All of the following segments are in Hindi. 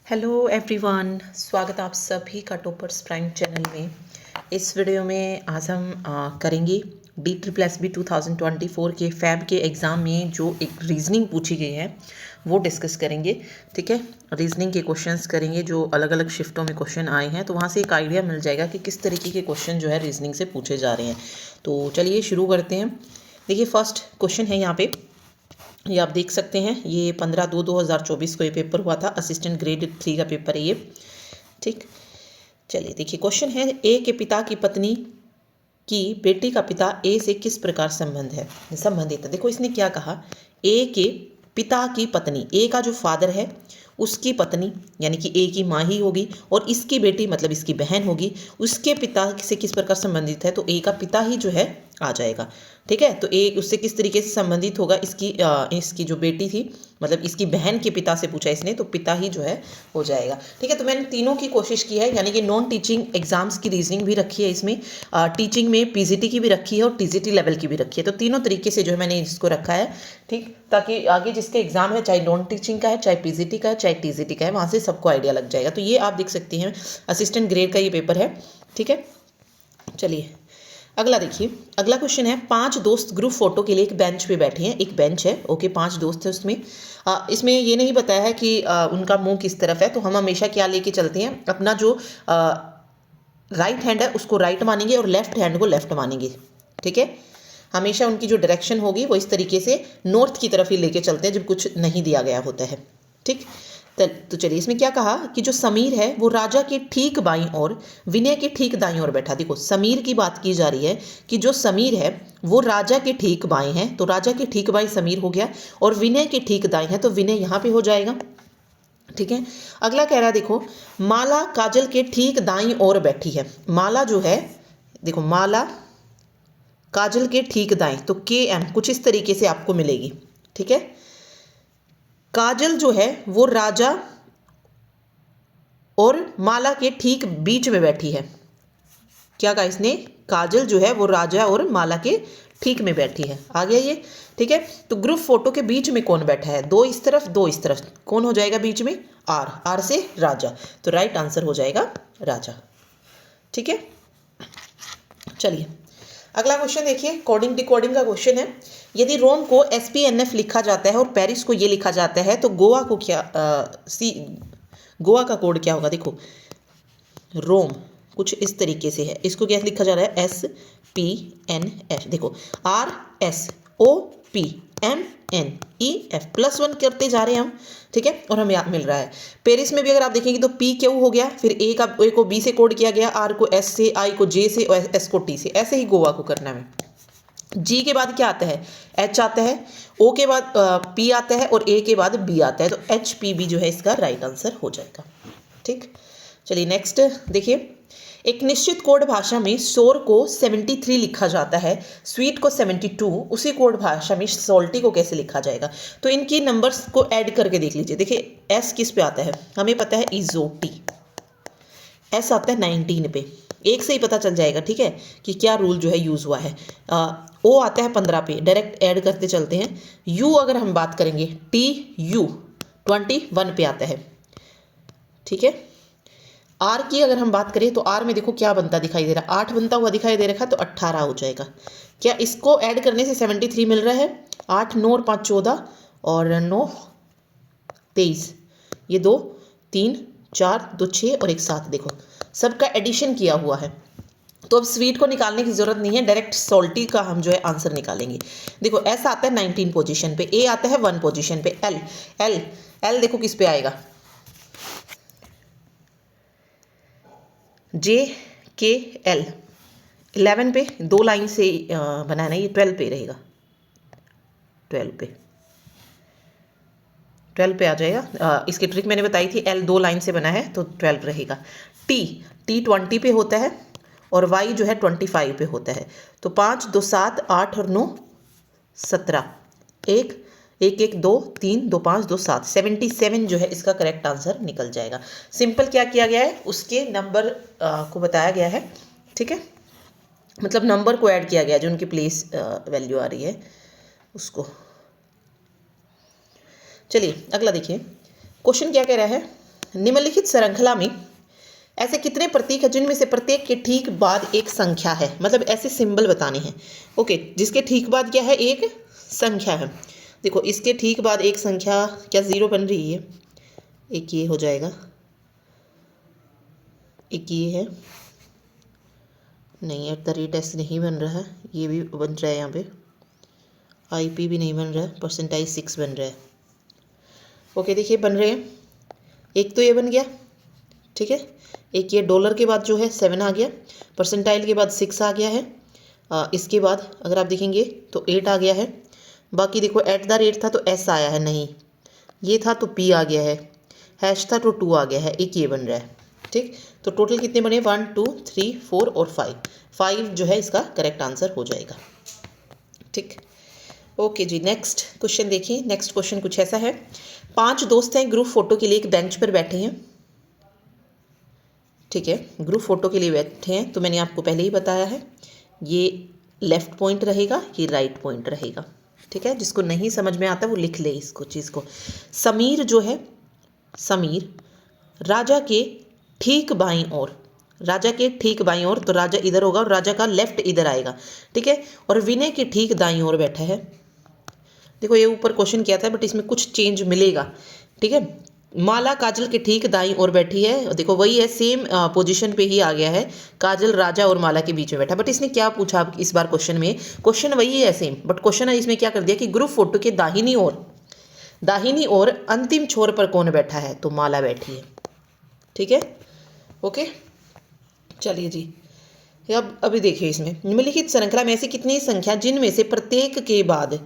हेलो एवरीवन, स्वागत आप सभी का टॉपर्स प्राइम चैनल में। इस वीडियो में आज हम करेंगे DSSB 2024 के फैब के एग्ज़ाम में जो एक रीजनिंग पूछी गई है वो डिस्कस करेंगे। ठीक है, रीजनिंग के क्वेश्चंस करेंगे जो अलग अलग शिफ्टों में क्वेश्चन आए हैं, तो वहाँ से एक आइडिया मिल जाएगा कि किस तरीके के क्वेश्चन जो है रीजनिंग से पूछे जा रहे हैं। तो चलिए शुरू करते हैं। देखिए फर्स्ट क्वेश्चन है यहाँ पे, ये आप देख सकते हैं, ये 15/2/2024 को ये पेपर हुआ था, असिस्टेंट ग्रेड 3 का पेपर है ये। ठीक, चलिए देखिए क्वेश्चन है, ए के पिता की पत्नी की बेटी का पिता ए से किस प्रकार संबंधित है। देखो इसने क्या कहा, ए के पिता की पत्नी, ए का जो फादर है उसकी पत्नी यानी कि ए की माँ ही होगी, और इसकी बेटी मतलब इसकी बहन होगी, उसके पिता से किस प्रकार संबंधित है, तो ए का पिता ही जो है आ जाएगा। ठीक है, तो ए उससे किस तरीके से संबंधित होगा, इसकी जो बेटी थी मतलब इसकी बहन के पिता से पूछा इसने, तो पिता ही जो है हो जाएगा। ठीक है, तो मैंने तीनों की कोशिश की है, यानी कि नॉन टीचिंग एग्जाम्स की रीजनिंग भी रखी है इसमें, टीचिंग में पीजीटी की भी रखी है और टीजीटी लेवल की भी रखी है, तो तीनों तरीके से जो है मैंने इसको रखा है। ठीक, ताकि आगे जिसके एग्जाम है, चाहे नॉन टीचिंग का है, चाहे पीजीटी का है, चाहे टीजीटी का है, वहाँ से सबको आइडिया लग जाएगा। तो ये आप देख सकती हैं, असिस्टेंट ग्रेड का ये पेपर है। ठीक है, चलिए अगला देखिए, अगला क्वेश्चन है, 5 दोस्त ग्रुप फोटो के लिए एक बेंच पे बैठे हैं। एक बेंच है, ओके, 5 दोस्त है उसमें। इसमें ये नहीं बताया है कि उनका मुंह किस तरफ है, तो हम हमेशा क्या लेके चलते हैं, अपना जो राइट हैंड है उसको राइट मानेंगे और लेफ्ट हैंड को लेफ्ट मानेंगे। ठीक है, हमेशा उनकी जो डायरेक्शन होगी वो इस तरीके से नॉर्थ की तरफ ही लेके चलते हैं जब कुछ नहीं दिया गया होता है। ठीक, तो चलिए इसमें क्या कहा कि जो समीर है वो राजा के ठीक बाईं और विनय के ठीक दाईं ओर बैठा। देखो समीर की बात की जा रही है कि जो समीर है वो राजा के ठीक बाईं है, तो राजा के ठीक बाईं समीर हो गया, और विनय के ठीक दाईं है तो विनय यहाँ पे हो जाएगा। ठीक है, अगला कह रहा है, देखो माला काजल के ठीक दाईं ओर बैठी है। माला जो है, देखो माला काजल के ठीक दाएं, तो KM कुछ इस तरीके से आपको मिलेगी। ठीक है, काजल जो है वो राजा और माला के ठीक बीच में बैठी है। क्या कहा इसने, काजल जो है वो राजा और माला के ठीक में बैठी है। आ गया ये। ठीक है, तो ग्रुप फोटो के बीच में कौन बैठा है, 2 इस तरफ 2 इस तरफ, कौन हो जाएगा बीच में, आर से राजा, तो राइट आंसर हो जाएगा राजा। ठीक है, चलिए अगला क्वेश्चन देखिए, कोडिंग डिकोडिंग का क्वेश्चन है, यदि रोम को SPNF लिखा जाता है और पेरिस को ये लिखा जाता है तो गोवा को क्या गोवा का कोड क्या होगा। देखो रोम कुछ इस तरीके से है, इसको क्या लिखा जा रहा है, SPNF। देखो RSOPMNEF +1 करते जा रहे हैं हम। ठीक है, और हमें मिल रहा है। पेरिस में भी अगर आप देखेंगे तो PQ हो गया, फिर A को B से कोड किया गया, R को S से, I को J से और S को T से, ऐसे ही गोवा को करना है। G के बाद क्या आता है, H आता है, O के बाद P आता है और A के बाद B आता है, तो HPB जो है इसका राइट आंसर हो जाएगा। ठीक, चलिए नेक्स्ट देखिए, एक निश्चित कोड भाषा में शोर को 73 लिखा जाता है, स्वीट को 72, उसी कोड भाषा में सॉल्टी को कैसे लिखा जाएगा। तो इनकी नंबर्स को ऐड करके देख लीजिए। देखिए S किस पे आता है, हमें पता है इजोटी, S आता है 19 पे, एक से ही पता चल जाएगा। ठीक है, कि क्या रूल जो है यूज़ हुआ है। O आता है 15 पे, डायरेक्ट ऐड करते चलते हैं। U अगर हम बात करेंगे, TU 21 पे आता है। ठीक है, R की अगर हम बात करें तो R में देखो क्या बनता दिखाई दे रहा है, 8 बनता हुआ दिखाई दे रखा है, तो 18 हो जाएगा। क्या इसको ऐड करने से 73 मिल रहा है, 8 9 और 5 14 और 9 23, ये 2 3 4 2 6 और 1 7, देखो सबका एडिशन किया हुआ है। तो अब स्वीट को निकालने की जरूरत नहीं है, डायरेक्ट सॉल्टी का हम जो है आंसर निकालेंगे। देखो S आता है 19 पोजीशन पे, A आता है 1 पोजीशन पे, L देखो किस पे आएगा, JKL 11 पे, 2 लाइन से बनाना है, ये 12 पे रहेगा, 12 पे आ जाएगा। इसकी ट्रिक मैंने बताई थी, L 2 लाइन से बना है तो 12 रहेगा। T 20 पे होता है और Y जो है 25 पे होता है, तो 5 2 7 8 और 9 17, 1 1 1 2 3 2 5 2 7, 77 जो है इसका करेक्ट आंसर निकल जाएगा। सिंपल क्या किया गया है, उसके नंबर को बताया गया है। ठीक है, मतलब नंबर को ऐड किया गया जो उनकी प्लेस वैल्यू आ रही है उसको। चलिए अगला देखिए, क्वेश्चन क्या कह रहा है, निम्नलिखित श्रृंखला में ऐसे कितने प्रतीक हैं जिनमें से प्रत्येक के ठीक बाद एक संख्या है, मतलब ऐसे सिंबल बताने हैं। ओके, जिसके ठीक बाद क्या है, एक संख्या है। देखो इसके ठीक बाद एक संख्या, क्या ज़ीरो बन रही है, एक ये हो जाएगा, एक ये है, नहीं @s नहीं बन रहा है, ये भी बन रहा है, यहाँ पे IP भी नहीं बन रहा है, परसेंटाइज 6 बन रहा है। ओके देखिए बन रहे हैं, एक तो ये बन गया, ठीक है, एक ये डॉलर के बाद जो है 7 आ गया, परसेंटाइल के बाद 6 आ गया है, इसके बाद अगर आप देखेंगे तो 8 आ गया है। बाकी देखो @ था तो S आया है, नहीं ये था तो P आ गया है, हैश था तो 2 आ गया है, एक ये बन रहा है। ठीक, तो टोटल कितने बने, 1 2 3 4 और 5 जो है इसका करेक्ट आंसर हो जाएगा। ठीक, ओके जी, नेक्स्ट क्वेश्चन देखिए। नेक्स्ट क्वेश्चन कुछ ऐसा है, 5 दोस्त हैं, ग्रुप फोटो के लिए एक बेंच पर बैठे हैं। ठीक है, ग्रुप फोटो के लिए बैठे हैं, तो मैंने आपको पहले ही बताया है ये लेफ्ट पॉइंट रहेगा, ये राइट पॉइंट रहेगा। ठीक है, जिसको नहीं समझ में आता वो लिख ले इसको चीज़ को। समीर जो है, समीर राजा के ठीक बाईं ओर, राजा के ठीक बाईं ओर, तो राजा इधर होगा और राजा का लेफ्ट इधर आएगा। ठीक है, और विनय के ठीक दाईं ओर बैठा है। देखो ये ऊपर क्वेश्चन किया था बट इसमें कुछ चेंज मिलेगा। ठीक है, माला काजल के ठीक दाईं ओर बैठी है, देखो वही है, सेम पोजीशन पे ही आ गया है, काजल राजा और माला के बीच में बैठा। बट इसने क्या पूछा इस बार क्वेश्चन में, क्वेश्चन वही है सेम, बट क्वेश्चन इसमें क्या कर दिया कि ग्रुप फोटो के दाहिनी ओर अंतिम छोर पर कौन बैठा है, तो माला बैठी है। ठीक है, ओके चलिए जी, अब अभी देखिए इसमें निम्नलिखित श्रृंखला में ऐसी कितनी संख्या जिनमें से प्रत्येक के बाद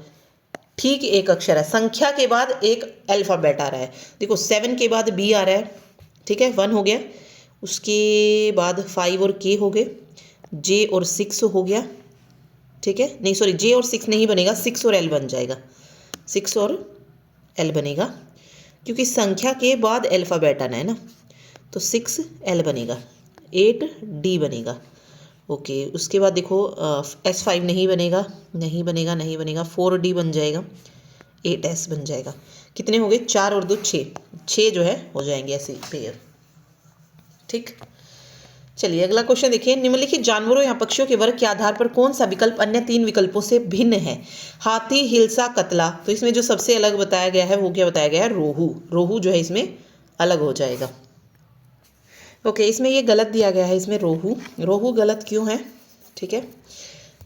ठीक एक अक्षर है, संख्या के बाद एक अल्फ़ाबेट आ रहा है। देखो 7 के बाद B आ रहा है, ठीक है 1 हो गया, उसके बाद 5 और K हो गए, J और 6 हो गया। ठीक है, नहीं सॉरी J और 6 नहीं बनेगा, 6 और L बन जाएगा, 6 और L बनेगा, क्योंकि संख्या के बाद अल्फ़ाबेट आना है ना, तो 6L बनेगा, 8D बनेगा। ओके, उसके बाद देखो S5 नहीं बनेगा, नहीं बनेगा, नहीं बनेगा, 4D बन जाएगा, 8S बन जाएगा। कितने हो गए, 4 और 2 6 जो है हो जाएंगे ऐसे पेयर। ठीक, चलिए अगला क्वेश्चन देखिए, निम्नलिखित जानवरों या पक्षियों के वर्ग के आधार पर कौन सा विकल्प अन्य 3 विकल्पों से भिन्न है। हाथी, हिलसा, कतला। तो इसमें जो सबसे अलग बताया गया है वो क्या बताया गया है, रोहू। रोहू जो है इसमें अलग हो जाएगा। ओके, इसमें ये गलत दिया गया है, इसमें रोहू गलत क्यों है। ठीक है,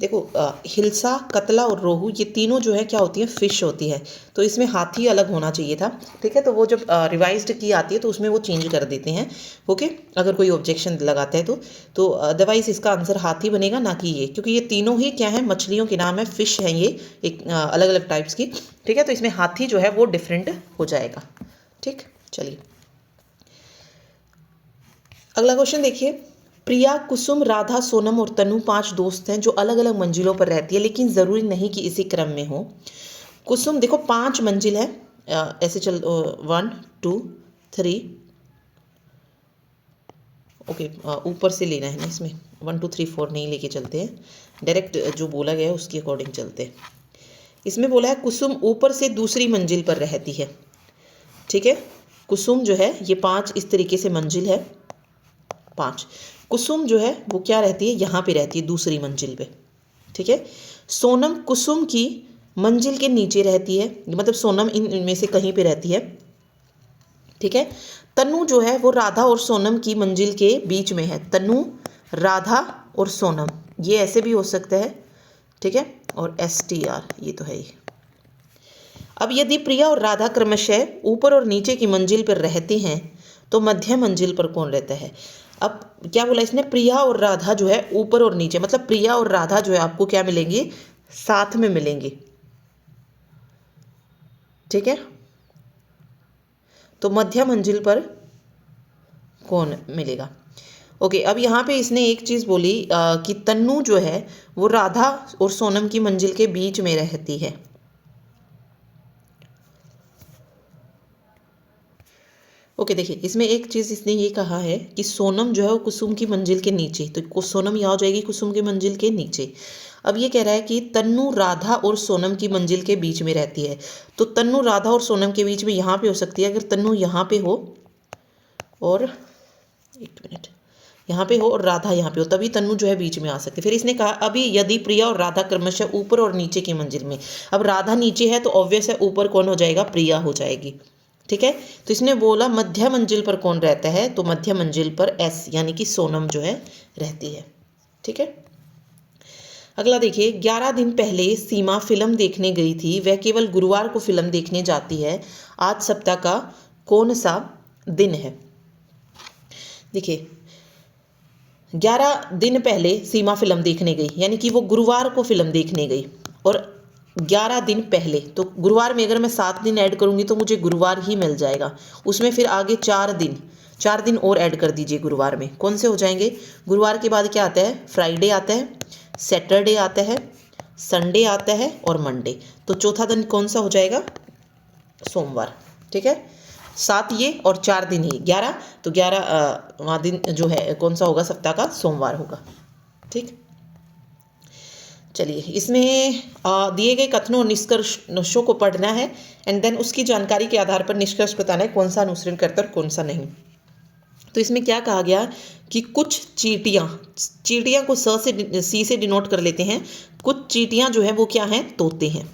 देखो हिलसा, कतला और रोहू ये तीनों जो है क्या होती हैं, फिश होती है, तो इसमें हाथी अलग होना चाहिए था। ठीक है, तो वो जब रिवाइज्ड की आती है तो उसमें वो चेंज कर देते हैं। ओके, अगर कोई ऑब्जेक्शन लगाता है तो अदरवाइज इसका आंसर हाथी बनेगा, ना कि ये, क्योंकि ये तीनों ही क्या है, मछलियों के नाम है, फिश हैं ये एक अलग अलग टाइप्स की। ठीक है, तो इसमें हाथी जो है वो डिफरेंट हो जाएगा। ठीक, चलिए अगला क्वेश्चन देखिए, प्रिया, कुसुम, राधा, सोनम और तनु 5 दोस्त हैं जो अलग अलग मंजिलों पर रहती है, लेकिन ज़रूरी नहीं कि इसी क्रम में हो। कुसुम देखो 5 मंजिल है, ऐसे चल 1 2 3, ओके ऊपर से लेना है ना, इसमें 1 2 3 4 नहीं लेके चलते हैं, डायरेक्ट जो बोला गया है उसके अकॉर्डिंग चलते हैं। इसमें बोला है कुसुम ऊपर से दूसरी मंजिल पर रहती है। ठीक है, कुसुम जो है ये 5 इस तरीके से मंजिल है, 5। कुसुम जो है वो क्या रहती है, यहाँ पे रहती है दूसरी मंजिल पे। ठीक है, सोनम कुसुम की मंजिल के नीचे रहती है, मतलब सोनम इनमें से कहीं पे रहती है। ठीक है, तनु जो है वो राधा और सोनम की मंजिल के बीच में है, तनु, राधा और सोनम, ये ऐसे भी हो सकता है। ठीक है, और STR ये तो है ही। अब यदि प्रिया और राधा क्रमशः ऊपर और नीचे की मंजिल पर रहते हैं तो मध्य मंजिल पर कौन रहता है। अब क्या बोला इसने, प्रिया और राधा जो है ऊपर और नीचे, मतलब प्रिया और राधा जो है आपको क्या मिलेंगे, साथ में मिलेंगे। ठीक है, तो मध्य मंजिल पर कौन मिलेगा। ओके, अब यहाँ पे इसने एक चीज़ बोली कि तन्नू जो है वो राधा और सोनम की मंजिल के बीच में रहती है। ओके देखिए, इसमें एक चीज़ इसने ये कहा है कि सोनम जो है वो कुसुम की मंजिल के नीचे, तो सोनम यहाँ हो जाएगी कुसुम की मंजिल के नीचे। अब ये कह रहा है कि तन्नू राधा और सोनम की मंजिल के बीच में रहती है, तो तन्नू राधा और सोनम के बीच में यहाँ पे हो सकती है। अगर तन्नू यहाँ पे हो और एक मिनट यहाँ पे हो और राधा यहाँ पे हो, तभी तन्नू जो है बीच में आ सकती है। फिर इसने कहा अभी यदि प्रिया और राधा क्रमशः ऊपर और नीचे की मंजिल में, अब राधा नीचे है तो ऑब्वियस है ऊपर कौन हो जाएगा, प्रिया हो जाएगी। ठीक है, तो इसने बोला मध्य मंजिल पर कौन रहता है, तो मध्य मंजिल पर एस यानी कि सोनम जो है रहती है। ठीक है, अगला देखिए, 11 दिन पहले सीमा फिल्म देखने गई थी, वह केवल गुरुवार को फिल्म देखने जाती है, आज सप्ताह का कौन सा दिन है। देखिए 11 दिन पहले सीमा फिल्म देखने गई यानी कि वो गुरुवार को फिल्म देखने गई, और 11 दिन पहले तो गुरुवार में अगर मैं 7 दिन ऐड करूंगी तो मुझे गुरुवार ही मिल जाएगा, उसमें फिर आगे 4 दिन और ऐड कर दीजिए गुरुवार में, कौन से हो जाएंगे। गुरुवार के बाद क्या आता है, फ्राइडे आता है, सैटरडे आता है, संडे आता है और मंडे, तो चौथा दिन कौन सा हो जाएगा, सोमवार। ठीक है, 7 ये और 4 दिन ये 11, तो 11वां दिन जो है कौन सा होगा, सप्ताह का सोमवार होगा। ठीक, चलिए इसमें दिए गए कथनों और निष्कर्षों को पढ़ना है एंड देन उसकी जानकारी के आधार पर निष्कर्ष बताना है कौन सा अनुसरण करता है और कौन सा नहीं। तो इसमें क्या कहा गया कि कुछ चींटियां को सी से डिनोट कर लेते हैं, कुछ चींटियां जो है वो क्या हैं, तोते हैं।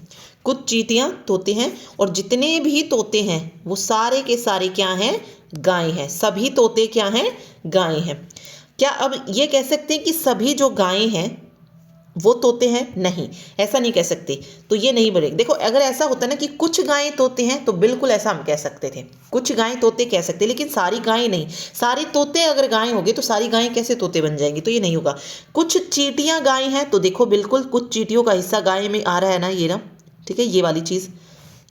कुछ चींटियां तोते हैं और जितने भी तोते हैं वो सारे के सारे क्या हैं, गाय हैं। सभी तोते क्या हैं, गाय हैं। क्या अब ये कह सकते हैं कि सभी जो गायें हैं वो तोते हैं, नहीं, ऐसा नहीं कह सकते, तो ये नहीं बनेगा। देखो अगर ऐसा होता ना कि कुछ गायें तोते हैं तो बिल्कुल ऐसा हम कह सकते थे, कुछ गायें तोते कह सकते, लेकिन सारी गायें नहीं। सारी तोते अगर गायें होंगे तो सारी गायें कैसे तोते बन जाएंगी, तो ये नहीं होगा। कुछ चींटियां गायें हैं, तो देखो बिल्कुल कुछ चींटियों का हिस्सा गाय में आ रहा है ना, ये ना, ठीक है, ये वाली चीज़,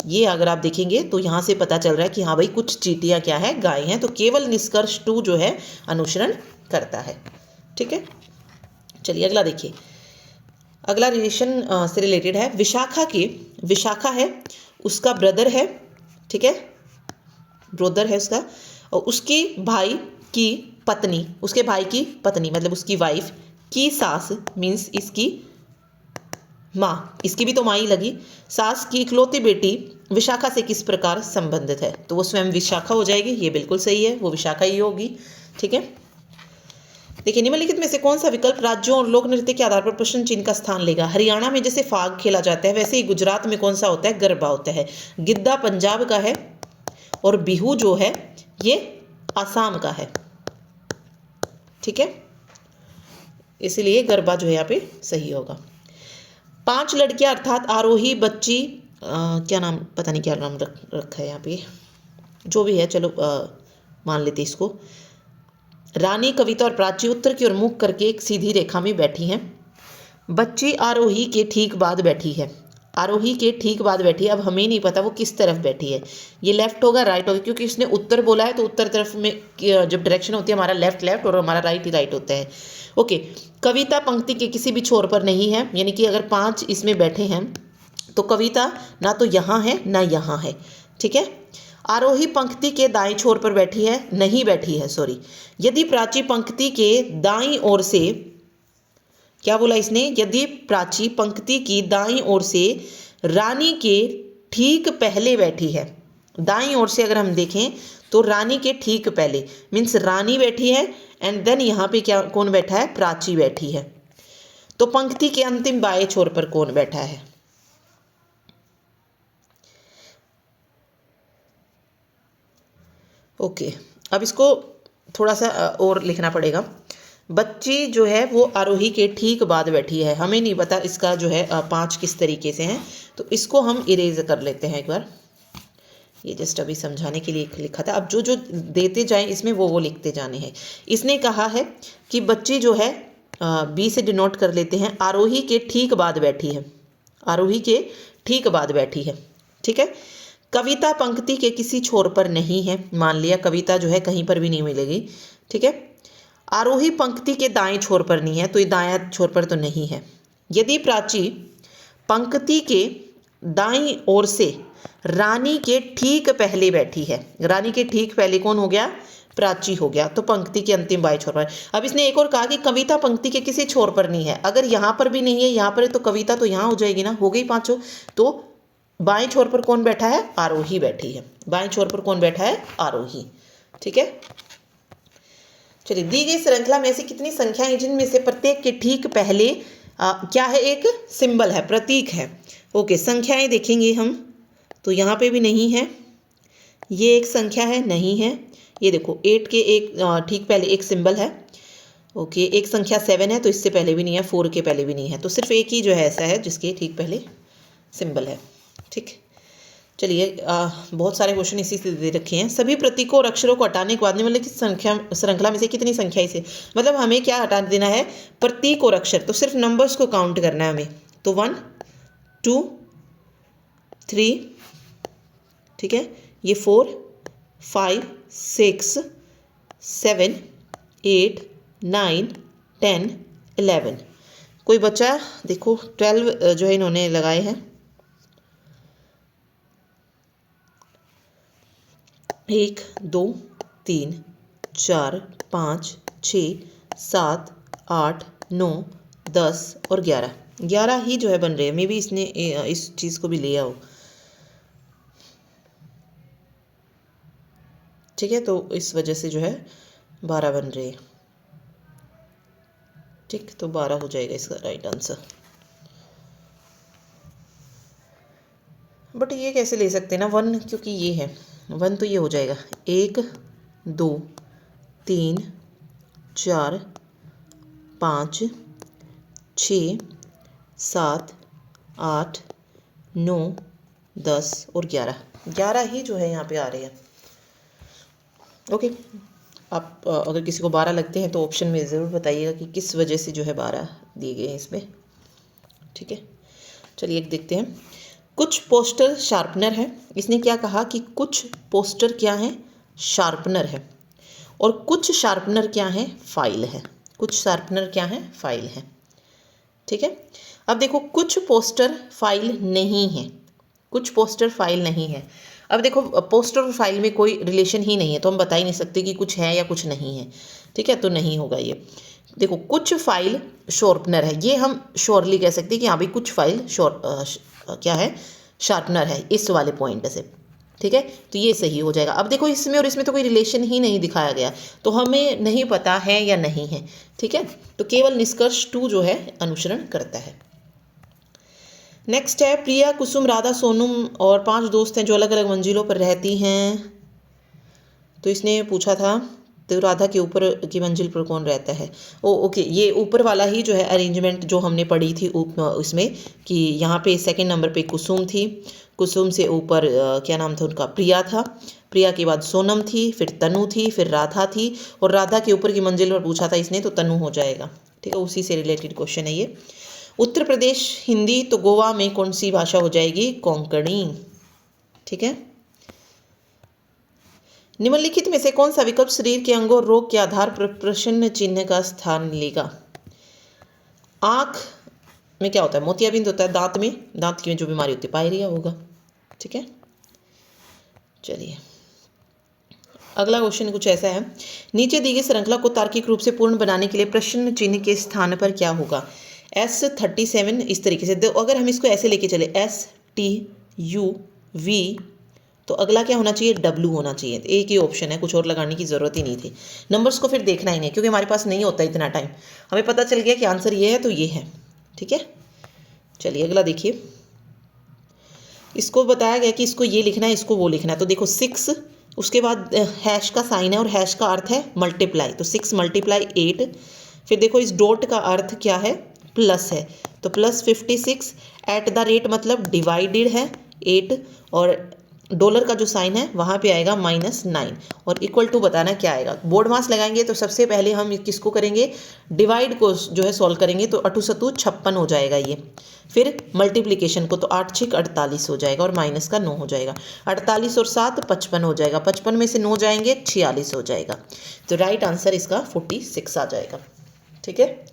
ये अगर आप देखेंगे तो यहाँ से पता चल रहा है कि हाँ भाई कुछ चींटियां क्या है, गाय हैं, तो केवल निष्कर्ष 2 जो है अनुसरण करता है। ठीक है, चलिए अगला देखिए, अगला रिलेशन से रिलेटेड है। विशाखा है, उसका ब्रदर है, ठीक है, ब्रदर है उसका, और उसके भाई की पत्नी मतलब उसकी वाइफ की सास मीन्स इसकी माँ, इसकी भी तो माँ ही लगी, सास की इकलौती बेटी विशाखा से किस प्रकार संबंधित है, तो वो स्वयं विशाखा हो जाएगी, ये बिल्कुल सही है, वो विशाखा ही होगी। ठीक है, देखिए निम्नलिखित में से कौन सा विकल्प राज्यों और लोक नृत्य के आधार पर प्रश्न चिन्ह का स्थान लेगा। हरियाणा में जैसे फाग खेला जाता है वैसे ही गुजरात में कौन सा होता है, गरबा होता है। गिद्दा पंजाब का है और बिहू जो है ये आसाम का है। ठीक है, इसलिए गरबा जो है यहाँ पे सही होगा। 5 लड़कियां अर्थात आरोही बच्ची क्या नाम, पता नहीं क्या नाम रखा है यहाँ पे, जो भी है चलो मान लेते इसको। रानी, कविता और प्राची उत्तर की ओर मुख करके एक सीधी रेखा में बैठी हैं। बच्ची आरोही के ठीक बाद बैठी है, आरोही के ठीक बाद बैठी है। अब हमें नहीं पता वो किस तरफ बैठी है, ये लेफ्ट होगा राइट होगा, क्योंकि इसने उत्तर बोला है तो उत्तर तरफ में जब डायरेक्शन होती है हमारा लेफ्ट और हमारा राइट ही राइट होता है। ओके, कविता पंक्ति के किसी भी छोर पर नहीं है, यानी कि अगर 5 इसमें बैठे हैं तो कविता ना तो यहाँ है ना यहाँ है। ठीक है, आरोही पंक्ति के दाईं छोर पर बैठी है, नहीं बैठी है, सॉरी। यदि प्राची पंक्ति के दाईं ओर से, क्या बोला इसने, यदि प्राची पंक्ति की दाईं ओर से रानी के ठीक पहले बैठी है, दाईं ओर से अगर हम देखें तो रानी के ठीक पहले मीन्स रानी बैठी है एंड देन यहाँ पे क्या कौन बैठा है, प्राची बैठी है, तो पंक्ति के अंतिम बाएं छोर पर कौन बैठा है। ओके, अब इसको थोड़ा सा और लिखना पड़ेगा। बच्ची जो है वो आरोही के ठीक बाद बैठी है, हमें नहीं पता इसका जो है 5 किस तरीके से हैं, तो इसको हम इरेज कर लेते हैं एक बार, ये जस्ट अभी समझाने के लिए लिखा था। अब जो जो देते जाएं इसमें वो लिखते जाने हैं। इसने कहा है कि बच्ची जो है बी से डिनोट कर लेते हैं, आरोही के ठीक बाद बैठी है, आरोही के ठीक बाद बैठी है। ठीक है, कविता पंक्ति के किसी छोर पर नहीं है, मान लिया कविता जो है कहीं पर भी नहीं मिलेगी। ठीक है, आरोही पंक्ति के दाएं छोर पर नहीं है, तो ये दाएं छोर पर तो नहीं है। यदि प्राची पंक्ति के दाईं ओर से रानी के ठीक पहले बैठी है, रानी के ठीक पहले कौन हो गया, प्राची हो गया, तो पंक्ति के अंतिम बाएं छोर पर। अब इसने एक और कहा कि कविता पंक्ति के किसी छोर पर नहीं है, अगर यहाँ पर भी नहीं है, यहाँ पर है, तो कविता तो यहाँ हो जाएगी ना, हो गई 5। तो बाएं छोर पर कौन बैठा है, आरोही बैठी है, बाएं छोर पर कौन बैठा है, आरोही। ठीक है, चलिए, दी गई श्रृंखला में ऐसी कितनी संख्याएं जिनमें से प्रत्येक के ठीक पहले क्या है, एक सिंबल है, प्रतीक है। ओके, संख्याएं देखेंगे हम तो यहाँ पे भी नहीं है, ये एक संख्या है, नहीं है। ये देखो 8 के एक ठीक पहले एक सिंबल है। ओके, एक संख्या 7 है तो इससे पहले भी नहीं है, 4 के पहले भी नहीं है, तो सिर्फ एक ही जो है ऐसा है जिसके ठीक पहले सिंबल है। ठीक, चलिए बहुत सारे क्वेश्चन इसी से दे रखे हैं। सभी प्रतीकों और अक्षरों को हटाने के बाद निम्नलिखित संख्या श्रृंखला में से कितनी संख्या इसे, मतलब हमें क्या हटा देना है, प्रतीक और अक्षर, तो सिर्फ नंबर्स को काउंट करना है हमें। तो 1 2 3, ठीक है, ये 4 5 6 7 8 9 10 11, कोई बचा देखो 12 जो है इन्होंने लगाए हैं। 1 2 3 4 5 6 7 8 9 10 और 11 ही जो है बन रहे हैं। मे बी इसने इस चीज़ को भी लिया हो। ठीक है, तो इस वजह से जो है 12 बन रहे हैं। ठीक, तो 12 हो जाएगा इसका राइट आंसर। बट ये कैसे ले सकते हैं ना 1, क्योंकि ये है 1 तो ये हो जाएगा 1 2 3 4 5 6 7 8 9 10 और 11 ही जो है यहाँ पे आ रहे हैं। ओके, आप अगर किसी को 12 लगते हैं तो ऑप्शन में ज़रूर बताइएगा कि किस वजह से जो है 12 दिए गए हैं इसमें। ठीक है, चलिए एक देखते हैं। कुछ पोस्टर शार्पनर है। इसने क्या कहा कि कुछ पोस्टर क्या है, शार्पनर है, और कुछ शार्पनर क्या है, फाइल है। कुछ शार्पनर क्या है, फाइल है। ठीक है, अब देखो कुछ पोस्टर फाइल नहीं है, कुछ पोस्टर फाइल नहीं है। अब देखो पोस्टर और फाइल में कोई रिलेशन ही नहीं है, तो हम बता ही नहीं सकते कि कुछ है या कुछ नहीं है। ठीक है, तो नहीं होगा ये। देखो कुछ फाइल शार्पनर है, ये हम श्योरली कह सकते हैं कि हाँ भाई कुछ फाइल क्या है, शार्पनर है इस वाले पॉइंट से। ठीक है, तो ये सही हो जाएगा। अब देखो इसमें और इसमें तो कोई रिलेशन ही नहीं दिखाया गया, तो हमें नहीं पता है या नहीं है। ठीक है, तो केवल निष्कर्ष 2 जो है अनुसरण करता है। नेक्स्ट है, प्रिया कुसुम राधा सोनम और 5 दोस्त हैं जो अलग अलग मंजिलों पर रहती हैं। तो इसने पूछा था तो राधा के ऊपर की मंजिल पर कौन रहता है। ओके, ये ऊपर वाला ही जो है अरेंजमेंट जो हमने पढ़ी थी उसमें कि यहाँ पे सेकंड नंबर पे कुसुम थी, कुसुम से ऊपर क्या नाम था उनका, प्रिया था, प्रिया के बाद सोनम थी, फिर तनु थी, फिर राधा थी, और राधा के ऊपर की मंजिल पर पूछा था इसने तो तनु हो जाएगा। ठीक है, उसी से रिलेटेड क्वेश्चन है ये। उत्तर प्रदेश हिंदी, तो गोवा में कौन सी भाषा हो जाएगी, कोंकणी। ठीक है, निम्नलिखित में से कौन सा विकल्प शरीर के अंगों और रोग के आधार पर प्रश्न चिन्ह का स्थान लेगा। आंख में क्या होता है, मोतियाबिंद होता है, दांत में, दांत की जो बीमारी होती है पायरिया होगा। ठीक है, चलिए अगला क्वेश्चन कुछ ऐसा है, नीचे दी गई श्रृंखला को तार्किक रूप से पूर्ण बनाने के लिए प्रश्न चिन्ह के स्थान पर क्या होगा। S37 इस तरीके से, अगर हम इसको ऐसे लेके चले STUV, तो अगला क्या होना चाहिए, W होना चाहिए। तो एक ही ऑप्शन है, कुछ और लगाने की ज़रूरत ही नहीं थी। नंबर्स को फिर देखना ही नहीं, क्योंकि हमारे पास नहीं होता इतना टाइम, हमें पता चल गया कि आंसर ये है तो ये है। ठीक है, चलिए अगला देखिए। इसको बताया गया कि इसको ये लिखना है, इसको वो लिखना है। तो देखो 6, उसके बाद हैश का साइन है और हैश का अर्थ है मल्टीप्लाई, तो 6 × 8। फिर देखो इस डॉट का अर्थ क्या है, प्लस है, तो +56। @ मतलब डिवाइडेड है 8, और डॉलर का जो साइन है वहाँ पे आएगा -9, और इक्वल टू बताना क्या आएगा। बोर्ड मास लगाएंगे तो सबसे पहले हम किसको करेंगे, डिवाइड को जो है सॉल्व करेंगे, तो 8 × 7 = 56 हो जाएगा ये। फिर मल्टीप्लिकेशन को, तो 8 × 6 = 48 हो जाएगा, और माइनस का 9 हो जाएगा। 48 और 7 55 हो जाएगा, 55 में से 9 जाएंगे 46 हो जाएगा। तो राइट आंसर इसका 46 आ जाएगा। ठीक है,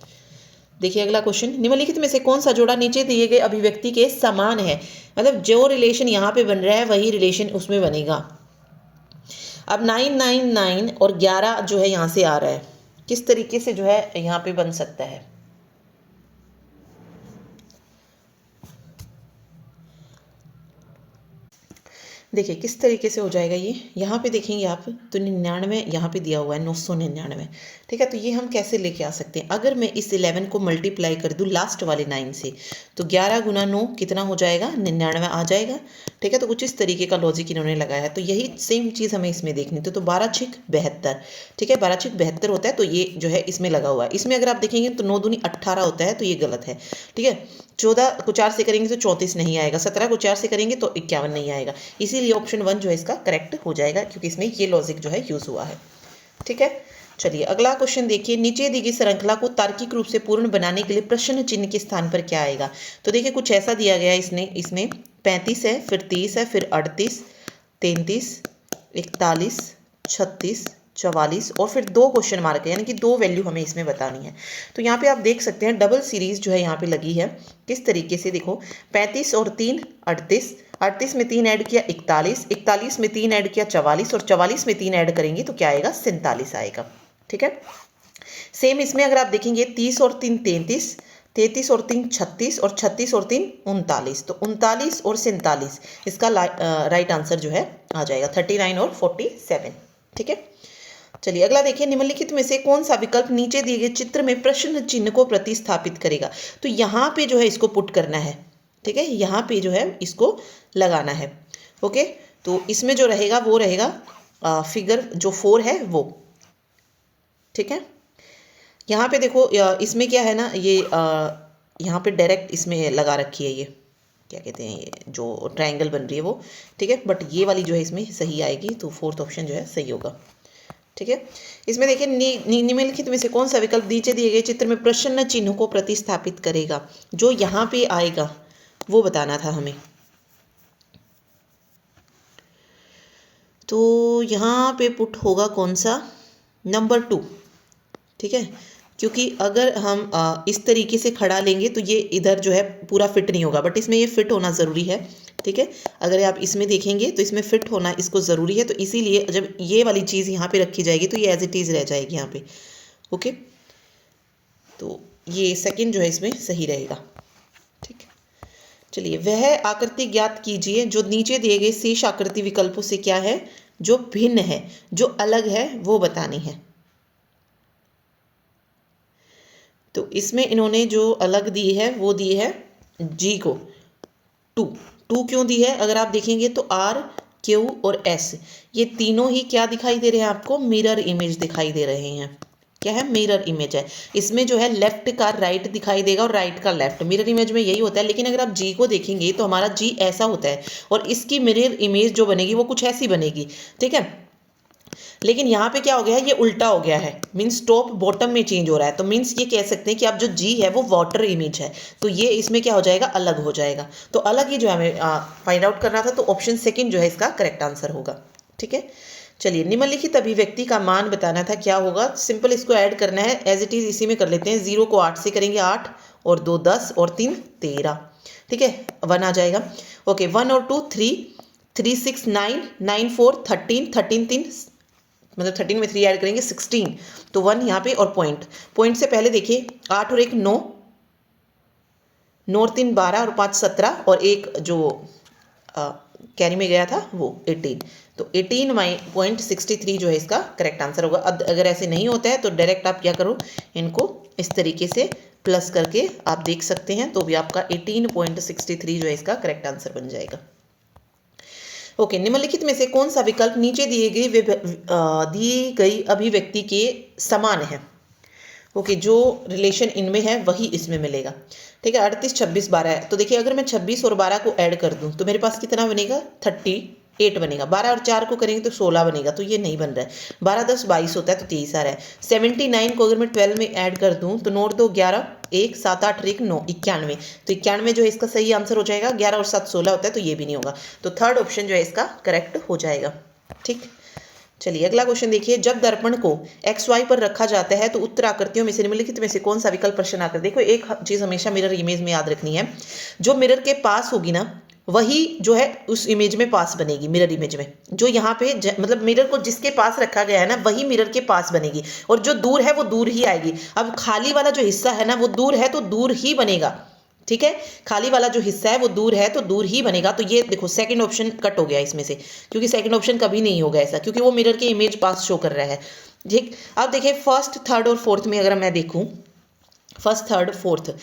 देखिए अगला क्वेश्चन, निम्नलिखित में से कौन सा जोड़ा नीचे दिए गए अभिव्यक्ति के समान है, मतलब जो रिलेशन यहाँ पे बन रहा है वही रिलेशन उसमें बनेगा। अब 999 और 11 जो है यहाँ से आ रहा है, किस तरीके से जो है यहाँ पे बन सकता है। देखिए किस तरीके से हो जाएगा ये, यहाँ पे देखेंगे आप तो 99 यहाँ पे दिया हुआ है 999, ठीक है। तो ये हम कैसे लेके आ सकते हैं, अगर मैं इस 11 को मल्टीप्लाई कर दूँ लास्ट वाले 9 से, तो 11 गुना 9 कितना हो जाएगा, 99 आ जाएगा, ठीक है। तो कुछ इस तरीके का लॉजिक इन्होंने लगाया है, तो यही सेम चीज़ हमें इसमें देखनी थी। तो 12 छिक 72, ठीक है, 12 छिक 72 होता है, तो ये जो है इसमें लगा हुआ है। इसमें अगर आप देखेंगे तो 9 दूनी 18 होता है, तो ये गलत है, ठीक है। 14 को 4 से करेंगे तो 34 नहीं आएगा, 17 को 4 से करेंगे तो 51 नहीं आएगा, इसीलिए ऑप्शन 1 जो है इसका करेक्ट हो जाएगा, क्योंकि इसमें ये लॉजिक जो है यूज़ हुआ है, ठीक है। चलिए अगला क्वेश्चन देखिए, नीचे दी गई श्रृंखला को तार्किक रूप से पूर्ण बनाने के लिए प्रश्न चिन्ह के स्थान पर क्या आएगा। तो देखिए कुछ ऐसा दिया गया है, इसमें 35 है, फिर 30 है, फिर 38, 33, 41, 36, 44 और फिर 2 क्वेश्चन मार्क है, यानी कि 2 वैल्यू हमें इसमें बतानी है। तो यहाँ पे आप देख सकते हैं डबल सीरीज जो है यहाँ पे लगी है, किस तरीके से देखो, 35 और 3 38, 38 में 3 ऐड किया 41, 41 में 3 ऐड किया 44 और 44 में 3 ऐड करेंगे तो क्या आएगा, 47 आएगा, ठीक है। सेम इसमें अगर आप देखेंगे 30 और 3 33, 33 और 3 36 और 36 और 3 39, तो 39 और 47 इसका राइट आंसर जो है आ जाएगा 39 और 47, ठीक है। चलिए अगला देखिए, निम्नलिखित में से कौन सा विकल्प नीचे दिए गए चित्र में प्रश्न चिन्ह को प्रतिस्थापित करेगा। तो यहाँ पे जो है इसको पुट करना है, ठीक है, यहाँ पे जो है इसको लगाना है, ओके। तो इसमें जो रहेगा वो रहेगा फिगर जो 4 है वो, ठीक है। यहाँ पे देखो इसमें क्या है ना, ये यहाँ पे डायरेक्ट इसमें लगा रखी है, ये क्या कहते हैं, ये जो ट्रायंगल बन रही है वो, ठीक है, बट ये वाली जो है इसमें सही आएगी, तो 4th ऑप्शन जो है सही होगा, ठीक है। इसमें देखिए निम्नलिखित में से कौन सा विकल्प नीचे दिए गए चित्र में प्रश्न चिन्ह को प्रतिस्थापित करेगा। जो यहाँ पे आएगा वो बताना था हमें। तो यहाँ पे पुट होगा कौन सा, नंबर 2, ठीक है, क्योंकि अगर हम इस तरीके से खड़ा लेंगे तो ये इधर जो है पूरा फिट नहीं होगा, बट इसमें ये फिट होना ज़रूरी है, ठीक है। अगर आप इसमें देखेंगे तो इसमें फिट होना इसको ज़रूरी है, तो इसीलिए जब ये वाली चीज़ यहाँ पे रखी जाएगी तो ये एज इट इज़ रह जाएगी यहाँ पे, ओके। तो ये सेकंड जो है इसमें सही रहेगा, ठीक है। चलिए वह आकृति ज्ञात कीजिए जो नीचे दिए गए शेष आकृति विकल्पों से क्या है, जो भिन्न है, जो अलग है वो बतानी है। तो इसमें इन्होंने जो अलग दी है वो दी है जी को 2 क्यों दी है, अगर आप देखेंगे तो R, Q और S ये तीनों ही क्या दिखाई दे रहे हैं आपको, मिरर इमेज दिखाई दे रहे हैं। क्या है, मिरर इमेज है। इसमें जो है लेफ्ट का राइट दिखाई देगा और राइट का लेफ्ट, मिरर इमेज में यही होता है। लेकिन अगर आप जी को देखेंगे तो हमारा जी ऐसा होता है और इसकी मिरर इमेज जो बनेगी वो कुछ ऐसी बनेगी, ठीक है। लेकिन यहाँ पे क्या हो गया है, ये उल्टा हो गया है, मीन्स टॉप बॉटम में चेंज हो रहा है। तो मीन्स ये कह सकते हैं कि आप जो जी है वो वाटर इमेज है, तो ये इसमें क्या हो जाएगा, अलग हो जाएगा। तो अलग ही जो हमें फाइंड आउट करना था, तो ऑप्शन सेकंड जो है इसका करेक्ट आंसर होगा, ठीक है। चलिए निम्नलिखित अभिव्यक्ति का मान बताना था, क्या होगा, सिंपल इसको ऐड करना है, एज इट इज इसी में कर लेते हैं। 0 को 8 से करेंगे 8 और 2 10 और 3 13, ठीक है, 1 आ जाएगा, ओके। 1 और 2 3, 3 6 9, 9 4 13, 13 3 मतलब 13 में 3 ऐड करेंगे 16, तो 1 यहाँ पे और पॉइंट से पहले देखिए 8 और 1 9, 9 और 3 12 और 5 17 और एक जो कैरी में गया था वो 18, तो 18.63 जो है इसका करेक्ट आंसर होगा। अब अगर ऐसे नहीं होता है तो डायरेक्ट आप क्या करो, इनको इस तरीके से प्लस करके आप देख सकते हैं, तो भी आपका 18.63 जो है इसका करेक्ट आंसर बन जाएगा, ओके। निम्नलिखित में से कौन सा विकल्प नीचे दी गई अभिव्यक्ति के समान है, ओके, जो रिलेशन इनमें है वही इसमें मिलेगा, ठीक है। 38 26 12 है, तो देखिए अगर मैं 26 और 12 को ऐड कर दूं तो मेरे पास कितना बनेगा, 38 बनेगा। 12 और 4 को करेंगे तो 16 बनेगा, तो ये नहीं बन रहा है। 12 10 22 होता है, तो 23 आ रहा है। 79 को अगर मैं 12 में ऐड कर दूं तो 9 2 11 1 7 8 1 9 91, तो 91 जो है इसका सही आंसर हो जाएगा। 11 और 7 16 होता है, तो ये भी नहीं होगा, तो थर्ड ऑप्शन जो है इसका करेक्ट हो जाएगा, ठीक। चलिए अगला क्वेश्चन देखिए, जब दर्पण को XY पर रखा जाता है तो उत्तर आकृतियों में से निम्नलिखित में से कौन सा विकल्प प्रश्न आकर, देखो एक चीज हमेशा मिरर इमेज में याद रखनी है, जो मिरर के पास होगी ना वही जो है उस इमेज में पास बनेगी। मिरर इमेज में जो यहाँ पे मतलब मिरर को जिसके पास रखा गया है ना वही मिरर के पास बनेगी, और जो दूर है वो दूर ही आएगी। अब खाली वाला जो हिस्सा है ना वो दूर है तो दूर ही बनेगा, ठीक है, खाली वाला जो हिस्सा है वो दूर है तो दूर ही बनेगा। तो ये देखो सेकंड ऑप्शन कट हो गया इसमें से, क्योंकि सेकंड ऑप्शन कभी नहीं होगा ऐसा, क्योंकि वो मिरर के इमेज पास शो कर रहा है। ठीक, अब देखिए फर्स्ट थर्ड और फोर्थ में अगर मैं देखूं, फर्स्ट थर्ड फोर्थ,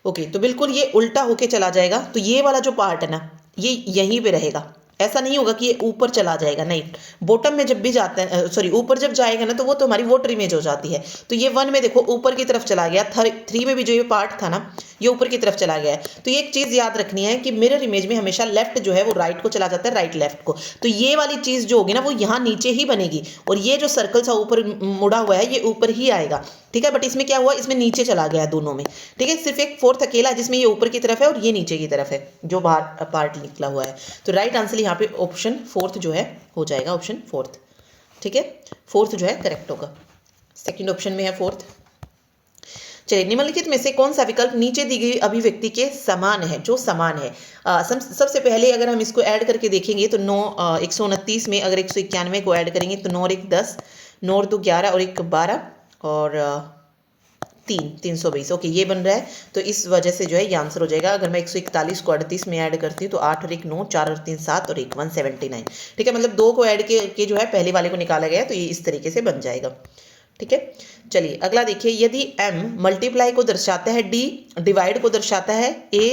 ओके, तो बिल्कुल ये उल्टा होके चला जाएगा। तो ये वाला जो पार्ट है ना, ये यहीं पे रहेगा, ऐसा नहीं होगा कि ये ऊपर चला जाएगा, नहीं। बॉटम में जब भी जाता है, सॉरी ऊपर जब जाएगा ना, तो वो तो हमारी वोटर इमेज हो जाती है। तो ये 1 में देखो ऊपर की तरफ चला गया, 3 में भी जो ये पार्ट था ना, ये ऊपर की तरफ चला गया है। तो ये एक चीज़ याद रखनी है कि मिरर इमेज में हमेशा लेफ्ट जो है वो राइट को चला जाता है, राइट लेफ्ट को। तो ये वाली चीज़ जो होगी ना, वो यहाँ नीचे ही बनेगी, और ये जो सर्कल सा ऊपर मुड़ा हुआ है ये ऊपर ही आएगा। ठीक है, बट इसमें क्या हुआ, इसमें नीचे चला गया है दोनों में। ठीक है, सिर्फ एक फोर्थ अकेला है जिसमें ये ऊपर की तरफ है और ये नीचे की तरफ है, जो बाहर पार्ट निकला हुआ है। तो राइट आंसर यहाँ पे ऑप्शन फोर्थ जो है हो जाएगा, ऑप्शन फोर्थ। ठीक है, फोर्थ जो है करेक्ट होगा। सेकंड ऑप्शन में है फोर्थ। चलिए, निम्नलिखित में से कौन सा विकल्प नीचे दी गई अभिव्यक्ति के समान है, जो समान है। सबसे पहले अगर हम इसको ऐड करके देखेंगे तो 129 में अगर 191 को ऐड करेंगे तो 9 और 1 10, 9 और 2 11 और 1 12 और 320। ओके, ये बन रहा है। तो इस वजह से जो है ये आंसर हो जाएगा। अगर मैं 141 को 38 में ऐड करती हूँ तो 8 और 1 9, 4 और 3 7 और 1 179। ठीक है, मतलब 2 को ऐड के जो है पहले वाले को निकाला गया, तो ये इस तरीके से बन जाएगा। ठीक है, चलिए अगला देखिए, यदि m मल्टीप्लाई को दर्शाता है, d डिवाइड को दर्शाता है, a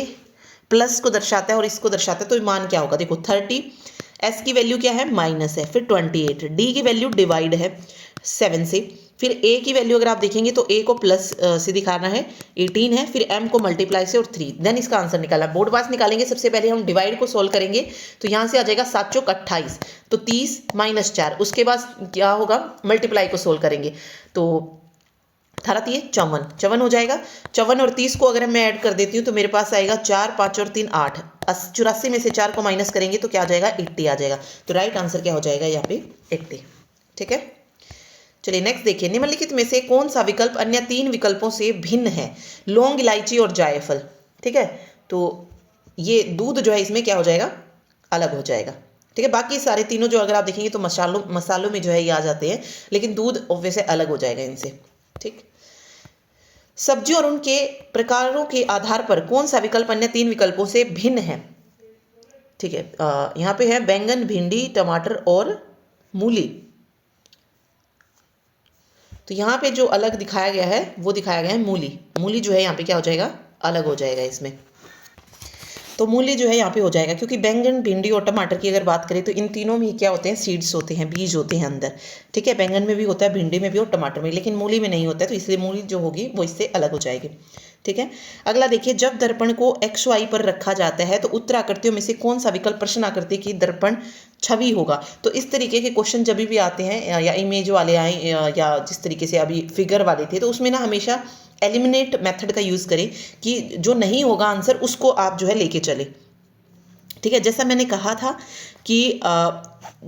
प्लस को दर्शाता है और इसको दर्शाता है, तो मान क्या होगा। देखो 30, s की वैल्यू क्या है, माइनस है, फिर 28, d की वैल्यू डिवाइड है 7 से, फिर a की वैल्यू अगर आप देखेंगे तो a को प्लस से दिखाना है, 18 है, फिर m को मल्टीप्लाई से और 3, देन इसका आंसर निकाला। बोर्ड पास निकालेंगे, सबसे पहले हम डिवाइड को सोल्व करेंगे, तो यहाँ से आ जाएगा 7 चौक 28, तो 30 माइनस 4, उसके बाद क्या होगा, मल्टीप्लाई को सोल्व करेंगे तो 18 54 हो जाएगा। 54 और 30 को अगर मैं ऐड कर देती हूँ तो मेरे पास आएगा 4 5 और 3 8, 84 में से 4 को माइनस करेंगे तो क्या आ जाएगा, 80 आ जाएगा। तो राइट आंसर क्या हो जाएगा यहाँ पे, 80। ठीक है, चलिए नेक्स्ट देखिए, निम्नलिखित में से कौन सा विकल्प अन्य 3 विकल्पों से भिन्न है, लौंग इलायची और जायफल। ठीक है, तो ये दूध जो है इसमें क्या हो जाएगा, अलग हो जाएगा। ठीक है, बाकी सारे तीनों जो अगर आप देखेंगे तो मसालों में जो है ये आ जाते हैं, लेकिन दूध ऑब्वियसली अलग हो जाएगा इनसे। ठीक, सब्जियों और उनके प्रकारों के आधार पर कौन सा विकल्प अन्य 3 विकल्पों से भिन्न है। ठीक है, यहाँ पे है बैंगन, भिंडी, टमाटर और मूली। तो यहाँ पे जो अलग दिखाया गया है वो दिखाया गया है मूली। मूली जो है यहाँ पे क्या हो जाएगा, अलग हो जाएगा इसमें। तो मूली जो है यहाँ पे हो जाएगा, क्योंकि बैंगन, भिंडी और टमाटर की अगर बात करें तो इन तीनों में क्या होते हैं, सीड्स होते हैं, बीज होते हैं अंदर। ठीक है, बैंगन में भी होता है, भिंडी में भी और टमाटर में, लेकिन मूली में नहीं होता है, तो इसलिए मूली जो होगी वो इससे अलग हो जाएगी। ठीक है, अगला देखिए, जब दर्पण को XY पर रखा जाता है तो उत्तर आकृतियों में से कौन सा विकल्प प्रश्न आकृति की दर्पण छवि होगा। तो इस तरीके के क्वेश्चन जब भी आते हैं या इमेज वाले आए या जिस तरीके से अभी फिगर वाले थे, तो उसमें ना हमेशा एलिमिनेट मेथड का यूज़ करें कि जो नहीं होगा आंसर उसको आप जो है लेके चले। ठीक है, जैसा मैंने कहा था कि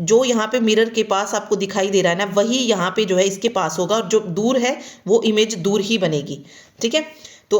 जो यहाँ पे मिरर के पास आपको दिखाई दे रहा है ना, वही यहाँ पे जो है इसके पास होगा, और जो दूर है वो इमेज दूर ही बनेगी। ठीक है, तो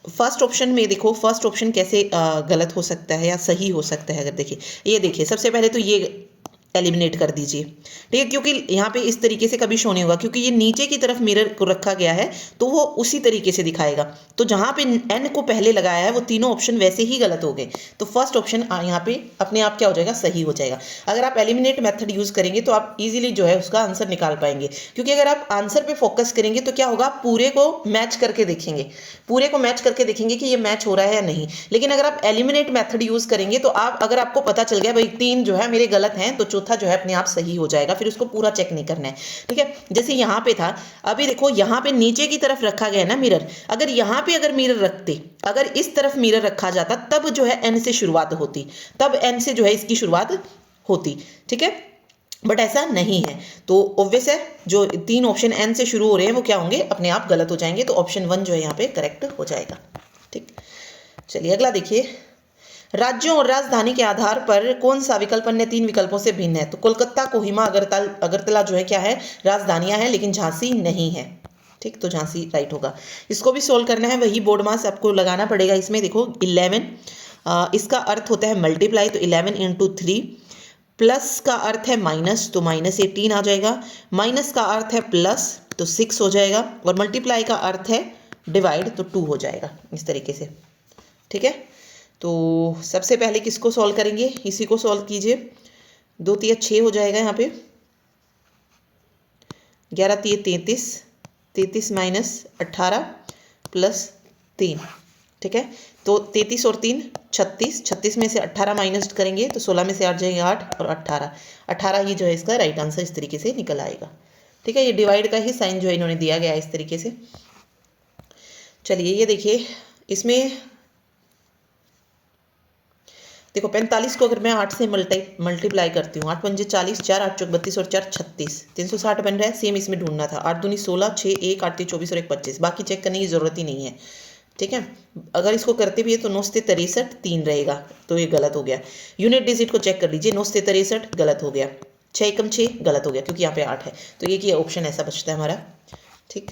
फर्स्ट ऑप्शन में देखो, फर्स्ट ऑप्शन कैसे गलत हो सकता है या सही हो सकता है। अगर देखिए, ये देखिए, सबसे पहले तो ये एलिमिनेट कर दीजिए। ठीक है, क्योंकि यहाँ पे इस तरीके से कभी शो नहीं होगा, क्योंकि ये नीचे की तरफ मिरर को रखा गया है तो वो उसी तरीके से दिखाएगा। तो जहाँ पे एन को पहले लगाया है वो तीनों ऑप्शन वैसे ही गलत हो गए। तो फर्स्ट ऑप्शन यहाँ पे अपने आप क्या हो जाएगा, सही हो जाएगा। अगर आप एलिमिनेट मेथड यूज़ करेंगे तो आप इजीली जो है उसका आंसर निकाल पाएंगे, क्योंकि अगर आप आंसर पे फोकस करेंगे तो क्या होगा, आप पूरे को मैच करके देखेंगे, पूरे को मैच करके देखेंगे कि ये मैच हो रहा है या नहीं। लेकिन अगर आप एलिमिनेट मेथड यूज़ करेंगे तो आप, अगर आपको पता चल गया भाई 3 जो है मेरे गलत हैं, तो चौथा जो है अपने आप सही हो जाएगा, फिर उसको पूरा चेक नहीं करना है। ठीक है, जैसे यहाँ पे था, अभी देखो यहाँ पे नीचे की तरफ रखा गया है ना मिरर, अगर यहाँ पे अगर मिरर रखते, अगर इस तरफ मिरर रखा जाता तब जो है एन से शुरुआत होती, तब एन से जो है इसकी शुरुआत होती। ठीक है, बट ऐसा नहीं है, तो ऑब्वियस है जो 3 ऑप्शन एन से शुरू हो रहे हैं वो क्या होंगे, अपने आप गलत हो जाएंगे। तो ऑप्शन 1 जो है यहाँ पे करेक्ट हो जाएगा। ठीक, चलिए अगला देखिए, राज्यों और राजधानी के आधार पर कौन सा विकल्प अन्य 3 विकल्पों से भिन्न है। तो कोलकाता, कोहिमा, अगरतला जो है क्या है, राजधानियां हैं, लेकिन झांसी नहीं है। ठीक, तो झांसी राइट होगा। इसको भी सोल्व करना है, वही बोर्ड मास आपको लगाना पड़ेगा। इसमें देखो 11, इसका अर्थ होता है मल्टीप्लाई, तो 11 इंटू 3, प्लस का अर्थ है माइनस, तो माइनस 18 आ जाएगा, माइनस का अर्थ है प्लस, तो 6 हो जाएगा, और मल्टीप्लाई का अर्थ है डिवाइड, तो 2 हो जाएगा। इस तरीके से ठीक है, तो सबसे पहले किसको सॉल्व करेंगे, इसी को सॉल्व कीजिए। 2 तिया 6 हो जाएगा यहाँ पे, 11 तिया 33, 33 माइनस 18 प्लस 3, ठीक है। तो 33 और 3 36, 36 में से 18 माइनस करेंगे तो 16 में से 8 जाएंगे 8 और 18, 18 ही जो है इसका राइट आंसर इस तरीके से निकल आएगा, ठीक है। ये डिवाइड का ही साइन जो है इन्होंने दिया गया है इस तरीके से। चलिए ये देखिए, इसमें देखो 45 को अगर मैं 8 से मल्टीप्लाई करती हूँ, 8 पंजे 40, 4 8 चौक 32 और 4 36, 360 बन रहा है। सेम इसमें ढूंढना था, 8 दूनी 16, 6 1 8 24 और 1 25, बाकी चेक करने की ज़रूरत ही नहीं है, ठीक है। अगर इसको करते भी है तो 9 से 63 3 रहेगा, तो ये गलत हो गया। यूनिट डिजिट को चेक कर लीजिए, 9 से 63 गलत हो गया, 6 एकम 6 गलत हो गया क्योंकि यहाँ पे 8 है, तो ये ऑप्शन ऐसा बचता है हमारा, ठीक।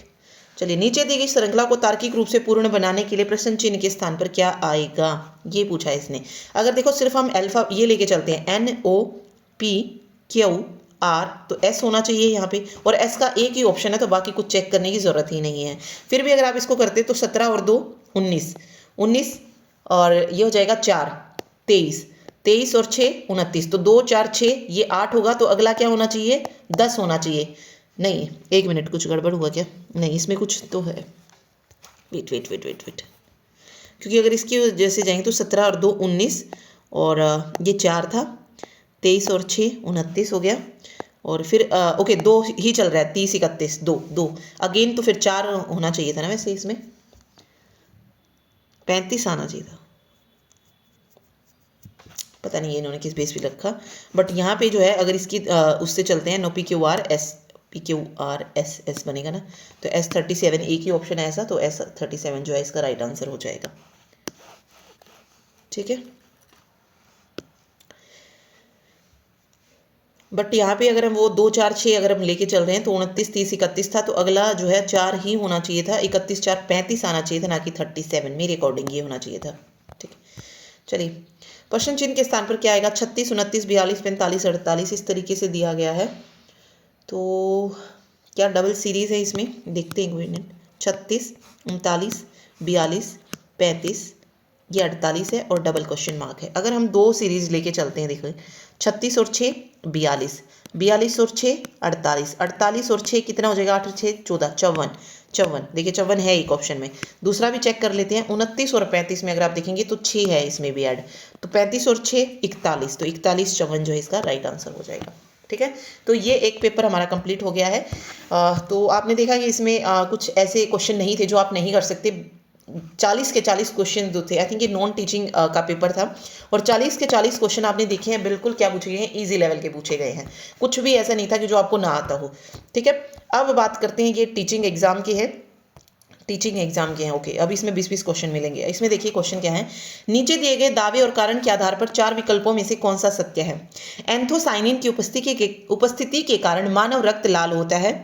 चलिए नीचे दी गई श्रृंखला को तार्किक रूप से पूर्ण बनाने के लिए प्रश्न चिन्ह के स्थान पर क्या आएगा, ये पूछा है इसने। अगर देखो सिर्फ हम अल्फा ये लेके चलते हैं NOPQR, तो S होना चाहिए यहाँ पे, और S का एक ही ऑप्शन है तो बाकी कुछ चेक करने की जरूरत ही नहीं है। फिर भी अगर आप इसको करते तो 17 और 2 19, 19 और ये हो जाएगा 4 23, 23 और 6 29, तो 2 4 6 ये 8 होगा, तो अगला क्या होना चाहिए 10 होना चाहिए। नहीं, एक मिनट, कुछ गड़बड़ हुआ क्या, नहीं इसमें कुछ तो है, wait wait wait wait wait, क्योंकि अगर इसकी वजह से जाएंगे तो 17 और 2 19 और ये 4 था, 23 और 6 29 हो गया, और फिर ओके 2 ही चल रहा है, 30 31 2 अगेन, तो फिर 4 होना चाहिए था ना, वैसे इसमें 35 आना चाहिए था, पता नहीं ये इन्होंने किस बेस पे रखा, बट यहाँ पे जो है अगर इसकी उससे चलते हैं, PQRS बनेगा ना, तो S37 एक ही ऑप्शन है ऐसा, तो S37 जो है इसका राइट आंसर हो जाएगा, ठीक है। बट यहाँ पे अगर हम वो 2 4 6 अगर हम लेके चल रहे हैं तो 29 30 31 था, तो अगला जो है 4 ही होना चाहिए था, 31 4 35 आना चाहिए था, ना कि 37, मेरे अकॉर्डिंग ये होना चाहिए था, ठीक है। चलिए प्रश्न चिन्ह के स्थान पर क्या आएगा, 36 29 42 45 48 इस तरीके से दिया गया है, तो क्या डबल सीरीज़ है इसमें, देखते हैं कोई 36 39 42 35 ये 48 है और डबल क्वेश्चन मार्क है। अगर हम 2 सीरीज़ लेके चलते हैं, देखो 36 और 6 42, 42 और 6 48, 48 और 6 कितना हो जाएगा, 8 और 6 14 54, देखिए 54 है एक ऑप्शन में। दूसरा भी चेक कर लेते हैं, 29 और 35 में अगर आप देखेंगे तो 6 है इसमें भी ऐड, तो 35 और 6 41, तो 41 54 जो है इसका राइट आंसर हो जाएगा, ठीक है। तो ये एक पेपर हमारा कंप्लीट हो गया है। तो आपने देखा कि इसमें कुछ ऐसे क्वेश्चन नहीं थे जो आप नहीं कर सकते, 40 के 40 क्वेश्चन जो थे, आई थिंक ये नॉन टीचिंग का पेपर था, और 40 के 40 क्वेश्चन आपने देखे हैं, बिल्कुल क्या पूछे गए हैं, इजी लेवल के पूछे गए हैं, कुछ भी ऐसा नहीं था कि जो आपको ना आता हो, ठीक है। अब बात करते हैं, ये टीचिंग एग्जाम के हैं, ओके। अब इसमें 20-20 क्वेश्चन मिलेंगे। इसमें देखिए क्वेश्चन क्या है, नीचे दिए गए दावे और कारण के आधार पर 4 विकल्पों में से कौन सा सत्य है। एंथोसाइनिन की उपस्थिति के कारण मानव रक्त लाल होता है।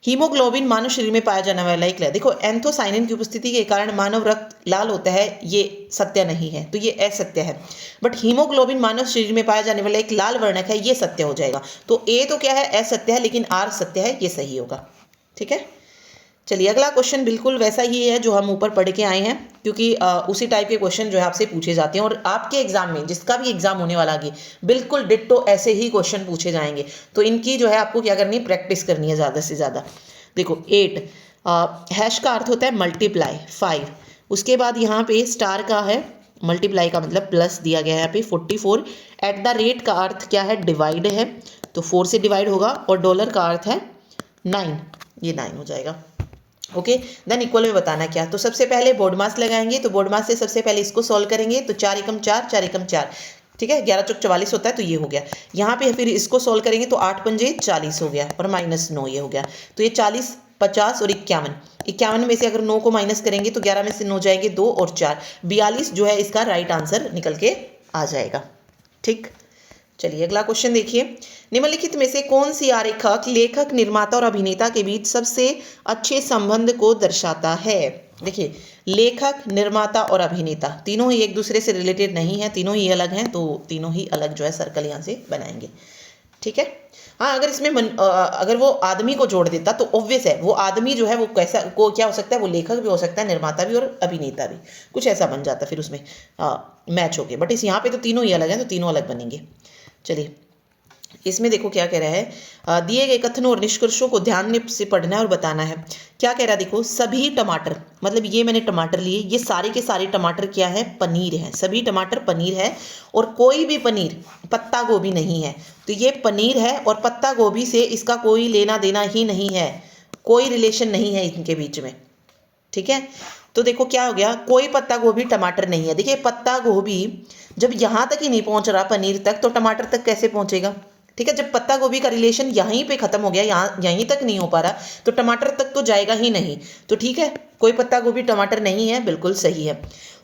हीमोग्लोबिन मानव शरीर में पाया जाने वाला एक, देखो एंथोसाइनिन की उपस्थिति के कारण मानव रक्त लाल होता है, ये सत्य नहीं है, तो ये असत्य है। बट हीमोग्लोबिन मानव शरीर में पाया जाने वाला एक लाल वर्णक है, ये सत्य हो जाएगा। तो ए तो क्या है, असत्य है, लेकिन आर सत्य है, ये सही होगा, ठीक है। चलिए अगला क्वेश्चन बिल्कुल वैसा ही है जो हम ऊपर पढ़ के आए हैं, क्योंकि उसी टाइप के क्वेश्चन जो है आपसे पूछे जाते हैं, और आपके एग्जाम में जिसका भी एग्जाम होने वाला आगे बिल्कुल डिट्टो ऐसे ही क्वेश्चन पूछे जाएंगे। तो इनकी जो है आपको क्या करनी है, प्रैक्टिस करनी है ज़्यादा से ज़्यादा। देखो 8 हैश का अर्थ होता है मल्टीप्लाई 5, उसके बाद यहाँ पे स्टार का है, मल्टीप्लाई का मतलब प्लस दिया गया है यहाँ पे 44, एट द रेट का अर्थ क्या है, डिवाइड है, तो 4 से डिवाइड होगा, और डॉलर का अर्थ है 9, ये 9 हो जाएगा, ओके। देन इक्वल में बताना क्या, तो सबसे पहले बोर्ड मास लगाएंगे, तो बोर्ड मास से सबसे पहले इसको सॉल्व करेंगे, तो 4 एकम 4 4 एकम 4, ठीक है, 11 चौक 44 होता है, तो ये हो गया। यहाँ पे फिर इसको सॉल्व करेंगे तो 8 पंजे 40 हो गया, और -9 ये हो गया, तो ये 40 50 और 51 में से अगर 9 को माइनस करेंगे तो 11 में से 9 जाएंगे 2 और 4 42 जो है इसका राइट आंसर निकल के आ जाएगा, ठीक। चलिए अगला क्वेश्चन देखिए, निम्नलिखित में से कौन सी आरेखक लेखक निर्माता और अभिनेता के बीच सबसे अच्छे संबंध को दर्शाता है। देखिए लेखक निर्माता और अभिनेता तीनों ही एक दूसरे से रिलेटेड नहीं है, तीनों ही अलग हैं, तो तीनों ही अलग जो है सर्कल यहाँ से बनाएंगे, ठीक है। हाँ, अगर इसमें अगर वो आदमी को जोड़ देता तो ऑब्वियस है वो आदमी जो है वो कैसा को क्या हो सकता है, वो लेखक भी हो सकता है, निर्माता भी और अभिनेता भी, कुछ ऐसा बन जाता फिर उसमें मैच हो गया। बट इस यहाँ पे तो तीनों ही अलग हैं, तो तीनों अलग बनेंगे। चलिए इसमें देखो क्या कह रहा है, दिए गए कथनों और निष्कर्षों को ध्यान से पढ़ना है और बताना है। क्या कह रहा है देखो, सभी टमाटर, मतलब ये मैंने टमाटर लिए, ये सारे के सारे टमाटर क्या है, पनीर है, सभी टमाटर पनीर है, और कोई भी पनीर पत्ता गोभी नहीं है। तो ये पनीर है और पत्ता गोभी से इसका कोई लेना देना ही नहीं है, कोई रिलेशन नहीं है इनके बीच में। ठीक है, तो देखो क्या हो गया, कोई पत्ता गोभी टमाटर नहीं है। देखिए पत्ता गोभी जब यहाँ तक ही नहीं पहुंच रहा पनीर तक, तो टमाटर तक कैसे पहुंचेगा। ठीक है, जब पत्ता गोभी का रिलेशन यहीं पे खत्म हो गया, यहाँ यहीं तक नहीं हो पा रहा, तो टमाटर तक तो जाएगा ही नहीं। तो ठीक है, कोई पत्ता गोभी टमाटर नहीं है, बिल्कुल सही है।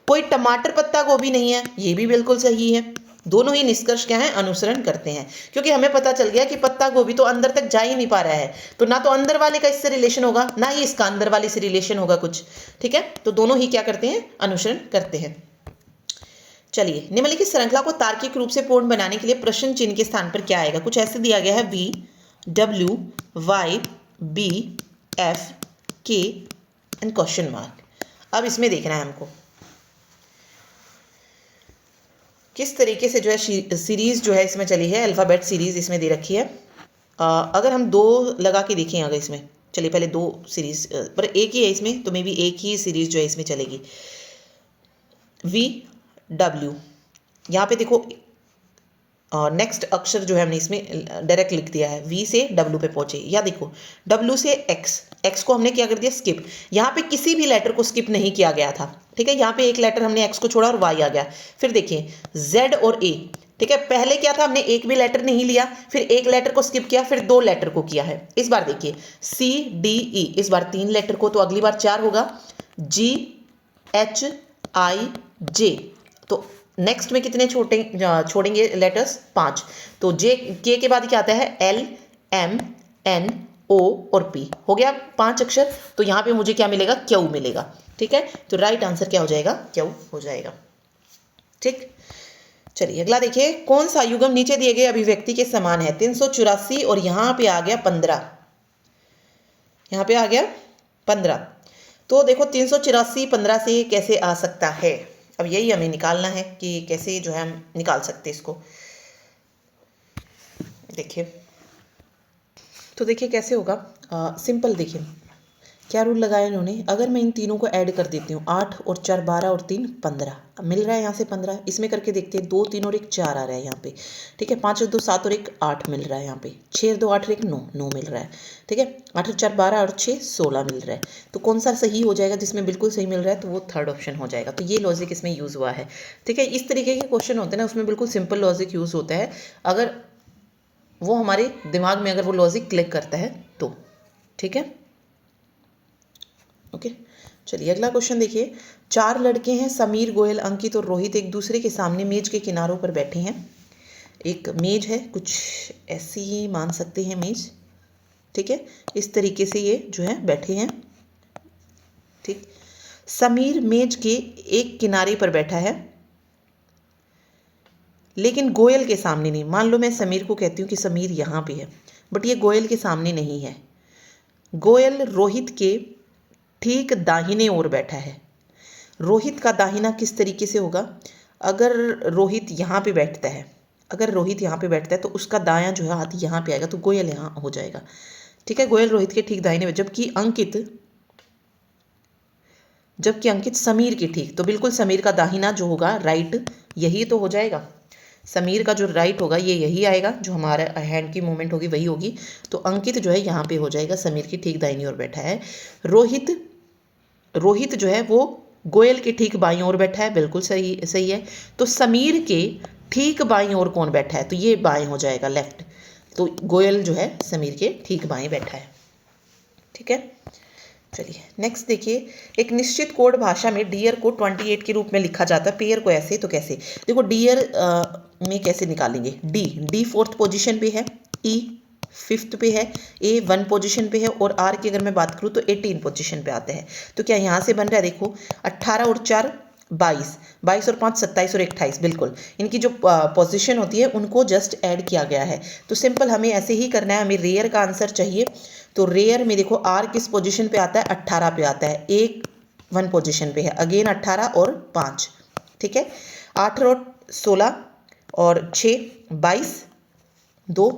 कोई टमाटर पत्ता गोभी नहीं है, ये भी बिल्कुल सही है। दोनों ही निष्कर्ष क्या है, अनुसरण करते हैं, क्योंकि हमें पता चल गया कि पत्ता गोभी तो अंदर तक जा ही नहीं पा रहा है, तो ना तो अंदर वाले का इससे रिलेशन होगा, ना ही इसका अंदर वाले से रिलेशन होगा कुछ। ठीक है, तो दोनों ही क्या करते हैं, अनुसरण करते हैं। चलिए, निम्नलिखित श्रृंखला को तार्किक रूप से पूर्ण बनाने के लिए प्रश्न चिन्ह के स्थान पर क्या आएगा। कुछ ऐसे दिया गया है, V W Y B F K and question mark. अब इसमें देखना है हमको किस तरीके से जो है सीरीज जो है इसमें चली है, अल्फ़ाबेट सीरीज इसमें दे रखी है। अगर हम दो लगा के देखें अगर इसमें, चलिए पहले दो सीरीज, पर एक ही है इसमें, तो मे बी एक ही सीरीज जो है इसमें चलेगी। VW, यहाँ पे देखो नेक्स्ट अक्षर जो है हमने इसमें डायरेक्ट लिख दिया है, V से W पे पहुंचे, या देखो W से X को हमने क्या कर दिया, स्किप। यहाँ पे किसी भी लेटर को स्किप नहीं किया गया था। ठीक है, यहाँ पे एक लेटर हमने X को छोड़ा और Y आ गया। फिर देखिए Z और A, ठीक है, पहले क्या था, हमने एक भी लेटर नहीं लिया, फिर एक लेटर को स्किप किया, फिर दो लेटर को किया है। इस बार देखिए C D E, इस बार तीन लेटर को, तो अगली बार चार होगा, G H I J, तो नेक्स्ट में कितने छोड़ेंगे लेटर्स, 5। तो के बाद क्या आता है, L M N O और P, हो गया 5 अक्षर। तो यहाँ पे मुझे क्या मिलेगा, क्यू मिलेगा। ठीक है, तो राइट आंसर क्या हो जाएगा, क्यू हो जाएगा। ठीक, चलिए अगला देखिए, कौन सा युग्म नीचे दिए गए अभिव्यक्ति के समान है। 384 और यहाँ पे आ गया 15, यहाँ पे आ गया 15। तो देखो 384 15 से कैसे आ सकता है, अब यही हमें निकालना है कि कैसे जो है हम निकाल सकते हैं इसको। देखिए, तो देखिए कैसे होगा, सिंपल। देखिए क्या रूल लगाया इन्होंने, अगर मैं इन तीनों को ऐड कर देती हूँ, 8 और 4 12 और 3 15, मिल रहा है यहाँ से 15। इसमें करके देखते हैं, 2 3 और 1 4 आ रहा है यहाँ पे। ठीक है, 5 और 2 7 और 1 8 मिल रहा है यहाँ पे, 6 और 2 8 और 1 9 9 मिल रहा है। ठीक है, 8 और 4 12 और 6 16 मिल रहा है। तो कौन सा सही हो जाएगा, जिसमें बिल्कुल सही मिल रहा है, तो वो थर्ड ऑप्शन हो जाएगा। तो ये लॉजिक इसमें यूज़ हुआ है। ठीक है, इस तरीके के क्वेश्चन होते हैं ना, उसमें बिल्कुल सिंपल लॉजिक यूज़ होता है, अगर वो हमारे दिमाग में अगर वो लॉजिक क्लिक करता है तो। ठीक है, ओके। चलिए अगला क्वेश्चन देखिए, 4 लड़के हैं, समीर, गोयल, अंकित और रोहित एक दूसरे के सामने मेज के किनारों पर बैठे हैं। एक मेज है, कुछ ऐसी ही मान सकते हैं मेज। ठीक है, इस तरीके से ये जो है बैठे हैं। ठीक, समीर मेज के एक किनारे पर बैठा है, लेकिन गोयल के सामने नहीं। मान लो मैं समीर को कहती हूँ कि समीर यहाँ पे है, बट ये गोयल के सामने नहीं है। गोयल रोहित के ठीक दाहिने ओर बैठा है। रोहित का दाहिना किस तरीके से होगा, अगर रोहित यहाँ पे बैठता है, अगर रोहित यहाँ पे बैठता है तो उसका दायां जो है हाथ यहाँ पे आएगा, तो गोयल यहाँ हो जाएगा। ठीक है, गोयल रोहित के ठीक दाहिने में, जबकि अंकित समीर के ठीक, तो बिल्कुल समीर का दाहिना जो होगा राइट, यही तो हो जाएगा। समीर का जो राइट होगा ये यही आएगा, जो हमारा हैंड की मूवमेंट होगी वही होगी। तो अंकित जो है यहाँ पे हो जाएगा, समीर की ठीक दाहिनी ओर बैठा है। रोहित जो है वो गोयल के ठीक बाईं ओर बैठा है, बिल्कुल सही है। तो समीर के ठीक बाईं ओर कौन बैठा है, तो ये बाएं हो जाएगा, लेफ्ट। तो गोयल जो है समीर के ठीक बाएं बैठा है। ठीक है, चलिए नेक्स्ट देखिए, एक निश्चित कोड भाषा में डियर को 28 के रूप में लिखा जाता है, पेयर को ऐसे, तो कैसे। देखो डियर में कैसे निकालेंगे, डी 4th पोजीशन पे है, ई 5th पे है, ए 1 पोजीशन पे है, और आर की अगर मैं बात करूँ तो 18 पोजीशन पे आते हैं। तो क्या यहाँ से बन रहा है, देखो 18 और 4 22, 22 और 5 27 और 28, बिल्कुल इनकी जो पोजीशन होती है उनको जस्ट ऐड किया गया है। तो सिंपल हमें ऐसे ही करना है। हमें रेयर का आंसर चाहिए, तो रेयर में देखो आर किस पोजीशन पे आता है, 18 पे आता है, एक 1 पोजीशन पे है, अगेन 18 और 5, ठीक है। 8 और 16 और 6 22, 2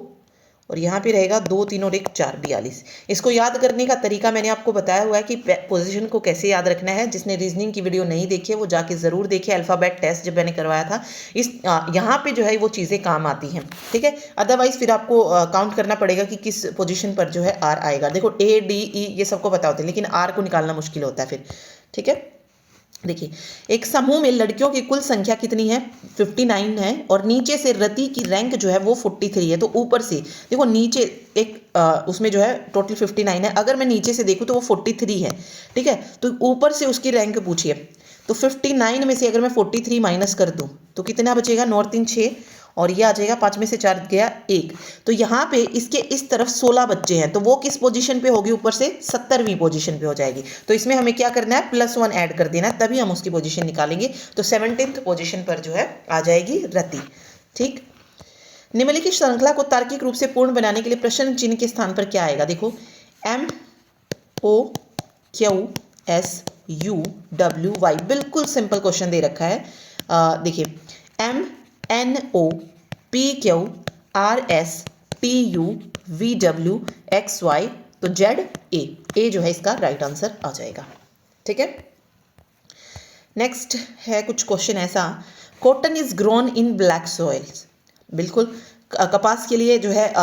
और यहाँ पे रहेगा 2 3 और 1 4 42। इसको याद करने का तरीका मैंने आपको बताया हुआ है कि पोजीशन को कैसे याद रखना है। जिसने रीजनिंग की वीडियो नहीं देखी है वो जाके ज़रूर देखे, अल्फ़ाबेट टेस्ट जब मैंने करवाया था। यहाँ पे जो है वो चीज़ें काम आती हैं, ठीक है। अदरवाइज फिर आपको काउंट करना पड़ेगा कि किस पोजिशन पर जो है आर आएगा। देखो ए डी ई ये सबको पता होता है, लेकिन आर को निकालना मुश्किल होता है फिर, ठीक है। देखिए, एक समूह में लड़कियों की कुल संख्या कितनी है, 59 है, और नीचे से रति की रैंक जो है वो 43 है। तो ऊपर से देखो नीचे एक उसमें जो है टोटल 59 है, अगर मैं नीचे से देखूँ तो वो 43 है, ठीक है। तो ऊपर से उसकी रैंक पूछिए, तो 59 में से अगर मैं 43 माइनस कर दूँ तो कितना बचेगा, 9 और 3 6, और ये आ जाएगा 5 में से 4 गया 1। तो यहाँ पे इसके इस तरफ 16 बच्चे हैं, तो वो किस पोजीशन पे होगी, ऊपर से 70वीं पोजीशन पे हो जाएगी। तो इसमें हमें क्या करना है, +1 ऐड कर देना है, तभी हम उसकी पोजीशन निकालेंगे। तो 17th पोजीशन पर जो है आ जाएगी रति, ठीक। निम्नलिखित श्रृंखला को तार्किक रूप से पूर्ण बनाने के लिए प्रश्न चिन्ह के स्थान पर क्या आएगा। देखो MOQSUWY, बिल्कुल सिंपल क्वेश्चन दे रखा है। देखिए MNOPQRSTUVWXY, तो ZA जो है इसका राइट आंसर आ जाएगा, ठीक है। नेक्स्ट है कुछ क्वेश्चन ऐसा, cotton is grown in black soils. बिल्कुल कपास के लिए जो है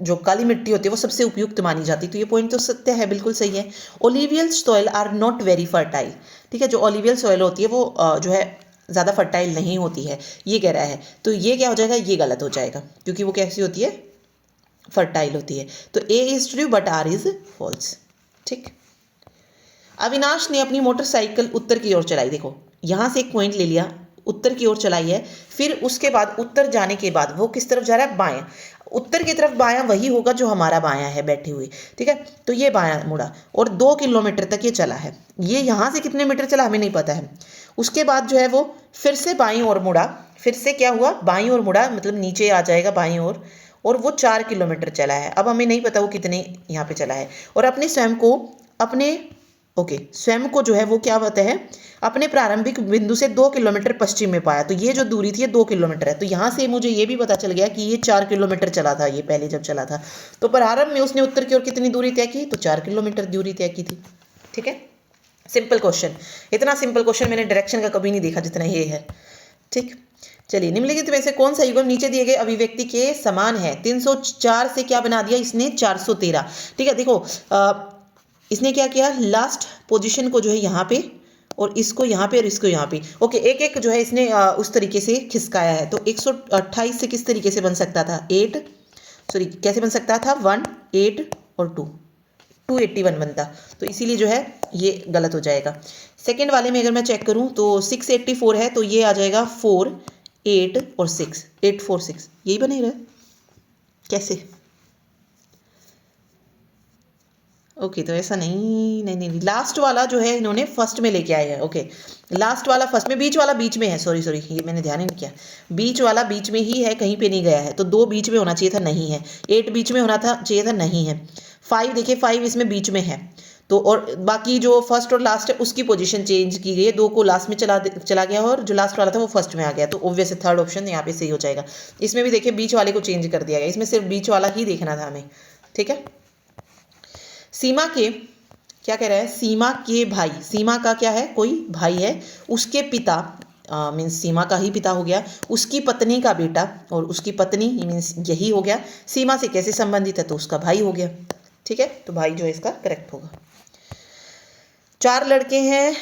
जो काली मिट्टी होती है वो सबसे उपयुक्त मानी जाती है, तो ये पॉइंट तो सत्य है, बिल्कुल सही है। Alluvial soil are not very fertile, ठीक है। जो ओलिवियल सॉइल होती है वो जो है ज़्यादा फर्टाइल नहीं होती है, ये कह रहा है। तो ये क्या हो जाएगा, ये गलत हो जाएगा, क्योंकि वो कैसी होती है, फर्टाइल होती है। तो A is true but R is false, ठीक। अविनाश ने अपनी मोटरसाइकिल उत्तर की ओर चलाई। देखो यहाँ से एक पॉइंट ले लिया, उत्तर की ओर चलाई है, फिर उसके बाद उत्तर जाने के बाद वो किस तरफ जा रहा है, बाएं। उत्तर की तरफ बायां वही होगा जो हमारा बायां है बैठे हुए, ठीक है। तो ये बायां मुड़ा और 2 किलोमीटर तक ये चला है। ये यहाँ से कितने मीटर चला हमें नहीं पता है। उसके बाद जो है वो फिर से बाईं ओर मुड़ा, फिर से क्या हुआ, बाईं ओर मुड़ा, मतलब नीचे आ जाएगा बाईं ओर, और वो 4 किलोमीटर चला है। अब हमें नहीं पता वो कितने यहाँ पे चला है। और अपने स्वयं को जो है वो क्या बताया है, अपने प्रारंभिक बिंदु से 2 किलोमीटर पश्चिम में पाया। तो ये जो दूरी थी ये 2 किलोमीटर है। तो यहाँ से मुझे ये भी पता चल गया कि ये 4 किलोमीटर चला था, ये पहले जब चला था। तो प्रारंभ में उसने उत्तर की ओर कितनी दूरी तय की, तो 4 किलोमीटर दूरी तय की थी, ठीक है। सिंपल क्वेश्चन, इतना सिंपल क्वेश्चन मैंने डायरेक्शन का कभी नहीं देखा जितना ये है, ठीक। चलिए, निम्नलिखित में से कौन सा युग्म नीचे दिए गए अभिव्यक्ति के समान है। 304 से क्या बना दिया इसने, 413, ठीक है। देखो इसने क्या किया, लास्ट पोजीशन को जो है यहाँ पे, और इसको यहाँ पे, और इसको यहाँ पे, ओके, एक एक जो है इसने उस तरीके से खिसकाया है। तो 128 से किस तरीके से बन सकता था, कैसे बन सकता था, 1 8 और 2 281 बनता। तो इसीलिए जो है ये गलत हो जाएगा। सेकेंड वाले में अगर मैं चेक करूँ तो 684 है, तो ये आ जाएगा 4 8 और 6 846, यही बनेगा कैसे, ओके। तो ऐसा नहीं, लास्ट वाला जो है इन्होंने फर्स्ट में लेके आए हैं, ओके। लास्ट वाला फर्स्ट में, बीच वाला बीच में है, सॉरी ये मैंने ध्यान ही नहीं किया, बीच वाला बीच में ही है, कहीं पे नहीं गया है। तो 2 बीच में होना चाहिए था, नहीं है। 8 बीच में होना था चाहिए था, नहीं है। 5 देखिए, 5 इसमें बीच में है। तो और बाकी जो फर्स्ट और लास्ट है उसकी पोजीशन चेंज की गई है, 2 को लास्ट में चला गया, और जो लास्ट वाला था वो फर्स्ट में आ गया। तो ऑब्वियस थर्ड ऑप्शन यहाँ पे सही हो जाएगा। इसमें भी देखिए बीच वाले को चेंज कर दिया गया, इसमें सिर्फ बीच वाला ही देखना था हमें, ठीक है। सीमा के क्या कह रहा है, सीमा के भाई, सीमा का क्या है, कोई भाई है, उसके पिता मीन्स सीमा का ही पिता हो गया, उसकी पत्नी का बेटा, और उसकी पत्नी मीन्स यही हो गया। सीमा से कैसे संबंधित है, तो उसका भाई हो गया, ठीक है। तो भाई जो है इसका करेक्ट होगा। 4 लड़के हैं,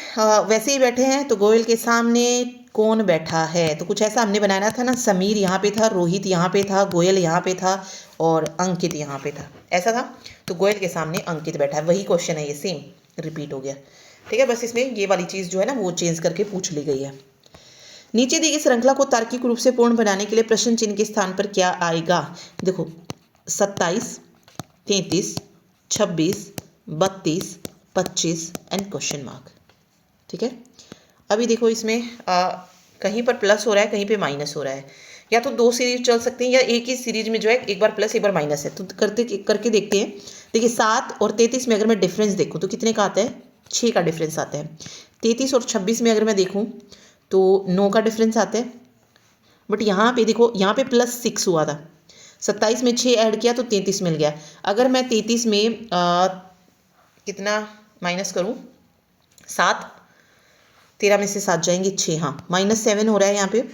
वैसे ही बैठे हैं, तो गोयल के सामने कौन बैठा है, तो कुछ ऐसा हमने बनाया था ना, समीर यहाँ पे था, रोहित यहाँ पे था, गोयल यहाँ पे था, और अंकित यहाँ पे था, ऐसा था। तो गोयल के सामने अंकित बैठा है, वही क्वेश्चन है, ये सेम रिपीट हो गया, ठीक है। बस इसमें ये वाली चीज़ जो है ना वो चेंज करके पूछ ली गई है। नीचे दी गई श्रृंखला को तार्किक रूप से पूर्ण बनाने के लिए प्रश्न चिन्ह के स्थान पर क्या आएगा। देखो 27 33 26 32 25 एंड क्वेश्चन मार्क, ठीक है। अभी देखो इसमें कहीं पर प्लस हो रहा है, कहीं पे माइनस हो रहा है। या तो दो सीरीज चल सकती हैं या एक ही सीरीज में जो है एक बार प्लस एक बार माइनस है। तो करके देखते हैं। देखिए 7 और 33 में अगर मैं डिफरेंस देखूँ तो कितने का आता है, 6 का डिफरेंस आता है। 33 और 26 में अगर मैं देखूँ तो 9 का डिफरेंस आता है। बट यहाँ पे देखो, यहाँ पे +6 हुआ था, 27 में 6 ऐड किया तो 33 मिल गया। अगर मैं 33 में कितना माइनस करूँ, 7, 13 में से 7 जाएंगे 6, हाँ -7 हो रहा है यहाँ पे।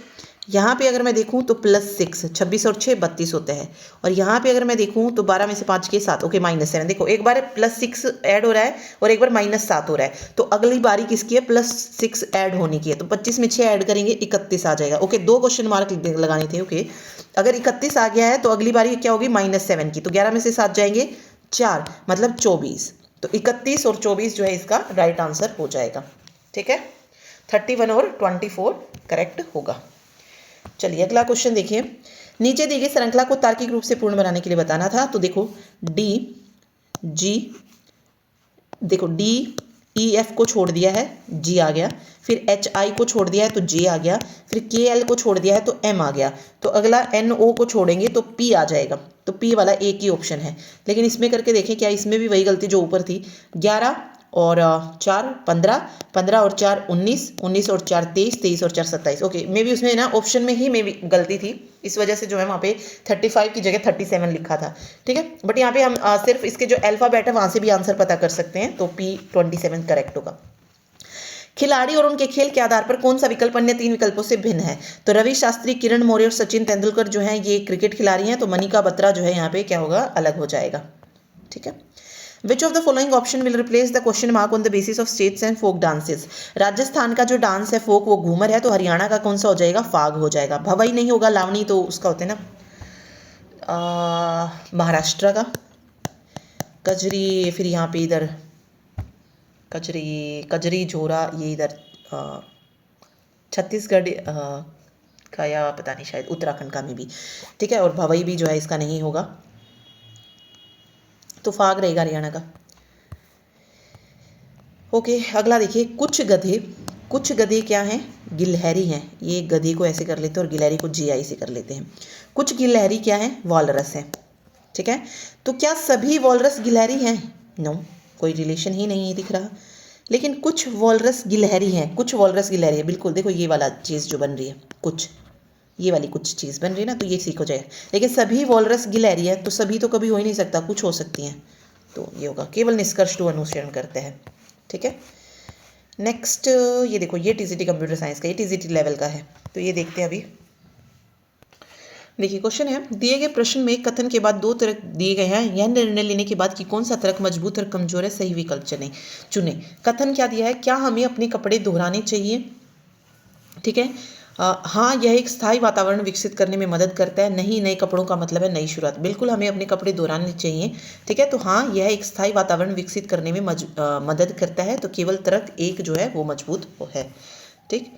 यहाँ पे अगर मैं देखूँ तो +6, 26 और 6 32 होते हैं। और यहाँ पे अगर मैं देखूँ तो 12 में से 5 के 7, ओके -7। देखो एक बार +6 ऐड हो रहा है और एक बार -7 हो रहा है। तो अगली बारी किसकी है, +6 ऐड होने की है। तो 25 में 6 ऐड करेंगे 31 आ जाएगा। ओके, 2 क्वेश्चन मार्क लगाने थे। ओके, अगर 31 आ गया है तो अगली बारी क्या होगी, -7 की। तो 11 में से 7 जाएंगे 4, मतलब 24। तो 31 और 24 जो है इसका राइट आंसर हो जाएगा। ठीक है, 31 और 24 करेक्ट होगा। चलिए अगला क्वेश्चन देखिए। नीचे दी गई श्रृंखला को तार्किक रूप से पूर्ण बनाने के लिए बताना था। तो देखो डी जी, देखो डी ई एफ को छोड़ दिया है, जी आ गया। फिर एच आई को छोड़ दिया है तो जे आ गया। फिर के एल को छोड़ दिया है तो एम आ गया। तो अगला एन ओ को छोड़ेंगे तो पी आ जाएगा। तो पी वाला एक ही ऑप्शन है। लेकिन इसमें करके देखें क्या इसमें भी वही गलती जो ऊपर थी। 11 और 4 15, 15 और 4 19, 19 और 4 23, 23 और 4 27। ओके, मे भी उसमें ना ऑप्शन में ही मे भी गलती थी, इस वजह से जो है वहाँ पे 35 की जगह 37 लिखा था। ठीक है, बट यहाँ पे हम सिर्फ इसके जो अल्फाबेट है वहाँ से भी आंसर पता कर सकते हैं। तो P27 करेक्ट होगा। खिलाड़ी और उनके खेल के आधार पर कौन सा विकल्प अन्य 3 विकल्पों से भिन्न है। तो रवि शास्त्री, किरण मौर्य और सचिन तेंदुलकर जो है ये क्रिकेट खिलाड़ी हैं। तो मनिका बत्रा जो है यहाँ पे क्या होगा, अलग हो जाएगा। ठीक है, Which of the following option will replace the question mark on the basis of states and folk dances? Rajasthan का जो डांस है फोक वो घूमर है। तो हरियाणा का कौन सा हो जाएगा, फाग हो जाएगा। भवई नहीं होगा, लावनी तो उसका होता है ना महाराष्ट्र का। कजरी फिर यहाँ पे इधर कजरी जोरा ये इधर छत्तीसगढ़ का, या पता नहीं शायद उत्तराखंड का में भी। ठीक है, और भवई भी जो है इसका नहीं होगा। तो फाग रहेगा हरियाणा का। ओके, अगला देखिए। कुछ गधे क्या हैं, गिलहरी हैं। ये गधे को ऐसे कर लेते हैं और गिलहरी को GI से कर लेते हैं। कुछ गिलहरी क्या है, वॉलरस है। ठीक है, तो क्या सभी वॉलरस गिलहरी हैं, नो, कोई रिलेशन ही नहीं दिख रहा। लेकिन कुछ वॉलरस गिलहरी हैं, कुछ वॉलरस गिलहरी है, बिल्कुल। देखो ये वाला चीज़ जो बन रही है, कुछ ये वाली कुछ चीज़ बन रही है ना, तो ये ठीक हो जाएगा। लेकिन सभी वॉलरस गिलहरी है तो सभी तो कभी हो ही नहीं सकता, कुछ हो सकती हैं। तो ये होगा, केवल निष्कर्ष टू अनुसरण करते हैं। ठीक है, नेक्स्ट ये देखो, ये TCT कंप्यूटर साइंस का, ये TCT लेवल का है। तो ये देखते हैं अभी। देखिए क्वेश्चन है, दिए गए प्रश्न में कथन के बाद 2 तर्क दिए गए हैं। यह निर्णय लेने के बाद कि कौन सा तर्क मजबूत और कमजोर है, सही विकल्प चुने। कथन क्या दिया है, क्या हमें अपने कपड़े दोहराने चाहिए। ठीक है, हाँ यह एक स्थायी वातावरण विकसित करने में मदद करता है। नहीं, नए कपड़ों का मतलब है नई शुरुआत। बिल्कुल हमें अपने कपड़े दोहराने चाहिए। ठीक है, तो हाँ यह एक स्थायी वातावरण विकसित करने में मदद करता है। तो केवल तर्क एक जो है वो मजबूत है। ठीक,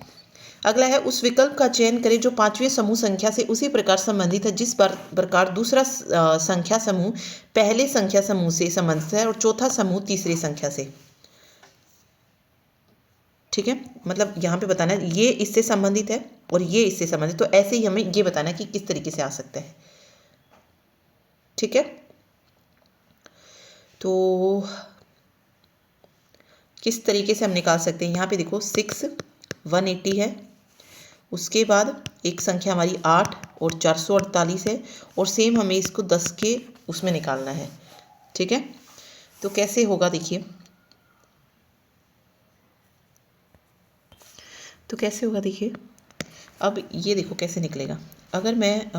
अगला है, उस विकल्प का चयन करें जो 5वें समूह संख्या से उसी प्रकार संबंधित है जिस प्रकार दूसरा संख्या समूह पहले संख्या समूह से संबंधित है और चौथा समूह तीसरी संख्या से। ठीक है, मतलब यहाँ पे बताना है ये इससे संबंधित है और ये इससे संबंधित। तो ऐसे ही हमें ये बताना है कि किस तरीके से आ सकता है। ठीक है, तो किस तरीके से हम निकाल सकते हैं। यहाँ पे देखो 6 180 है, उसके बाद एक संख्या हमारी 8 और 448 है, और सेम हमें इसको 10 के उसमें निकालना है। ठीक है, तो कैसे होगा देखिए, तो कैसे होगा देखिए। अब ये देखो कैसे निकलेगा। अगर मैं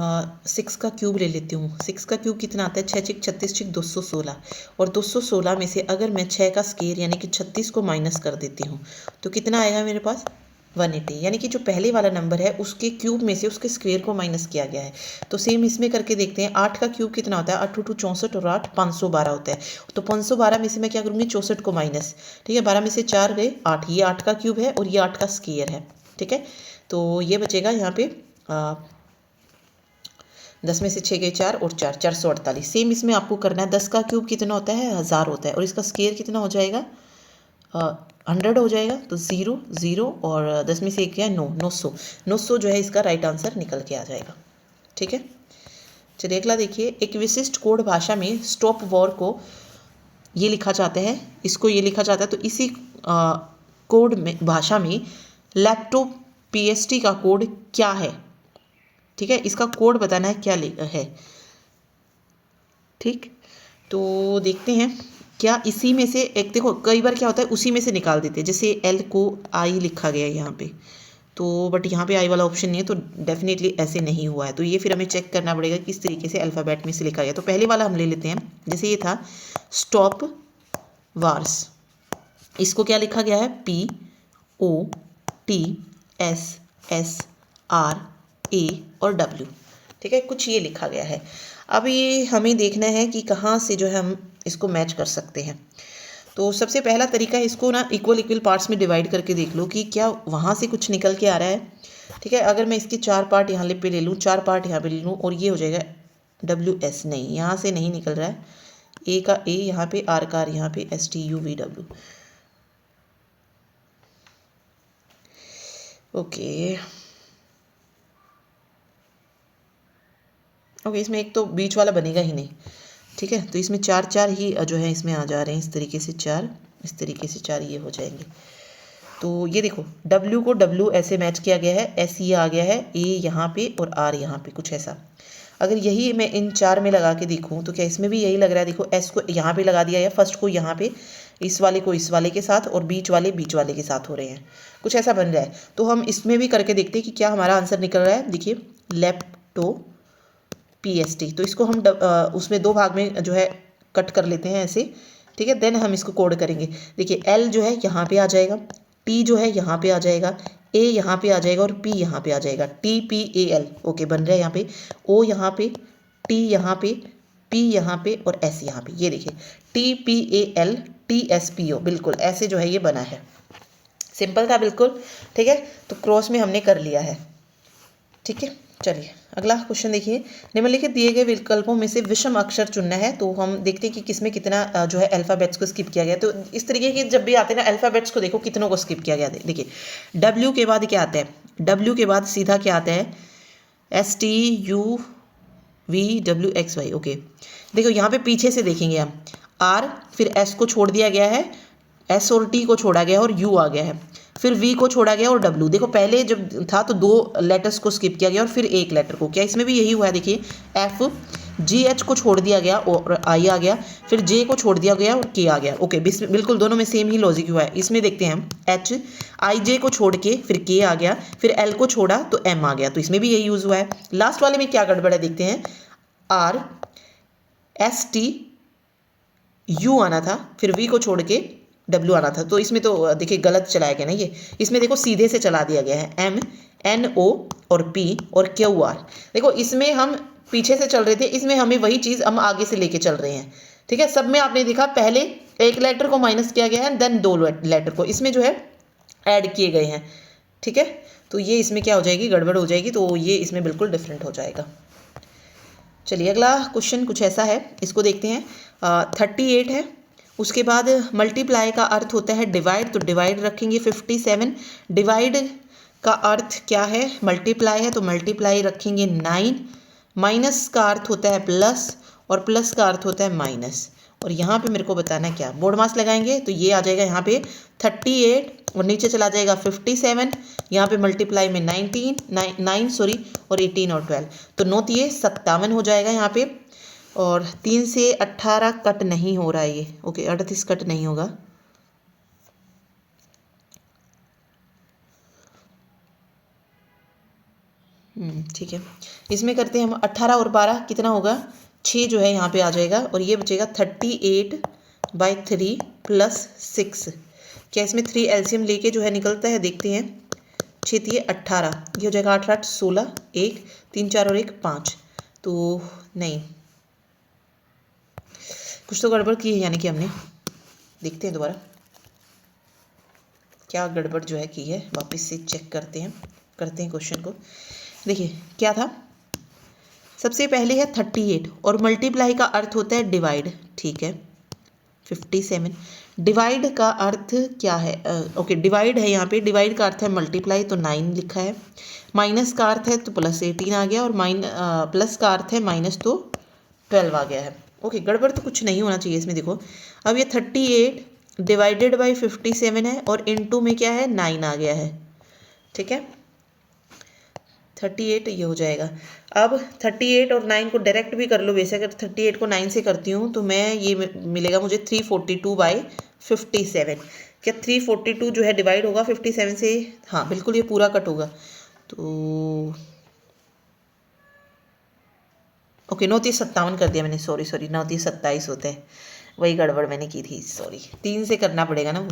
6 का क्यूब ले लेती हूँ, 6 का क्यूब कितना आता है, 6 6 36 6 216। और 216 में से अगर मैं 6 का स्क्वायर यानी कि 36 को माइनस कर देती हूँ तो कितना आएगा मेरे पास, 180। यानी कि जो पहले वाला नंबर है उसके क्यूब में से उसके स्क्वायर को माइनस किया गया है। तो सेम इसमें करके देखते हैं। 8 का क्यूब कितना होता है, 8 2 64 और 8 512 होता है। तो 512 में से मैं क्या करूँगी, 64 को माइनस। ठीक है, 12 में से 4 गए 8, ये 8 का क्यूब है और ये 8 का स्क्वायर है। ठीक है, तो ये बचेगा यहाँ पे 10 में से 6 गए 4 और 4 448। सेम इसमें आपको करना है। 10 का क्यूब कितना होता है, 1000 होता है, और इसका स्क्वायर कितना हो जाएगा 100 हो जाएगा, तो 0 0 और 10 में से एक क्या है 9, 900 900 जो है इसका राइट आंसर निकल के आ जाएगा। ठीक है, चलिए अगला देखिए। एक विशिष्ट कोड भाषा में स्टॉप वॉर को ये लिखा जाता है, इसको ये लिखा जाता है, तो इसी कोड में भाषा में लैपटॉप पीएसटी का कोड क्या है। ठीक है, इसका कोड बताना है क्या है। ठीक, तो देखते हैं क्या इसी में से एक, देखो कई बार क्या होता है उसी में से निकाल देते हैं, जैसे एल को आई लिखा गया है यहाँ पे, तो बट यहाँ पे आई वाला ऑप्शन नहीं है, तो डेफिनेटली ऐसे नहीं हुआ है। तो ये फिर हमें चेक करना पड़ेगा किस तरीके से अल्फ़ाबेट में से लिखा गया। तो पहले वाला हम ले लेते हैं, जैसे ये था स्टॉप वार्स, इसको क्या लिखा गया है POTSSRA और W। ठीक है, कुछ ये लिखा गया है। अब ये हमें देखना है कि कहाँ से जो है हम इसको मैच कर सकते हैं। तो सबसे पहला तरीका है, इसको ना इक्वल पार्ट्स में डिवाइड करके देख लो कि क्या वहाँ से कुछ निकल के आ रहा है। ठीक है, अगर मैं इसके 4 पार्ट यहाँ पे ले लूँ, 4 पार्ट यहाँ पे ले लूँ, और ये हो जाएगा WS, नहीं यहाँ से नहीं निकल रहा है, A का A यहाँ पे, R का R यहाँ पे, STUVW। ओके ओके, इसमें एक तो बीच वाला बनेगा ही नहीं। ठीक है, तो इसमें 4 4 ही जो है इसमें आ जा रहे हैं, इस तरीके से 4, इस तरीके से 4 ये हो जाएंगे। तो ये देखो W को W ऐसे मैच किया गया है, S ये आ गया है, A यहाँ पे और R यहाँ पे, कुछ ऐसा। अगर यही मैं इन 4 में लगा के देखूँ तो क्या इसमें भी यही लग रहा है। देखो S को यहाँ पे लगा दिया, या फर्स्ट को यहाँ पे, इस वाले को इस वाले के साथ, और बीच वाले के साथ हो रहे हैं, कुछ ऐसा बन रहा है। तो हम इसमें भी करके देखते हैं कि क्या हमारा आंसर निकल रहा है। देखिए लैपटॉप PST, तो इसको हम उसमें 2 भाग में जो है कट कर लेते हैं ऐसे। ठीक है, देन हम इसको कोड करेंगे। देखिए L जो है यहाँ पे आ जाएगा, T जो है यहाँ पे आ जाएगा, A यहाँ पे आ जाएगा और P यहाँ पे आ जाएगा, TPAL। ओके, बन रहा है यहाँ पे, O यहाँ पे, T यहाँ पे, P यहाँ पे और S यहाँ पे। ये देखिए TPAL TSPO, बिल्कुल ऐसे जो है ये बना है। सिंपल था बिल्कुल। ठीक है, तो क्रॉस में हमने कर लिया है। ठीक है, चलिए अगला क्वेश्चन देखिए। निम्नलिखित दिए गए विकल्पों में से विषम अक्षर चुनना है। तो हम देखते हैं कि किसमें कितना जो है अल्फ़ाबेट्स को स्किप किया गया। तो इस तरीके के जब भी आते हैं ना अल्फ़ाबेट्स को, देखो कितनों को स्किप किया गया। देखिए W के बाद क्या आता है, W के बाद सीधा क्या आता है, STUVWXY। ओके, देखो यहाँ पे पीछे से देखेंगे हम, R फिर S को छोड़ दिया गया है, S और T को छोड़ा गया और U आ गया है, फिर V को छोड़ा गया और W। देखो पहले जब था तो 2 लेटर्स को स्किप किया गया और फिर एक लेटर को, क्या इसमें भी यही हुआ है। देखिए FGH को छोड़ दिया गया और I आ गया, फिर J को छोड़ दिया गया और K आ गया। ओके, बिल्कुल दोनों में सेम ही लॉजिक हुआ है। इसमें देखते हैं हम HIJ को छोड़ के फिर K आ गया, फिर L को छोड़ा तो M आ गया, तो इसमें भी यही यूज़ हुआ है। लास्ट वाले में क्या गड़बड़ है देखते हैं, RSTU आना था, फिर V को छोड़ के W आना था, तो इसमें तो देखिए गलत चलाया गया ना ये। इसमें देखो सीधे से चला दिया गया है, MNO और P और QR। देखो इसमें हम पीछे से चल रहे थे, इसमें हमें वही चीज़ हम आगे से लेके चल रहे हैं। ठीक है, सब में आपने देखा पहले एक लेटर को माइनस किया गया है, देन 2 लेटर को इसमें जो है ऐड किए गए हैं। ठीक है, तो ये इसमें क्या हो जाएगी, गड़बड़ हो जाएगी, तो ये इसमें बिल्कुल डिफरेंट हो जाएगा। चलिए अगला क्वेश्चन कुछ ऐसा है, इसको देखते हैं। 38 है, उसके बाद मल्टीप्लाई का अर्थ होता है डिवाइड, तो डिवाइड रखेंगे 57। डिवाइड का अर्थ क्या है, मल्टीप्लाई है, तो मल्टीप्लाई रखेंगे 9। माइनस का अर्थ होता है प्लस, और प्लस का अर्थ होता है माइनस। और यहाँ पे मेरे को बताना है क्या, बोर्ड मास लगाएंगे, तो ये आ जाएगा यहाँ पे 38 और नीचे चला जाएगा 57। यहाँ पे मल्टीप्लाई में 9 सॉरी और 18 और 12, तो 9 ये 57 हो जाएगा यहाँ पे। और 3 से 18 कट नहीं हो रहा है ये, ओके 38 कट नहीं होगा। ठीक है, इसमें करते हैं हम 18 और 12 कितना होगा, 6 जो है यहाँ पे आ जाएगा, और ये बचेगा 38/3 + 6। क्या इसमें 3 एलसीएम लेके जो है निकलता है, देखते हैं। 6 ये 18, ये हो जाएगा 8 8 16, 1 3 4 और 1 5, तो नहीं, कुछ तो गड़बड़ की है, यानी कि हमने, देखते हैं दोबारा क्या गड़बड़ जो है की है, वापस से चेक करते हैं क्वेश्चन को। देखिए क्या था, सबसे पहले है 38 और मल्टीप्लाई का अर्थ होता है डिवाइड। ठीक है, 57। डिवाइड का अर्थ क्या है? ओके, डिवाइड है यहाँ पे, डिवाइड का अर्थ है मल्टीप्लाई, तो 9 लिखा है। माइनस का अर्थ है तो प्लस 18 आ गया, और प्लस का अर्थ है माइनस, तो 12 आ गया है। ओके, गड़बड़ तो कुछ नहीं होना चाहिए इसमें। देखो अब ये 38 डिवाइडेड बाई 57 है, और इनटू में क्या है, 9 आ गया है। ठीक है, 38 ये हो जाएगा। अब 38 और 9 को डायरेक्ट भी कर लो वैसे। अगर 38 को 9 से करती हूँ तो मैं ये मिलेगा मुझे 342/57। क्या 342 जो है डिवाइड होगा 57 से? हाँ बिल्कुल, ये पूरा कट होगा। तो ओके, 9×3 = 57 कर दिया मैंने, सॉरी 9×3 = 27 होते हैं, वही गड़बड़ मैंने की थी, सॉरी। 3 से करना पड़ेगा ना वो।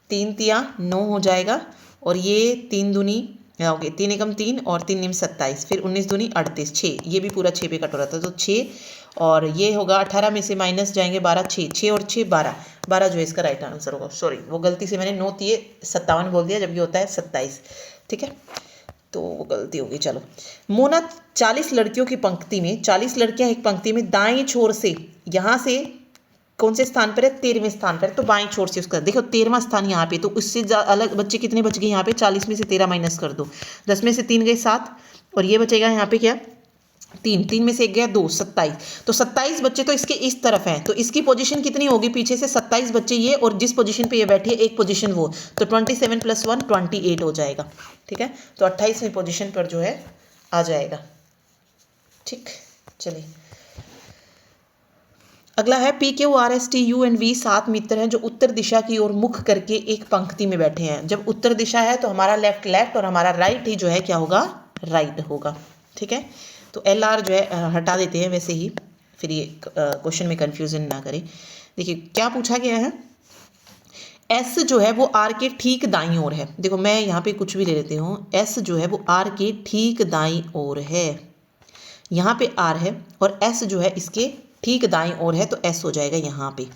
3×3 = 9 हो जाएगा, और ये 3 दूनी, ओके 3 एकम 3 और 3 निम 27, फिर 19 दूनी 38, 6, ये भी पूरा 6 पे कट हो रहा था, तो 6, और ये होगा 18 में से माइनस जाएंगे 12, 6 और 6 12, 12 जो है इसका राइट आंसर होगा। सॉरी, वो गलती से मैंने 9×3 = 57 बोल दिया, जबकि होता है 27। ठीक है, तो वो गलती होगी। चलो, मोना 40 लड़कियों की पंक्ति में, 40 लड़कियां एक पंक्ति में दाएं छोर से, यहाँ से कौन से स्थान पर है? 13वें स्थान पर, तो बाएं छोर से उसका देखो 13वां स्थान यहाँ पे, तो उससे अलग बच्चे कितने बच गए यहाँ पे? 40 में से 13 माइनस कर दो, 10 में से 3 गए 7, और ये बचेगा यहाँ पे क्या? 3 में से 1 गया 2, 27। तो 27 बच्चे तो इसके इस तरफ हैं, तो इसकी पोजीशन कितनी होगी पीछे से? 27 बच्चे ये, और जिस पोजीशन पे ये बैठी है एक पोजीशन वो, तो 27 + 1 28 हो जाएगा। ठीक है, तो 28वीं पोजीशन पर जो है आ जाएगा। ठीक, चलिए अगला है PQRSTU and V 7 मित्र हैं जो उत्तर दिशा की ओर मुख करके एक पंक्ति में बैठे हैं। जब उत्तर दिशा है तो हमारा लेफ्ट लेफ्ट और हमारा राइट ही जो है क्या होगा? राइट होगा। ठीक है, तो LR जो है हटा देते हैं वैसे ही, फिर ये क्वेश्चन में कंफ्यूजन ना करें। देखिए क्या पूछा गया है, S जो है वो R के ठीक दाईं ओर है। देखो मैं यहाँ पे कुछ भी ले लेती हूँ, S जो है वो R के ठीक दाईं ओर है, यहाँ पे R है, और S जो है इसके ठीक दाईं ओर है, तो S हो जाएगा यहाँ पे।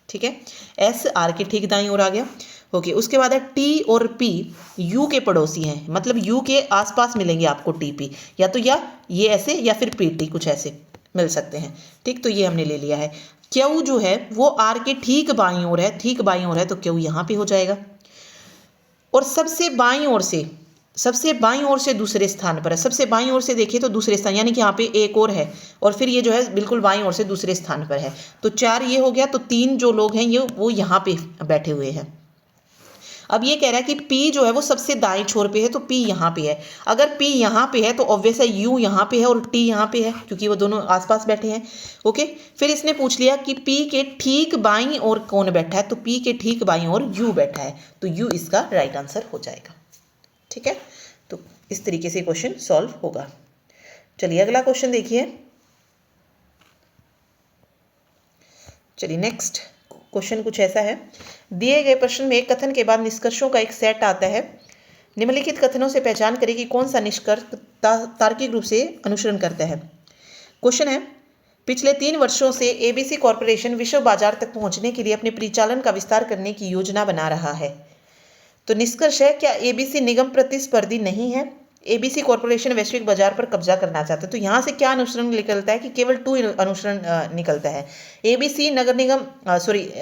ठीक है, S R के ठीक दाईं ओर आ गया। ओके, उसके बाद है T और P U के पड़ोसी हैं, मतलब U के आसपास मिलेंगे आपको TP, या तो ये ऐसे या फिर PT, कुछ ऐसे मिल सकते हैं। ठीक, तो ये हमने ले लिया है। Q जो है वो R के ठीक बाईं ओर है, ठीक बाईं ओर है, तो Q यहाँ पे हो जाएगा। और सबसे बाईं ओर से दूसरे स्थान पर है, सबसे बाईं ओर से देखिए तो दूसरे स्थान, यानी कि यहाँ पे एक और है, और फिर ये जो है बिल्कुल बाईं ओर से दूसरे स्थान पर है, तो 4 ये हो गया, तो 3 जो लोग हैं ये वो यहाँ पे बैठे हुए हैं। अब ये कह रहा है कि P जो है वो सबसे दाएं छोर पे है, तो P यहाँ पे है। अगर P यहाँ पे है तो ऑब्वियस है U यहाँ पे है और T यहाँ पे है, क्योंकि वो दोनों आसपास बैठे हैं। ओके, फिर इसने पूछ लिया कि P के ठीक बाईं ओर कौन बैठा है, तो P के ठीक बाईं ओर U बैठा है, तो U इसका राइट आंसर हो जाएगा। ठीक है, तो इस तरीके से क्वेश्चन सॉल्व होगा। चलिए अगला क्वेश्चन देखिए। चलिए नेक्स्ट क्वेश्चन कुछ ऐसा है, दिए गए प्रश्न में एक कथन के बाद निष्कर्षों का एक सेट आता है। निम्नलिखित कथनों से पहचान करें कि कौन सा निष्कर्ष तार्किक रूप से अनुसरण करता है। क्वेश्चन है, पिछले 3 वर्षों से ABC कॉरपोरेशन विश्व बाजार तक पहुंचने के लिए अपने परिचालन का विस्तार करने की योजना बना रहा है। तो निष्कर्ष है, क्या ABC निगम प्रतिस्पर्धी नहीं है? ABC कॉरपोरेशन वैश्विक बाजार पर कब्जा करना चाहता है। तो यहाँ से क्या अनुसरण निकलता है कि केवल 2 अनुसरण निकलता है। ABC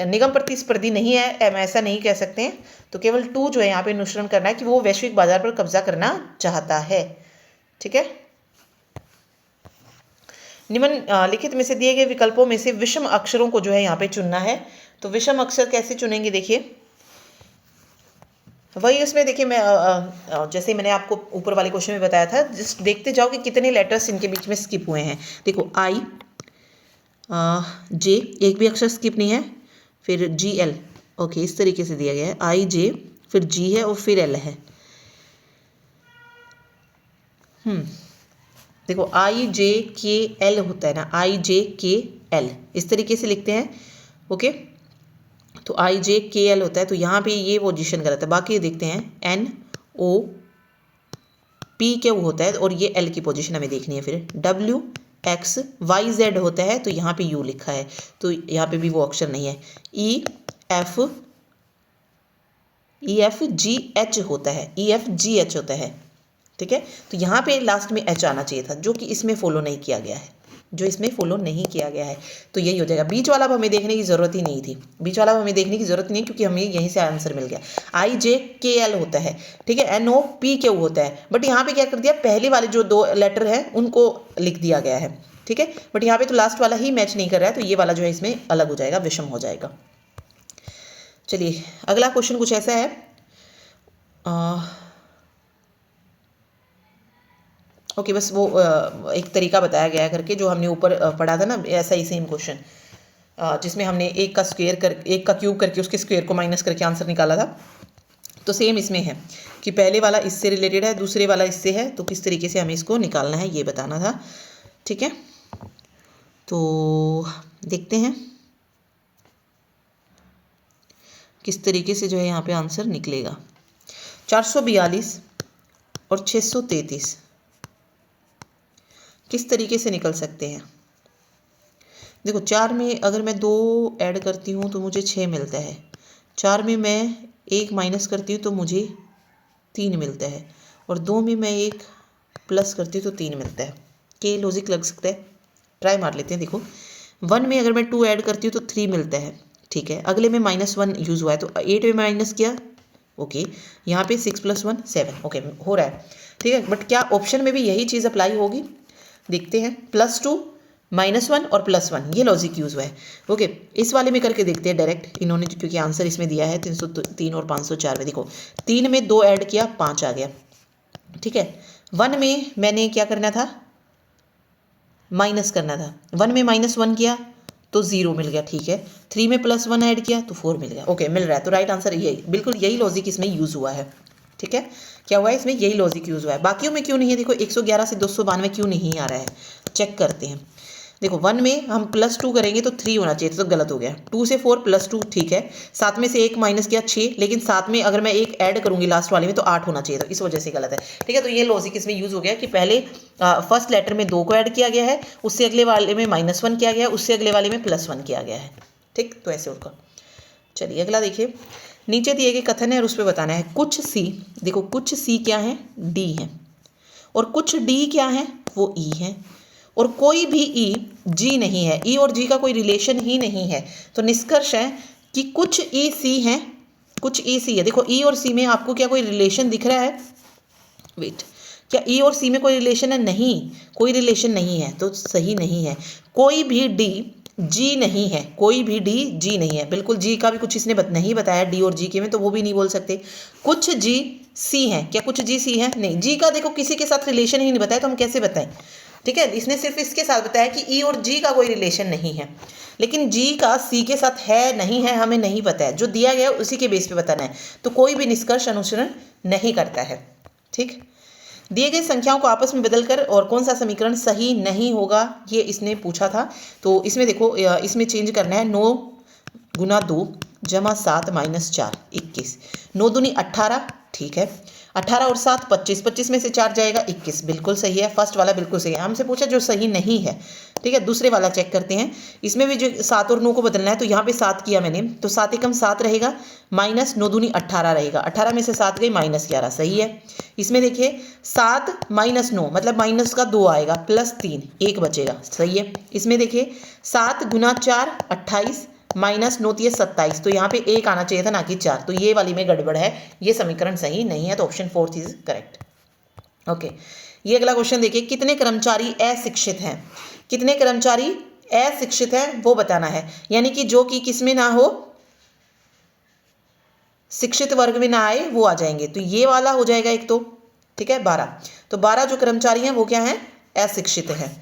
निगम प्रतिस्पर्धी नहीं है, हम ऐसा नहीं कह सकते हैं, तो केवल 2 जो है यहाँ पे अनुसरण करना है कि वो वैश्विक बाजार पर कब्जा करना चाहता है। ठीक है, निम्नलिखित में से दिए गए विकल्पों में से विषम अक्षरों को जो है यहाँ पे चुनना है। तो विषम अक्षर कैसे चुनेंगे, देखिए वही उसमें देखिए मैं जैसे मैंने आपको ऊपर वाले क्वेश्चन में बताया था, जस्ट देखते जाओ कि कितने लेटर्स इनके बीच में स्किप हुए हैं। देखो I J, एक भी अक्षर स्किप नहीं है, फिर GL, ओके इस तरीके से दिया गया है, I J फिर G है और फिर L है। देखो I J K L होता है ना, I J K L इस तरीके से लिखते हैं। ओके, तो I J K L होता है, तो यहाँ पे ये पोजीशन गलत है। बाकी देखते हैं N O P Q होता है, और ये L की पोजीशन हमें देखनी है। फिर W X Y Z होता है, तो यहाँ पे U लिखा है, तो यहाँ पे भी वो अक्षर नहीं है। E F G H होता है, E F G H होता है। ठीक है, तो यहाँ पे लास्ट में H आना चाहिए था, जो कि इसमें फॉलो नहीं किया गया है। जो इसमें फॉलो नहीं किया गया है। तो यही हो जाएगा। बीच वाला हमें देखने की ज़रूरत ही नहीं थी, बीच वाला हमें देखने की ज़रूरत नहीं, क्योंकि हमें यहीं से आंसर मिल गया। IJKL होता है, ठीक है, NOPQ होता है, बट यहाँ पे क्या कर दिया, पहले वाले जो 2 लेटर हैं उनको लिख दिया गया है, ठीक है, बट यहाँ पे तो लास्ट वाला ही मैच नहीं कर रहा है, तो ये वाला जो है इसमें अलग हो जाएगा, विषम हो जाएगा। चलिए अगला क्वेश्चन कुछ ऐसा है, ओके बस वो एक तरीका बताया गया है करके, जो हमने ऊपर पढ़ा था ना, ऐसा ही सेम क्वेश्चन, जिसमें हमने एक का क्यूब करके उसके स्क्वायर को माइनस करके आंसर निकाला था। तो सेम इसमें है कि पहले वाला इससे रिलेटेड है, दूसरे वाला इससे है, तो किस तरीके से हमें इसको निकालना है ये बताना था, ठीक है। तो देखते हैं किस तरीके से जो है यहाँ पे आंसर निकलेगा। 442 और 633 किस तरीके से निकल सकते हैं। देखो 4 में अगर मैं 2 ऐड करती हूँ तो मुझे 6 मिलता है, 4 में मैं 1 माइनस करती हूँ तो मुझे 3 मिलता है, और 2 में मैं 1 प्लस करती हूँ तो 3 मिलता है। क्या लॉजिक लग सकता है? ट्राई मार लेते हैं। देखो 1 में अगर मैं 2 ऐड करती हूँ तो 3 मिलता है, ठीक है, अगले में -1 यूज़ हुआ है तो 8 में माइनस किया, ओके, यहाँ पे 6 + 1 7, ओके हो रहा है, ठीक है, बट क्या ऑप्शन में भी यही चीज़ अप्लाई होगी? देखते हैं। +2 -1 और +1 ये लॉजिक यूज़ हुआ है, ओके। इस वाले में करके देखते हैं डायरेक्ट, इन्होंने क्योंकि आंसर इसमें दिया है 303 और 504 में। देखो 3 में 2 ऐड किया 5 आ गया, ठीक है। 1 में मैंने क्या करना था, माइनस करना था, 1 में -1 किया तो 0 मिल गया, ठीक है। 3 में +1 ऐड किया तो 4 मिल गया, ओके मिल रहा है। तो राइट आंसर यही, बिल्कुल यही लॉजिक इसमें यूज़ हुआ है, ठीक है। क्या हुआ है इसमें, यही लॉजिक यूज़ हुआ है। बाकियों में क्यों नहीं है, देखो 111 से 292 क्यों नहीं आ रहा है, चेक करते हैं। देखो 1 में हम +2 करेंगे तो 3 होना चाहिए, तो गलत हो गया। 2 से 4 +2 ठीक है, 7 में से 1 माइनस किया 6, लेकिन 7 में अगर मैं 1 ऐड करूंगी लास्ट वाले में तो 8 होना चाहिए, तो इस वजह से गलत है, ठीक है। तो ये लॉजिक इसमें यूज़ हो गया कि पहले फर्स्ट लेटर में 2 को ऐड किया गया है, उससे अगले वाले में -1 किया गया है, उससे अगले वाले में +1 किया गया है, ठीक। तो ऐसे होगा। चलिए अगला देखिए, नीचे दिए गए कथन है और उस पर बताना है। कुछ सी, देखो कुछ सी क्या है, डी है, और कुछ डी क्या है, वो ई है, और कोई भी ई जी नहीं है, ई और जी का कोई रिलेशन ही नहीं है। तो निष्कर्ष है कि कुछ ई सी है, कुछ ई सी है। देखो ई और सी में आपको क्या कोई रिलेशन दिख रहा है? वेट, क्या ई और सी में कोई रिलेशन है? नहीं, कोई रिलेशन नहीं है, तो सही नहीं है। कोई भी डी जी नहीं है, कोई भी डी जी नहीं है, बिल्कुल जी का भी कुछ इसने नहीं बताया डी और जी के में, तो वो भी नहीं बोल सकते। कुछ जी सी है, क्या कुछ जी सी है? नहीं, जी का देखो किसी के साथ रिलेशन ही नहीं बताया, तो हम कैसे बताएं, ठीक है। इसने सिर्फ इसके साथ बताया कि ई और जी का कोई रिलेशन नहीं है, लेकिन जी का सी के साथ है नहीं है हमें नहीं पता है, जो दिया गया उसी के बेस पे बताना है। तो कोई भी निष्कर्ष अनुसरण नहीं करता है, ठीक। दिए गए संख्याओं को आपस में बदलकर और कौन सा समीकरण सही नहीं होगा, ये इसने पूछा था। तो इसमें देखो इसमें चेंज करना है, 9 × 2 + 7 - 4 21, 9 दूनी 18, ठीक है, 18 और 7 25, 25 में से 4 जाएगा 21, बिल्कुल सही है। फर्स्ट वाला बिल्कुल सही है। हमसे पूछा जो सही नहीं है, ठीक है। दूसरे वाला चेक करते हैं, इसमें भी जो 7 और 9 को बदलना है, तो यहाँ पे 7 किया मैंने, तो 7 × 7 रहेगा, -9 दूनी 18 रहेगा, 18 में से 7 गई -11, सही है। इसमें देखिए 7 - 9 मतलब माइनस का 2 आएगा, +3 1 बचेगा, सही है। इसमें देखिए 7 × 4 28, -9 × 27, तो यहाँ पे 1 आना चाहिए था ना कि 4, तो ये वाली में गड़बड़ है, ये समीकरण सही नहीं है, तो ऑप्शन 4 इज करेक्ट, ओके। ये अगला क्वेश्चन देखिए, कितने कर्मचारी अशिक्षित हैं? कितने कर्मचारी अशिक्षित हैं वो बताना है, यानी कि जो कि किस में ना हो, शिक्षित वर्ग में ना आए वो आ जाएंगे। तो ये वाला हो जाएगा एक, तो ठीक है 12, तो 12 जो कर्मचारी हैं वो क्या हैं, अशिक्षित हैं,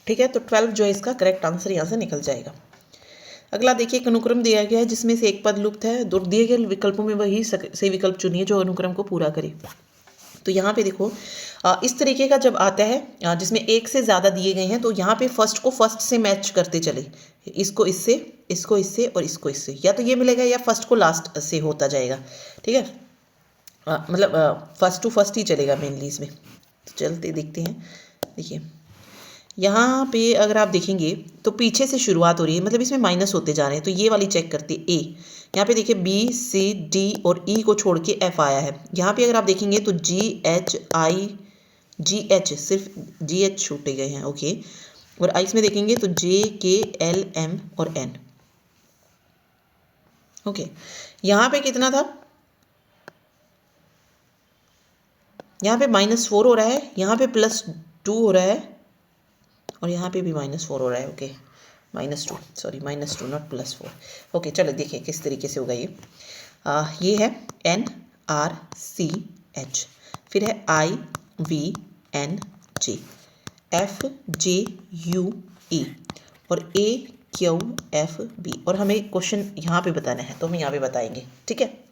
ठीक है। तो 12 जो है इसका करेक्ट आंसर यहाँ से निकल जाएगा। अगला देखिए, एक अनुक्रम दिया गया है जिसमें से एक पद लुप्त है, दो दिए गए विकल्पों में वही सही विकल्प चुनिए जो अनुक्रम को पूरा करे। तो यहाँ पे देखो इस तरीके का जब आता है जिसमें एक से ज़्यादा दिए गए हैं, तो यहाँ पे फर्स्ट को फर्स्ट से मैच करते चले, इसको इससे, इसको इससे और इसको इससे, या तो ये मिलेगा या फर्स्ट को लास्ट से होता जाएगा, ठीक है। मतलब फर्स्ट टू फर्स्ट ही चलेगा मेनली इसमें। तो चलते देखते हैं, देखिए यहाँ पे अगर आप देखेंगे तो पीछे से शुरुआत हो रही है, मतलब इसमें माइनस होते जा रहे हैं, तो ये वाली चेक करते हैं ए। यहाँ पे देखिए बी सी डी और ई को छोड़ के एफ आया है। यहाँ पे अगर आप देखेंगे तो जी एच आई GH, सिर्फ GH छूटे गए हैं, ओके। और आई इसमें देखेंगे तो JKLM और N, ओके। यहाँ पे कितना था, यहाँ पे -4 हो रहा है, यहाँ पे +2 हो रहा है, और यहाँ पे भी -4 हो रहा है, ओके। -2, sorry -2 not +4, okay. चलो देखिए किस तरीके से होगा ये है NRCH, फिर है IVNJ, FJUE और AQFB, और हमें क्वेश्चन यहाँ पे बताना है तो हम यहाँ पे बताएंगे, ठीक है।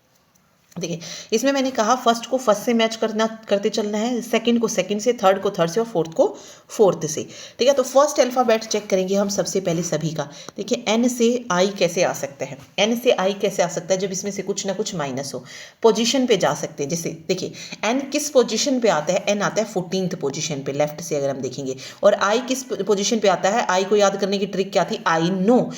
देखिए इसमें मैंने कहा फर्स्ट को फर्स्ट से मैच करते चलना है, सेकंड को सेकंड से, थर्ड को थर्ड से, और फोर्थ को फोर्थ से, ठीक है। तो फर्स्ट अल्फ़ाबेट चेक करेंगे हम सबसे पहले सभी का। देखिए एन से आई कैसे आ सकता है, एन से आई कैसे आ सकता है, जब इसमें से कुछ ना कुछ माइनस हो, पोजीशन पे जा सकते हैं। जैसे देखिए एन किस पोजीशन पे आता है, एन आता है 14th पोजीशन पे लेफ्ट से अगर हम देखेंगे, और आई किस पोजीशन पे आता है, आई को याद करने की ट्रिक क्या थी, आई नो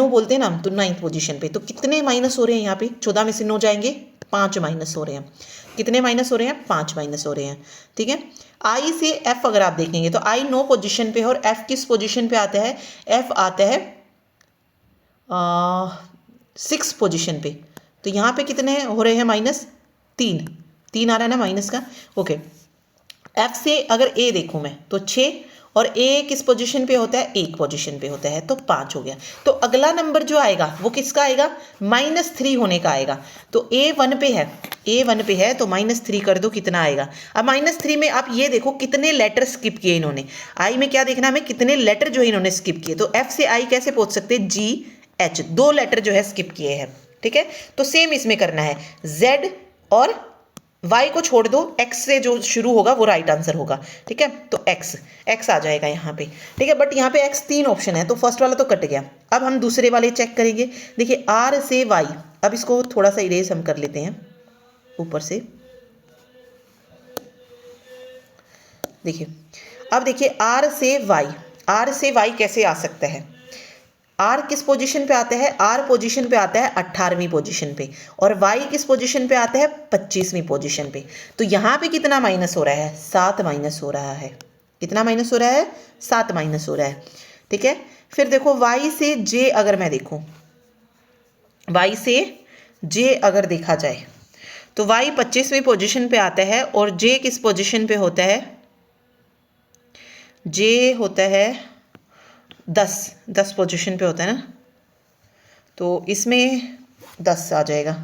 बोलते हैं ना हम, तो 9th पोजीशन पे। तो कितने माइनस हो रहे हैं यहाँ पे, 14 में से 9 जाएंगे, 5 माइनस हो रहे हैं। कितने माइनस हो रहे हैं, 5 माइनस हो रहे हैं, ठीक है। आई से एफ अगर आप देखेंगे तो आई 9 पोजीशन पे है, और एफ किस पोजीशन पे आता है, एफ आता है 6 पोजीशन पे। तो यहाँ पे कितने हो रहे हैं, -3 आ रहा है ना माइनस का, ओके। एफ से अगर ए देखूँ मैं तो 6, और ए किस पोजीशन पे होता है, 1 पोजीशन पे होता है, तो 5 हो गया। तो अगला नंबर जो आएगा वो किसका आएगा, -3 होने का आएगा। तो ए 1 पे है, तो -3 कर दो, कितना आएगा। अब -3 में आप ये देखो कितने लेटर स्किप किए इन्होंने, आई में क्या देखना हमें, कितने लेटर जो है इन्होंने स्किप किए। तो एफ से आई कैसे पहुंच सकते हैं, GH, 2 लेटर जो है स्किप किए हैं, ठीक है। तो सेम इसमें करना है, Z और y को छोड़ दो, x से जो शुरू होगा वो राइट आंसर होगा, ठीक है। तो x आ जाएगा यहाँ पे, ठीक है। बट यहाँ पे x 3 ऑप्शन है, तो फर्स्ट वाला तो कट गया। अब हम दूसरे वाले चेक करेंगे। देखिए r से y, अब इसको थोड़ा सा इरेज हम कर लेते हैं ऊपर से। देखिए अब देखिए r से y कैसे आ सकता है, आर किस पोजीशन पे आता है, आर पोजीशन पे आता है 18वीं पोजीशन पे, और वाई किस पोजीशन पे आता है, 25वीं पोजीशन पे। तो यहाँ पे कितना माइनस हो रहा है, 7 माइनस हो रहा है। कितना माइनस हो रहा है, 7 माइनस हो रहा है, ठीक है। फिर देखो वाई से जे अगर मैं देखूँ, वाई से जे अगर देखा जाए तो वाई 25वीं पोजीशन पे आता है, और जे किस पोजीशन पे होता है, जे होता है 10 पोजीशन पे होता है ना, तो इसमें 10 आ जाएगा,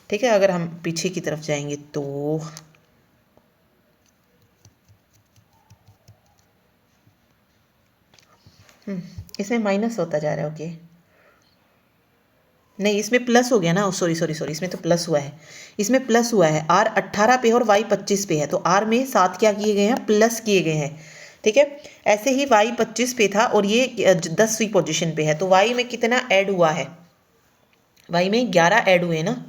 ठीक है। अगर हम पीछे की तरफ जाएंगे तो इसमें माइनस होता जा रहा है, ओके। नहीं इसमें प्लस हो गया ना, सॉरी इसमें तो प्लस हुआ है, इसमें प्लस हुआ है। आर 18 पे और वाई 25 पे है, तो आर में 7 क्या किए गए हैं, प्लस किए गए हैं, ठीक है। ऐसे ही y 25 पे था और ये 10वीं पोजीशन पे है, तो y में कितना ऐड हुआ है, y में 11 ऐड हुए ना,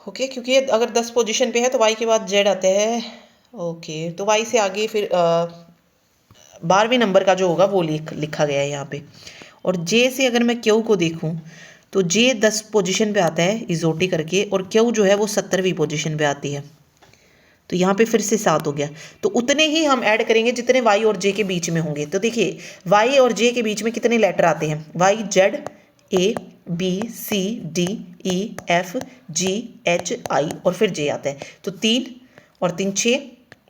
ओके। क्योंकि अगर 10 पोजीशन पे है तो y के बाद z आते हैं, ओके। तो y से आगे फिर 12वें नंबर का जो होगा वो लिखा गया है यहाँ पे। और j से अगर मैं q को देखूँ तो J 10 पोजीशन पे आता है इजोटी करके, और Q जो है वो 70वीं पोजीशन पे आती है। तो यहाँ पे फिर से 7 हो गया। तो उतने ही हम ऐड करेंगे जितने Y और J के बीच में होंगे। तो देखिए Y और J के बीच में कितने लेटर आते हैं, Y Z A B C D E F G H I और फिर J आता है। तो 3 और 3 6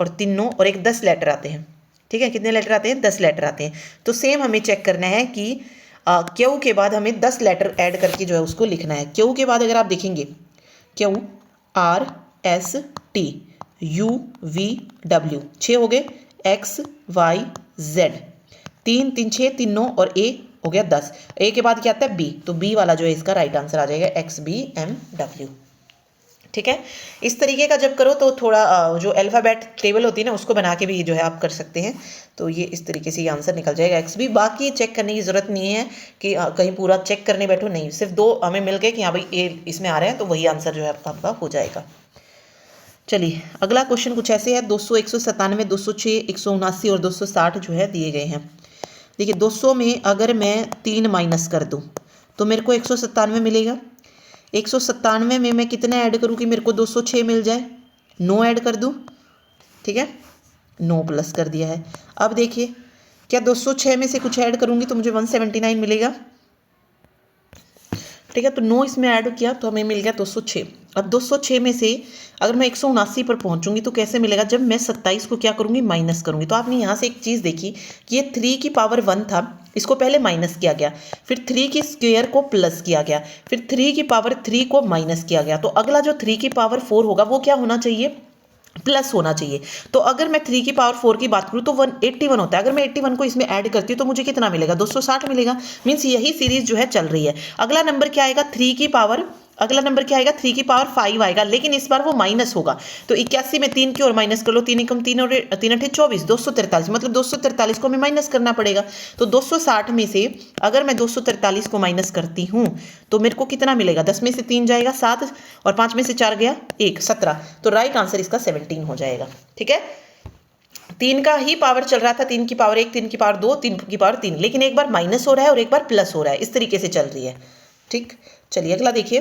और 3 9 और एक 10 लेटर आते हैं, ठीक है। कितने लेटर आते हैं, 10 लेटर आते हैं। तो सेम हमें चेक करना है कि क्यू के बाद हमें 10 लेटर ऐड करके जो है उसको लिखना है। क्यू के बाद अगर आप देखेंगे Q R S T U V W 6 हो गए, X Y Z 3 3 6 3 9 और A हो गया 10। A के बाद क्या आता है B, तो B वाला जो है इसका राइट आंसर आ जाएगा XBMW, ठीक है। इस तरीके का जब करो तो थोड़ा जो अल्फ़ाबेट टेबल होती है ना उसको बना के भी जो है आप कर सकते हैं। तो ये इस तरीके से ये आंसर निकल जाएगा XB। बाकी चेक करने की ज़रूरत नहीं है कि कहीं पूरा चेक करने बैठो, नहीं, सिर्फ 2 हमें मिल गए कि हाँ भाई ए इसमें आ रहे हैं, तो वही आंसर जो है आपका हो जाएगा। चलिए अगला क्वेश्चन कुछ ऐसे है, 200 197 206 179 और 260 जो है दिए गए हैं। देखिए 200 में अगर मैं 3 माइनस कर दूँ तो मेरे को 197 मिलेगा, 197 में मैं कितना ऐड करूँ कि मेरे को 206 मिल जाए? 9 ऐड कर दूँ, ठीक है, 9 प्लस कर दिया है। अब देखिए क्या 206 में से कुछ ऐड करूँगी तो मुझे 179 मिलेगा, ठीक है। तो 9 इसमें ऐड किया तो हमें मिल गया 206। अब 206 में से अगर मैं 179 पर पहुंचूंगी तो कैसे मिलेगा? जब मैं 27 को क्या करूंगी? माइनस करूंगी। तो आपने यहाँ से एक चीज़ देखी कि ये 3 की पावर 1 था, इसको पहले माइनस किया गया, फिर 3 की स्क्वायर को प्लस किया गया, फिर 3 की पावर 3 को माइनस किया गया। तो अगला जो 3 की पावर 4 होगा वो क्या होना चाहिए? प्लस होना चाहिए। तो अगर मैं 3 की पावर 4 की बात करूं तो 181 होता है। अगर मैं 81 को इसमें ऐड करती हूँ तो मुझे कितना मिलेगा? 260 मिलेगा। मीन्स यही सीरीज जो है चल रही है। अगला नंबर क्या आएगा? 3 की पावर, अगला नंबर क्या आएगा? 3 की पावर 5 आएगा, लेकिन इस बार वो माइनस होगा। तो 81 में 3 की और माइनस कर लो, 3 एकम 3 और 3 अठे 24, 243, मतलब 243 को हमें माइनस करना पड़ेगा। तो 260 में से अगर मैं 243 को माइनस करती हूँ तो मेरे को कितना मिलेगा? 10 में से 3 जाएगा 7 और 5 में से 4 गया 1, 17। तो राइट आंसर इसका 17 हो जाएगा, ठीक है। 3 का ही पावर चल रहा था, 3 की पावर 1, 3 की पावर 2, 3 की पावर 3, लेकिन एक बार माइनस हो रहा है और एक बार प्लस हो रहा है, इस तरीके से चल रही है, ठीक। चलिए अगला देखिए,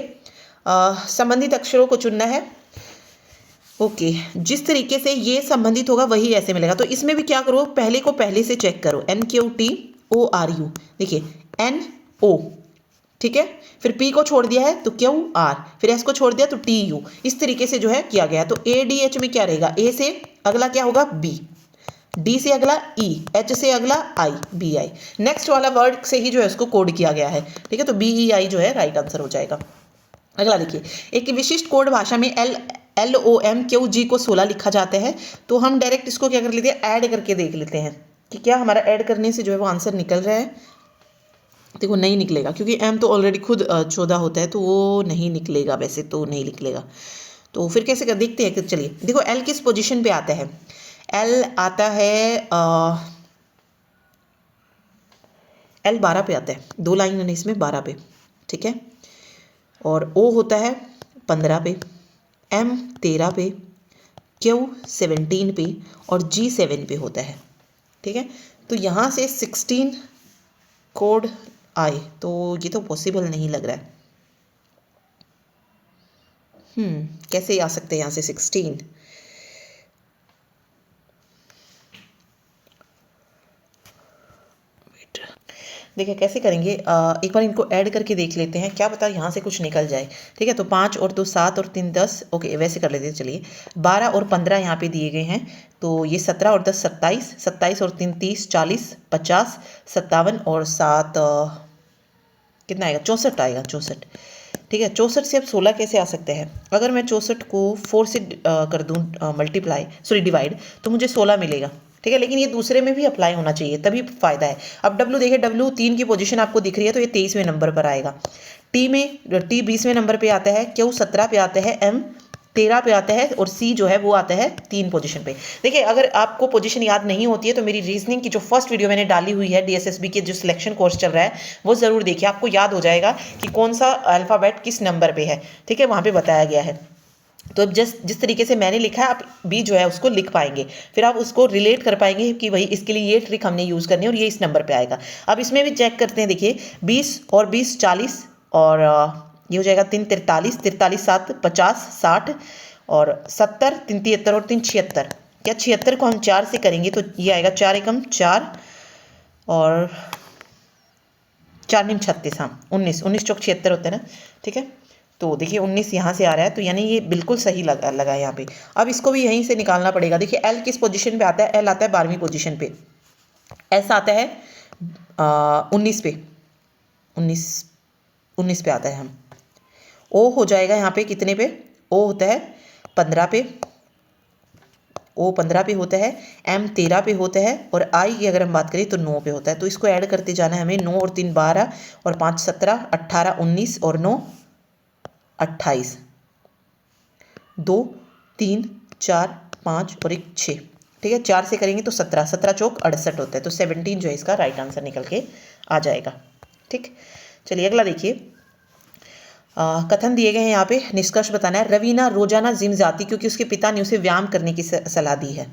संबंधित अक्षरों को चुनना है। ओके, जिस तरीके से ये संबंधित होगा वही ऐसे मिलेगा। तो इसमें भी क्या करो? पहले को पहले से चेक करो। NQTORU, देखिए NO, ठीक है, फिर P को छोड़ दिया है तो QR, फिर S को छोड़ दिया तो TU, इस तरीके से जो है किया गया है। तो ADH में क्या रहेगा? A से अगला क्या होगा? B, D से अगला E, H से अगला I, BI। नेक्स्ट वाला वर्ड से ही जो है उसको कोड किया गया है, ठीक है। तो BEI जो है राइट आंसर हो जाएगा। अगला देखिए, एक विशिष्ट कोड भाषा में LOMQG को 16 लिखा जाता है। तो हम डायरेक्ट इसको क्या कर लेते हैं? ऐड करके देख लेते हैं कि क्या हमारा ऐड करने से जो है वो आंसर निकल रहा है। देखो नहीं निकलेगा, क्योंकि M तो ऑलरेडी खुद 14 होता है, तो वो नहीं निकलेगा, वैसे तो नहीं निकलेगा। तो फिर कैसे कर देखते हैं कि चलिए देखो L किस पोजीशन पे आता है? L आता है L 12 पे आता है, 2 लाइन है इसमें 12 पे, ठीक है। और O होता है 15 पे, M 13 पे, Q 17 पे और G 7 पे होता है, ठीक है। तो यहाँ से 16 कोड आए तो ये तो पॉसिबल नहीं लग रहा है। कैसे आ सकते हैं यहाँ से 16? देखिए कैसे करेंगे, एक बार इनको ऐड करके देख लेते हैं, क्या पता यहाँ से कुछ निकल जाए, ठीक है। तो 5 और 2 7 और 3 10, ओके वैसे कर लेते हैं। चलिए 12 और 15 यहाँ पे दिए गए हैं, तो ये 17 और 10 27, 27 और 3 30, 40, 50, 57 और 7 कितना आएगा? 64 आएगा, 64, ठीक है। 64 से अब 16 कैसे आ सकते हैं? अगर मैं 64 को 4 से कर दूँ डिवाइड, तो मुझे 16 मिलेगा, ठीक है। लेकिन ये दूसरे में भी अप्लाई होना चाहिए, तभी फ़ायदा है। अब W देखिए, W 3 की पोजीशन आपको दिख रही है, तो ये 23वें नंबर पर आएगा। T 20वें नंबर पे आता है, Q 17 पे आता है, M 13 पे आता है और C जो है वो आता है 3 पोजीशन पे। देखिए अगर आपको पोजीशन याद नहीं होती है तो मेरी रीजनिंग की जो फर्स्ट वीडियो मैंने डाली हुई है DSSB के जो सिलेक्शन कोर्स चल रहा है वो ज़रूर देखिए, आपको याद हो जाएगा कि कौन सा अल्फ़ाबेट किस नंबर पे है, ठीक है, वहाँ पे बताया गया है। तो अब जिस तरीके से मैंने लिखा है आप भी जो है उसको लिख पाएंगे, फिर आप उसको रिलेट कर पाएंगे कि भाई इसके लिए ये ट्रिक हमने यूज़ करनी है और ये इस नंबर पे आएगा। अब इसमें भी चेक करते हैं, देखिए 20 और 20 40 और ये हो जाएगा 3 43, 43 7 50 60 और 70, 3 73 और 3 76। क्या 76 को हम 4 से करेंगे तो ये आएगा 4 एकम 4 और 4 निम 36, हाँ 19, 19 चौक 76 होता है ना, ठीक है। तो देखिए 19 यहाँ से आ रहा है, तो यानी ये बिल्कुल सही लगा है यहाँ पे। अब इसको भी यहीं से निकालना पड़ेगा। देखिए L किस पोजीशन पे आता है? L आता है 12वीं पोजीशन पे, S आता है 19 पे, 19 पे आता है हम। O हो जाएगा यहाँ पे कितने पे? O होता है 15 पे, O 15 पे होता है, M 13 पे होता है और I की अगर हम बात करें तो 9 पे होता है। तो इसको ऐड करते जाना है हमें, 9 और 3 12 और 5 17, 18 19 और 9 28, 2 3 4 5 और 1 6, ठीक है। 4 से करेंगे तो 17, 17 चौक 68 होता है। तो 17 जो है इसका राइट आंसर निकल के आ जाएगा, ठीक। चलिए अगला देखिए, कथन दिए गए हैं यहाँ पे, निष्कर्ष बताना है। रवीना रोजाना जिम जाती क्योंकि उसके पिता ने उसे व्यायाम करने की सलाह दी है।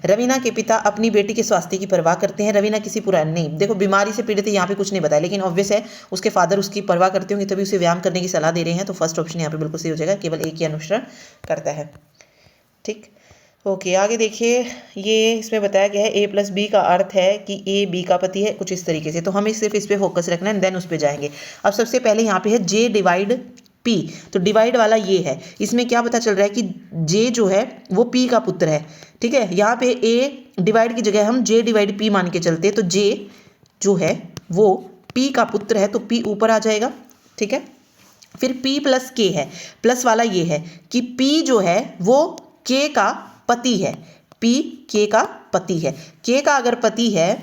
रवीना के पिता अपनी बेटी के स्वास्थ्य की परवाह करते हैं। रवीना किसी पुरानी नहीं, देखो बीमारी से पीड़ित है यहाँ पे कुछ नहीं बताया, लेकिन ऑब्वियस है उसके फादर उसकी परवाह करते होंगे तभी उसे व्यायाम करने की सलाह दे रहे हैं, तो फर्स्ट ऑप्शन यहाँ पे बिल्कुल सही हो जाएगा, केवल एक ही अनुसरण करता है। ठीक, ओके आगे देखिए, ये इसमें बताया गया है ए प्लस बी का अर्थ है कि ए बी का पति है, कुछ इस तरीके से, तो हमें सिर्फ इस पे फोकस रखना है, देन उस पे जाएंगे। अब सबसे पहले यहाँ पे है जे डिवाइड पी, तो डिवाइड वाला ये है, इसमें क्या पता चल रहा है कि जे जो है वो पी का पुत्र है। ठीक है, यहाँ पे ए डिवाइड की जगह हम जे डिवाइड पी मान के चलते हैं, तो जे जो है वो पी का पुत्र है, तो पी ऊपर आ जाएगा। ठीक है, फिर p प्लस के है, प्लस वाला ये है कि p जो है वो k का पति है, p k का पति है। k का अगर पति है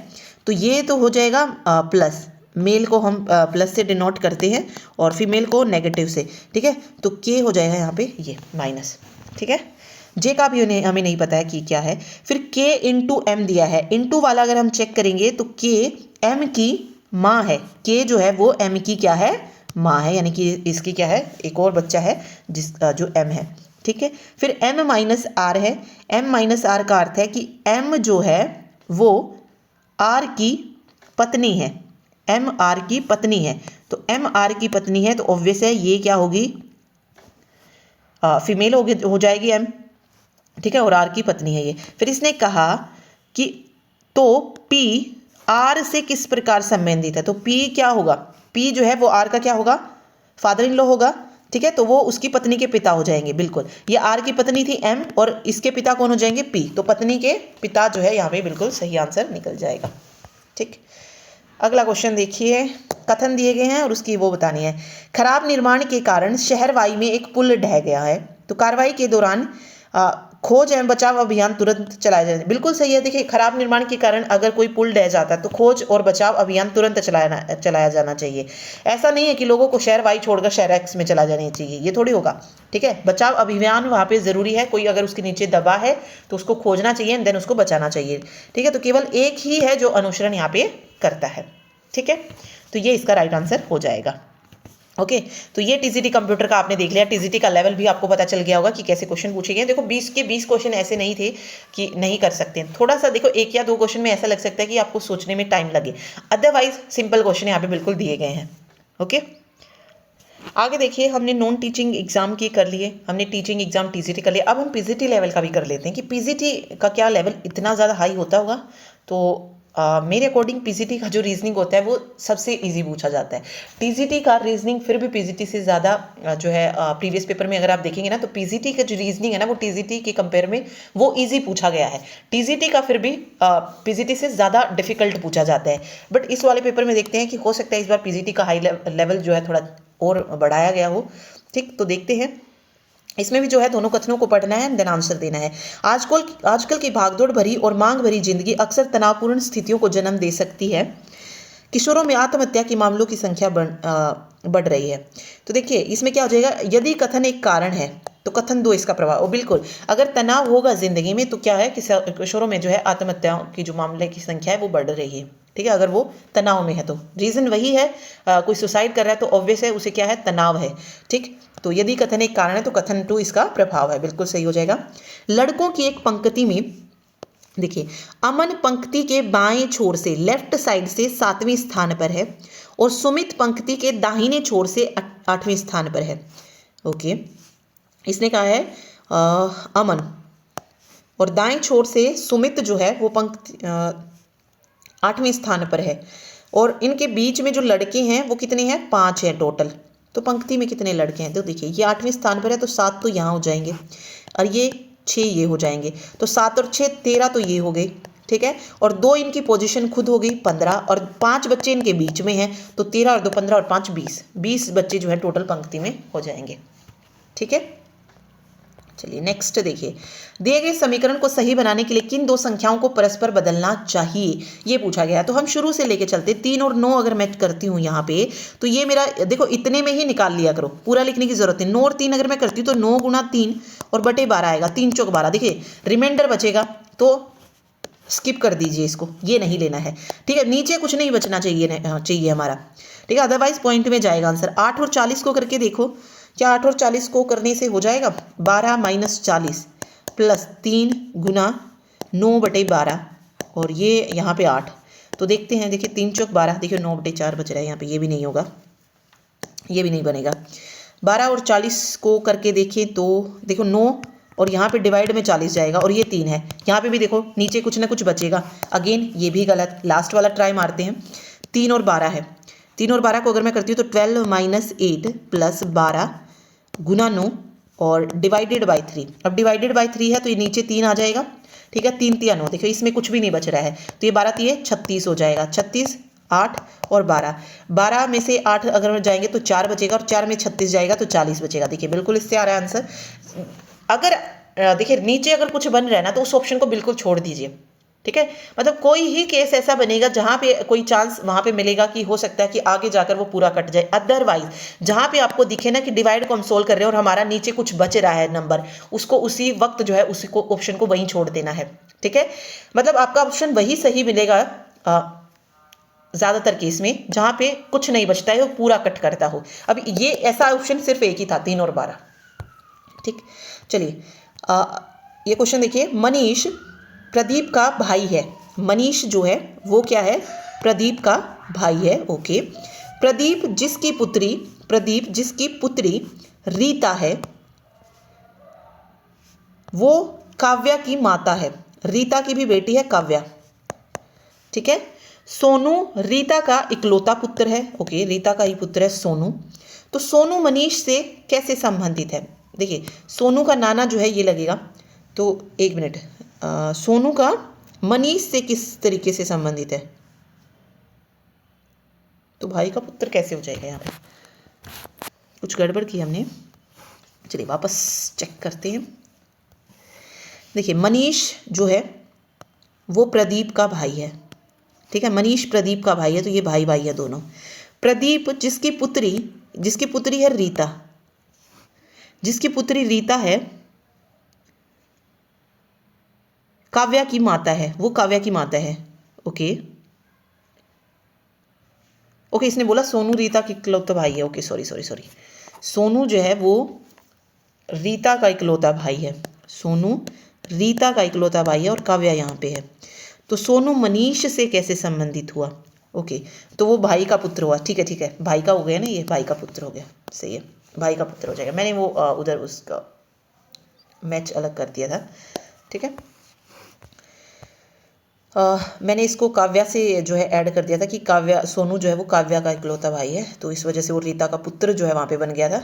तो ये तो हो जाएगा प्लस, मेल को हम प्लस से डिनोट करते हैं और फीमेल को नेगेटिव से। ठीक है, तो k हो जाएगा यहाँ पे ये माइनस। ठीक है, j का भी हमें नहीं पता है कि क्या है। फिर k इंटू एम दिया है, इंटू वाला अगर हम चेक करेंगे तो k m की माँ है, k जो है वो m की क्या है, माँ है, यानी कि इसकी क्या है, एक और बच्चा है जिस जो m है। ठीक है, फिर m माइनस आर है, m माइनस आर का अर्थ है कि m जो है वो r की पत्नी है, m r की पत्नी है, तो m r की पत्नी है तो ऑब्वियस है ये क्या होगी, फीमेल हो जाएगी m। ठीक है, और r की पत्नी है ये। फिर इसने कहा कि तो p r से किस प्रकार संबंधित है, तो p क्या होगा, p जो है वो r का क्या होगा, फादर इन लॉ होगा। ठीक है, तो वो उसकी पत्नी के पिता हो जाएंगे। बिल्कुल, ये r की पत्नी थी m और इसके पिता कौन हो जाएंगे, p, तो पत्नी के पिता जो है यहाँ पे बिल्कुल सही आंसर निकल जाएगा। ठीक, अगला क्वेश्चन देखिए, कथन दिए गए हैं और उसकी वो बतानी है। खराब निर्माण के कारण शहर वाई में एक पुल ढह गया है, तो कार्रवाई के दौरान खोज एवं बचाव अभियान तुरंत चलाया जाए। बिल्कुल सही है, देखिए खराब निर्माण के कारण अगर कोई पुल ढह जाता है तो खोज और बचाव अभियान तुरंत चलाया जाना चाहिए। ऐसा नहीं है कि लोगों को शहर वाई छोड़कर शहर एक्स में चला जाना चाहिए, ये थोड़ी होगा। ठीक है, बचाव अभियान वहाँ पे ज़रूरी है, कोई अगर उसके नीचे दबा है तो उसको खोजना चाहिए एंड देन उसको बचाना चाहिए। ठीक है, तो केवल एक ही है जो अनुसरण यहाँ पे करता है। ठीक है, तो ये इसका राइट आंसर हो जाएगा। ओके, तो ये टीजीटी कंप्यूटर का आपने देख लिया, टीजीटी का लेवल भी आपको पता चल गया होगा कि कैसे क्वेश्चन पूछे गए। देखो 20 के 20 क्वेश्चन ऐसे नहीं थे कि नहीं कर सकते, थोड़ा सा देखो एक या दो क्वेश्चन में ऐसा लग सकता है कि आपको सोचने में टाइम लगे, अदरवाइज सिंपल क्वेश्चन यहाँ पे बिल्कुल दिए गए हैं। ओके, आगे देखिए, हमने नॉन टीचिंग एग्जाम की कर लिए, हमने टीचिंग एग्जाम टीजीटी कर लिया, अब हम पीजीटी लेवल का भी कर लेते हैं कि पीजीटी का क्या लेवल इतना ज़्यादा हाई होता होगा। तो मेरे अकॉर्डिंग पीजीटी का जो रीजनिंग होता है वो सबसे इजी पूछा जाता है। टीजीटी का रीजनिंग फिर भी पीजीटी से ज़्यादा जो है प्रीवियस पेपर में अगर आप देखेंगे ना तो पीजीटी का जो रीजनिंग है ना वो टीजीटी के कंपेयर में वो इजी पूछा गया है। टीजीटी का फिर भी पीजीटी से ज़्यादा डिफिकल्ट पूछा जाता है, बट इस वाले पेपर में देखते हैं कि हो सकता है इस बार पीजीटी का हाई लेवल जो है थोड़ा और बढ़ाया गया हो। ठीक, तो देखते हैं, इसमें भी जो है दोनों कथनों को पढ़ना है देन आंसर देना है। आजकल की भागदौड़ भरी और मांग भरी जिंदगी अक्सर तनावपूर्ण स्थितियों को जन्म दे सकती है। किशोरों में आत्महत्या के मामलों की संख्या बढ़ रही है। तो देखिए इसमें क्या हो जाएगा, यदि कथन एक कारण है तो कथन दो इसका प्रभाव। बिल्कुल, अगर तनाव होगा जिंदगी में तो क्या है कि किशोरों में जो है आत्महत्याओं की जो मामले की संख्या है वो बढ़ रही है। ठीक है, अगर वो तनाव में है तो रीज़न वही है, कोई सुसाइड कर रहा है तो ऑब्वियस है उसे क्या है, तनाव है। ठीक, तो यदि कथन एक कारण है तो कथन टू इसका प्रभाव है, बिल्कुल सही हो जाएगा। लड़कों की एक पंक्ति में देखिए, अमन पंक्ति के बाएं छोर से लेफ्ट साइड से 7वें स्थान पर है और सुमित पंक्ति के दाहिने छोर से 8वें स्थान पर है। ओके, इसने कहा है अमन और दाएं छोर से सुमित जो है वो पंक्ति 8वें स्थान पर है और इनके बीच में जो लड़के हैं वो कितने हैं, 5 हैं टोटल। तो पंक्ति में कितने लड़के हैं, तो देखिए ये 8वें स्थान पर है तो 7 तो यहाँ हो जाएंगे और ये 6 ये हो जाएंगे, तो 7 और 6 13 तो ये हो गई। ठीक है, और 2 इनकी पोजीशन खुद हो गई 15 और 5 बच्चे इनके बीच में हैं तो 13 और 2 15 और 5 20 बच्चे जो है टोटल पंक्ति में हो जाएंगे। ठीक है, चलिए नेक्स्ट देखिए, दिए गए समीकरण को सही बनाने के लिए किन दो संख्याओं को परस्पर बदलना चाहिए, ये पूछा गया है। तो हम शुरू से लेके चलते, 3 और 9 अगर मैं करती हूँ यहाँ पे तो ये मेरा देखो इतने में ही निकाल लिया करो, पूरा लिखने की जरूरत नहीं। 9 और 3 अगर मैं करती हूँ तो 9 गुणा 3 और बटे 12 आएगा, 3 चौक 12। देखिए रिमाइंडर बचेगा तो स्किप कर दीजिए इसको, ये नहीं लेना है, ठीक है। नीचे कुछ नहीं बचना चाहिए हमारा, ठीक है, अदरवाइज पॉइंट में जाएगा आंसर। 8 और 40 को करके देखो, क्या 8 और 40 को करने से हो जाएगा? 12 माइनस 40 प्लस 3 गुना 9/12 और ये यहाँ पे 8। तो देखते हैं, देखिए 3 चौक 12, देखिए 9/4 बच रहा है यहाँ पे, ये भी नहीं होगा, ये भी नहीं बनेगा। 12 और 40 को करके देखें तो देखो 9 और यहाँ पे डिवाइड में 40 जाएगा और ये 3 है, यहाँ पे भी देखो नीचे कुछ ना कुछ बचेगा, अगेन ये भी गलत। लास्ट वाला ट्राई मारते हैं। 3 और 12 है, 3 और 12 को अगर मैं करती हूँ तो 12 माइनस 8 प्लस 12 गुना 9 और डिवाइडेड बाई 3। अब डिवाइडेड बाई 3 है तो ये नीचे 3 आ जाएगा, ठीक है, 3 3 9, देखो इसमें कुछ भी नहीं बच रहा है, तो ये 12 3 36 हो जाएगा। 36 8 और 12, 12 में से 8 अगर जाएंगे तो 4 बचेगा और 4 में 36 जाएगा तो 40 बचेगा। देखिए बिल्कुल इससे आ रहा है आंसर। अगर देखिए नीचे अगर कुछ बन रहा है ना तो उस ऑप्शन को बिल्कुल छोड़ दीजिए, ठीक है। मतलब कोई ही केस ऐसा बनेगा जहाँ पे कोई चांस वहाँ पे मिलेगा कि हो सकता है कि आगे जाकर वो पूरा कट जाए। अदरवाइज जहाँ पे आपको दिखे ना कि डिवाइड को हम सोल्व कर रहे हैं और हमारा नीचे कुछ बच रहा है नंबर, उसको उसी वक्त जो है उसी को ऑप्शन को वहीं छोड़ देना है, ठीक है। मतलब आपका ऑप्शन वही सही मिलेगा ज़्यादातर केस में जहाँ पे कुछ नहीं बचता है, वो पूरा कट करता हो। अब ये ऐसा ऑप्शन सिर्फ एक ही था, 3 और 12, ठीक। चलिए ये क्वेश्चन देखिए, मनीष प्रदीप का भाई है। मनीष जो है वो क्या है? प्रदीप का भाई है, ओके। प्रदीप जिसकी पुत्री रीता है वो काव्या की माता है। रीता की भी बेटी है काव्या, ठीक है। सोनू रीता का इकलौता पुत्र है, ओके, रीता का ही पुत्र है सोनू। तो सोनू मनीष से कैसे संबंधित है? देखिए सोनू का नाना जो है ये लगेगा, तो एक मिनट, सोनू का मनीष से किस तरीके से संबंधित है? तो भाई का पुत्र कैसे हो जाएगा? यहाँ पे कुछ गड़बड़ की हमने, चलिए वापस चेक करते हैं। देखिए मनीष जो है वो प्रदीप का भाई है, ठीक है, मनीष प्रदीप का भाई है, तो ये भाई भाई है दोनों। प्रदीप जिसकी पुत्री है रीता, जिसकी पुत्री रीता है काव्या की माता है, वो काव्या की माता है, ओके ओके। इसने बोला सोनू रीता की इकलौता भाई है, ओके सॉरी, सोनू जो है वो रीता का इकलौता भाई है, सोनू रीता का इकलौता भाई है और काव्या यहाँ पे है। तो सोनू मनीष से कैसे संबंधित हुआ? ओके, तो वो भाई का पुत्र हुआ, ठीक है, भाई का हो गया ना, ये भाई का पुत्र हो गया, सही है, भाई का पुत्र हो जाएगा। मैंने वो उधर उसका मैच अलग कर दिया था, ठीक है। मैंने इसको काव्या से जो है ऐड कर दिया था कि काव्या, सोनू जो है वो काव्या का इकलौता भाई है, तो इस वजह से वो रीता का पुत्र जो है वहाँ पे बन गया था,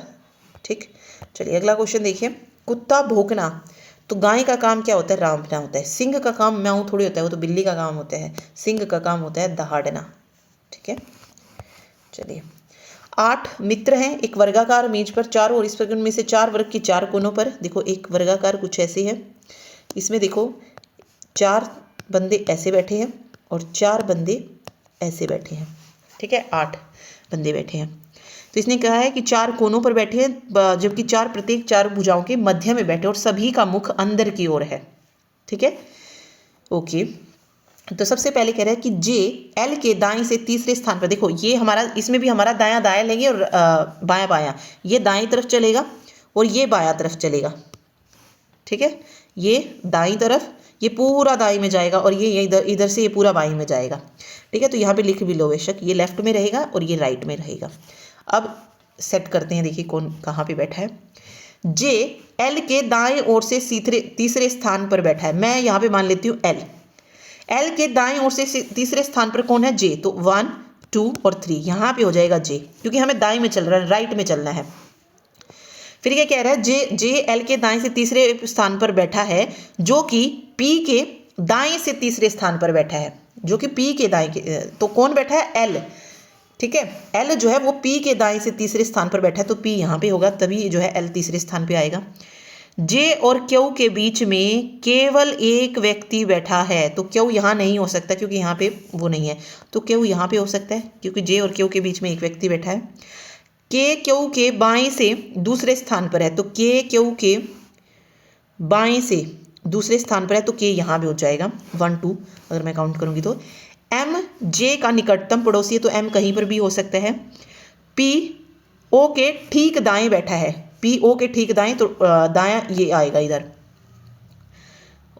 ठीक। चलिए अगला क्वेश्चन देखिए, कुत्ता भौंकना, तो गाय का काम क्या होता है? रांभना होता है। सिंह का काम म्याऊं थोड़ी होता है, वो तो बिल्ली का काम होता है। सिंह का काम होता है दहाड़ना, ठीक है। चलिए 8 मित्र हैं एक वर्गाकार मेज पर, चारों और इस प्रकरण में से 4 वर्ग के 4 कोनों पर, देखो एक वर्गाकार कुछ ऐसे है, इसमें देखो 4 बंदे ऐसे बैठे हैं और 4 बंदे ऐसे बैठे हैं, ठीक है, 8 बंदे बैठे हैं। तो इसने कहा है कि 4 कोनों पर बैठे हैं, जबकि प्रत्येक 4 भुजाओं के मध्य में बैठे और सभी का मुख अंदर की ओर है, ठीक है, ओके। तो सबसे पहले कह रहा है कि जे एल के दाएं से तीसरे स्थान पर, देखो ये हमारा, इसमें भी हमारा दायां दायां लेंगे और बायां बायां, ये दाईं तरफ चलेगा और ये बायां तरफ चलेगा, ठीक है, ये दाईं तरफ, ये पूरा दाईं में जाएगा और ये इधर से ये पूरा बाईं में जाएगा, ठीक है। तो यहाँ पे लिख भी लो बेशक, ये लेफ्ट में रहेगा और ये राइट में रहेगा। अब सेट करते हैं, देखिए कौन कहाँ पे बैठा है। जे एल के दाएं ओर से तीसरे स्थान पर बैठा है, मैं यहाँ पे मान लेती हूँ एल के दाएं ओर से तीसरे स्थान पर कौन है? जे, तो 1 2 और 3 यहाँ पे हो जाएगा जे, क्योंकि हमें दाएं में चल रहा है, राइट में चलना है। फिर क्या कह रहा है? जे एल के दाएं से तीसरे स्थान पर बैठा है, जो कि पी के दाएं से तीसरे स्थान पर बैठा है, जो कि पी के दाएं के, तो कौन बैठा है? एल, ठीक है, एल जो है वो पी के दाएं से तीसरे स्थान पर बैठा है, तो पी यहाँ पे होगा, तभी जो है एल तीसरे स्थान पे आएगा। जे और क्यू के बीच में केवल एक व्यक्ति बैठा है, तो क्यू यहाँ नहीं हो सकता क्योंकि यहाँ पे वो नहीं है, तो क्यू यहाँ पे हो सकता है क्योंकि जे और क्यू के बीच में एक व्यक्ति बैठा है। के क्यू के बाएं से दूसरे स्थान पर है, तो के क्यू के बाएं से दूसरे स्थान पर है तो के यहाँ पे हो जाएगा 1 2, अगर मैं काउंट करूँगी तो। एम जे का निकटतम पड़ोसी है तो एम कहीं पर भी हो सकता है। पी ओ के ठीक दाएं बैठा है, पी ओ के ठीक दाएं, तो दायां ये आएगा इधर।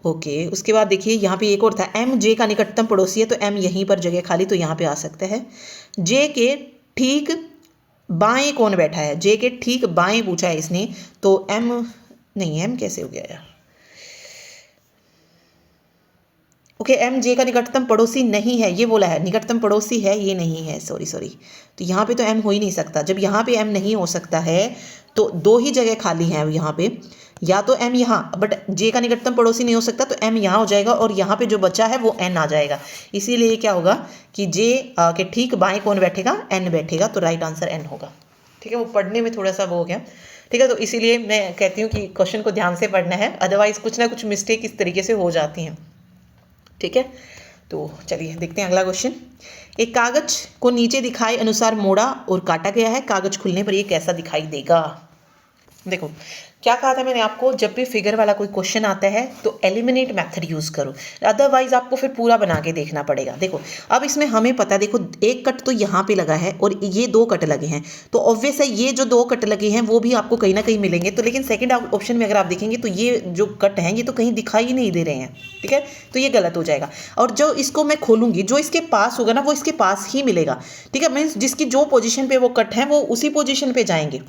ओके, उसके बाद देखिए यहाँ पे एक और था, एम जे का निकटतम पड़ोसी है तो एम यहीं पर जगह खाली, तो यहाँ पे आ सकता है। जे के ठीक बाएं कौन बैठा है, जे के ठीक बाएं पूछा है इसने, तो एम नहीं, एम कैसे हो गया यार। ओके, एम जे का निकटतम पड़ोसी नहीं है, ये बोला है निकटतम पड़ोसी है, ये नहीं है, सॉरी। तो यहाँ पे तो एम हो ही नहीं सकता। जब यहाँ पे एम नहीं हो सकता है तो दो ही जगह खाली हैं यहाँ पे, या तो एम यहाँ, बट जे का निकटतम पड़ोसी नहीं हो सकता तो एम यहाँ हो जाएगा और यहाँ पे जो बचा है वो एन आ जाएगा। इसीलिए क्या होगा कि जे के ठीक बाएं कौन बैठेगा, एन बैठेगा, तो राइट आंसर एन होगा। ठीक है, वो पढ़ने में थोड़ा सा वो हो गया। ठीक है, तो इसीलिए मैं कहती हूँ कि क्वेश्चन को ध्यान से पढ़ना है, अदरवाइज कुछ ना कुछ मिस्टेक इस तरीके से हो जाती हैं। ठीक है, तो चलिए देखते हैं अगला क्वेश्चन। एक कागज को नीचे दिखाए अनुसार मोड़ा और काटा गया है, कागज खुलने पर ये कैसा दिखाई देगा। देखो क्या कहा था मैंने आपको, जब भी फिगर वाला कोई क्वेश्चन आता है तो एलिमिनेट मेथड यूज़ करो, अदरवाइज आपको फिर पूरा बना के देखना पड़ेगा। देखो अब इसमें हमें पता, देखो एक कट तो यहाँ पे लगा है और ये 2 कट लगे हैं, तो ऑब्वियस है ये जो 2 कट लगे हैं वो भी आपको कहीं ना कहीं मिलेंगे। तो लेकिन सेकंड ऑप्शन में अगर आप देखेंगे तो ये जो कट हैं ये तो कहीं दिखाई ही नहीं दे रहे हैं। ठीक है, तो ये गलत हो जाएगा। और जो इसको मैं खोलूंगी, जो इसके पास होगा ना वो इसके पास ही मिलेगा। ठीक है, मीन्स जिसकी जो पोजिशन पे वो कट है वो उसी पोजिशन पे जाएंगे।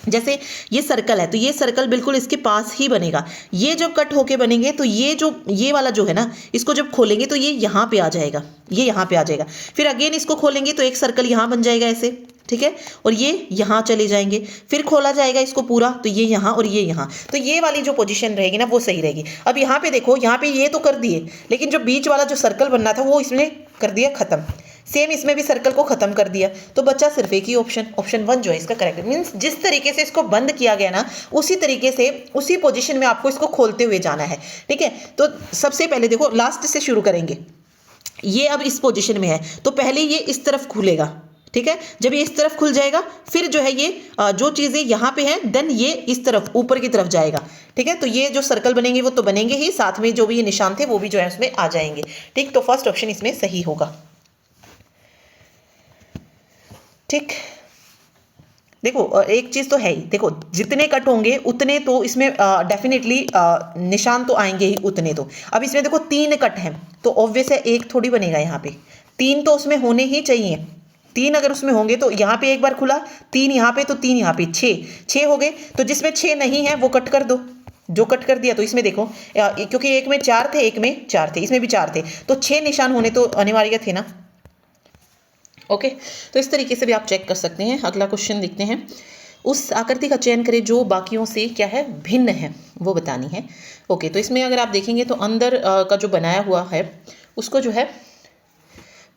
जैसे ये सर्कल है तो ये सर्कल बिल्कुल इसके पास ही बनेगा। ये जब कट होके बनेंगे तो ये वाला जो है ना, इसको जब खोलेंगे तो ये यहाँ पे आ जाएगा, ये यहाँ पे आ जाएगा। फिर अगेन इसको खोलेंगे तो एक सर्कल यहाँ बन जाएगा ऐसे। ठीक है, और ये यहाँ चले जाएंगे, फिर खोला जाएगा इसको पूरा तो ये यहाँ और ये यहाँ, तो ये वाली जो पोजीशन रहेगी ना वो सही रहेगी। अब यहाँ पे देखो, यहाँ पे ये तो कर दिए, लेकिन जो बीच वाला जो सर्कल बनना था वो इसने कर दिया खत्म। सेम इसमें भी सर्कल को खत्म कर दिया, तो बच्चा सिर्फ एक ही ऑप्शन 1 जो है इसका करेक्ट। मीन्स जिस तरीके से इसको बंद किया गया ना, उसी तरीके से उसी पोजीशन में आपको इसको खोलते हुए जाना है। ठीक है, तो सबसे पहले देखो लास्ट से शुरू करेंगे। ये अब इस पोजीशन में है तो पहले ये इस तरफ खुलेगा। ठीक है, जब ये इस तरफ खुल जाएगा फिर जो है ये जो चीज़ें यहाँ पे हैं देन ये इस तरफ ऊपर की तरफ जाएगा। ठीक है, तो ये जो सर्कल बनेंगे वो तो बनेंगे ही, साथ में जो भी ये निशान थे वो भी जो है उसमें आ जाएंगे। ठीक, तो फर्स्ट ऑप्शन इसमें सही होगा। ठीक, देखो एक चीज़ तो है ही, देखो जितने कट होंगे उतने तो इसमें डेफिनेटली निशान तो आएंगे ही उतने। तो अब इसमें देखो 3 कट हैं तो ऑब्वियस है एक थोड़ी बनेगा, यहाँ पे 3 तो उसमें होने ही चाहिए। 3 अगर उसमें होंगे तो यहाँ पे एक बार खुला, 3 यहाँ पे, तो 3 यहाँ पे, 6 हो गए। तो जिसमें 6 नहीं है वो कट कर दो, जो कट कर दिया। तो इसमें देखो क्योंकि एक में 4 थे, एक में 4 थे, इसमें भी 4 थे, तो 6 निशान होने तो अनिवार्य थे ना। ओके, तो इस तरीके से भी आप चेक कर सकते हैं। अगला क्वेश्चन देखते हैं। उस आकृति का चयन करें जो बाकियों से क्या है, भिन्न है, वो बतानी है। ओके, तो इसमें अगर आप देखेंगे तो अंदर का जो बनाया हुआ है उसको जो है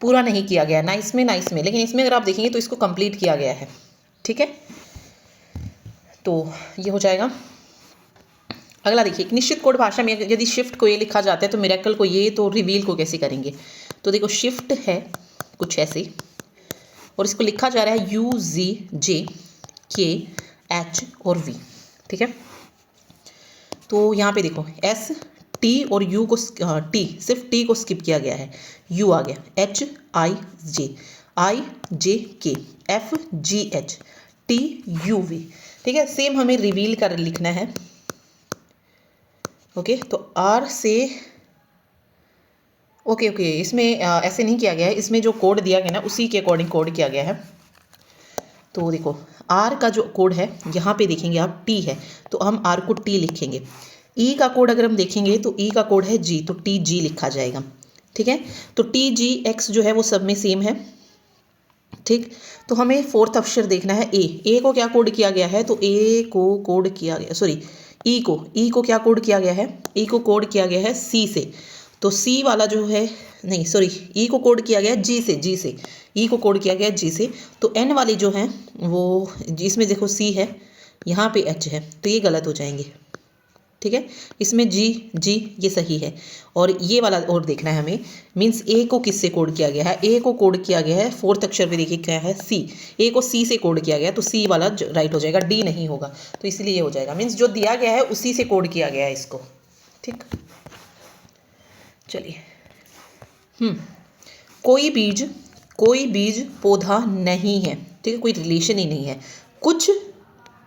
पूरा नहीं किया गया, ना इसमें ना इसमें, लेकिन इसमें अगर आप देखेंगे तो इसको कंप्लीट किया गया है। ठीक है, तो ये हो जाएगा। अगला देखिए, एक निश्चित कोड भाषा में यदि शिफ्ट को ये लिखा जाता है तो मिरेकल को ये, तो रिवील को कैसे करेंगे। तो देखो शिफ्ट है कुछ ऐसे और इसको लिखा जा रहा है UZJKH और V। ठीक है, तो यहाँ पे देखो S T और U को T, सिर्फ T को स्किप किया गया है, U आ गया, HIJIJK FGH TUV। ठीक है, सेम हमें रिवील कर लिखना है। ओके, तो R से ओके इसमें ऐसे नहीं किया गया है, इसमें जो कोड दिया गया ना उसी के अकॉर्डिंग कोड किया गया है। तो देखो आर का जो कोड है यहाँ पे देखेंगे आप टी है तो हम आर को टी लिखेंगे। ई का कोड अगर हम देखेंगे तो ई का कोड है जी, तो टी जी लिखा जाएगा। ठीक है, तो टी जी एक्स जो है वो सब में सेम है। ठीक, तो हमें 4th अक्षर देखना है ए को क्या कोड किया गया है, तो ए को कोड किया गया, सॉरी ई को क्या कोड किया गया है, ई को कोड किया गया है सी से। तो सी वाला जो है, नहीं सॉरी, ई को कोड किया गया जी से ई को कोड किया गया जी से। तो एन वाली जो है वो जिसमें देखो सी है, यहाँ पे एच है, तो ये गलत हो जाएंगे। ठीक है, इसमें जी ये सही है। और ये वाला और देखना है हमें, मीन्स ए को किससे कोड किया गया है, ए को कोड किया गया है 4th अक्षर पे देखिए क्या है सी, ए को सी से कोड किया गया, तो सी वाला राइट हो जाएगा, डी नहीं होगा। तो इसलिए ये हो जाएगा, मीन्स जो दिया गया है उसी से कोड किया गया है इसको। ठीक, चलिए। कोई बीज पौधा नहीं है, ठीक है, कोई रिलेशन ही नहीं है। कुछ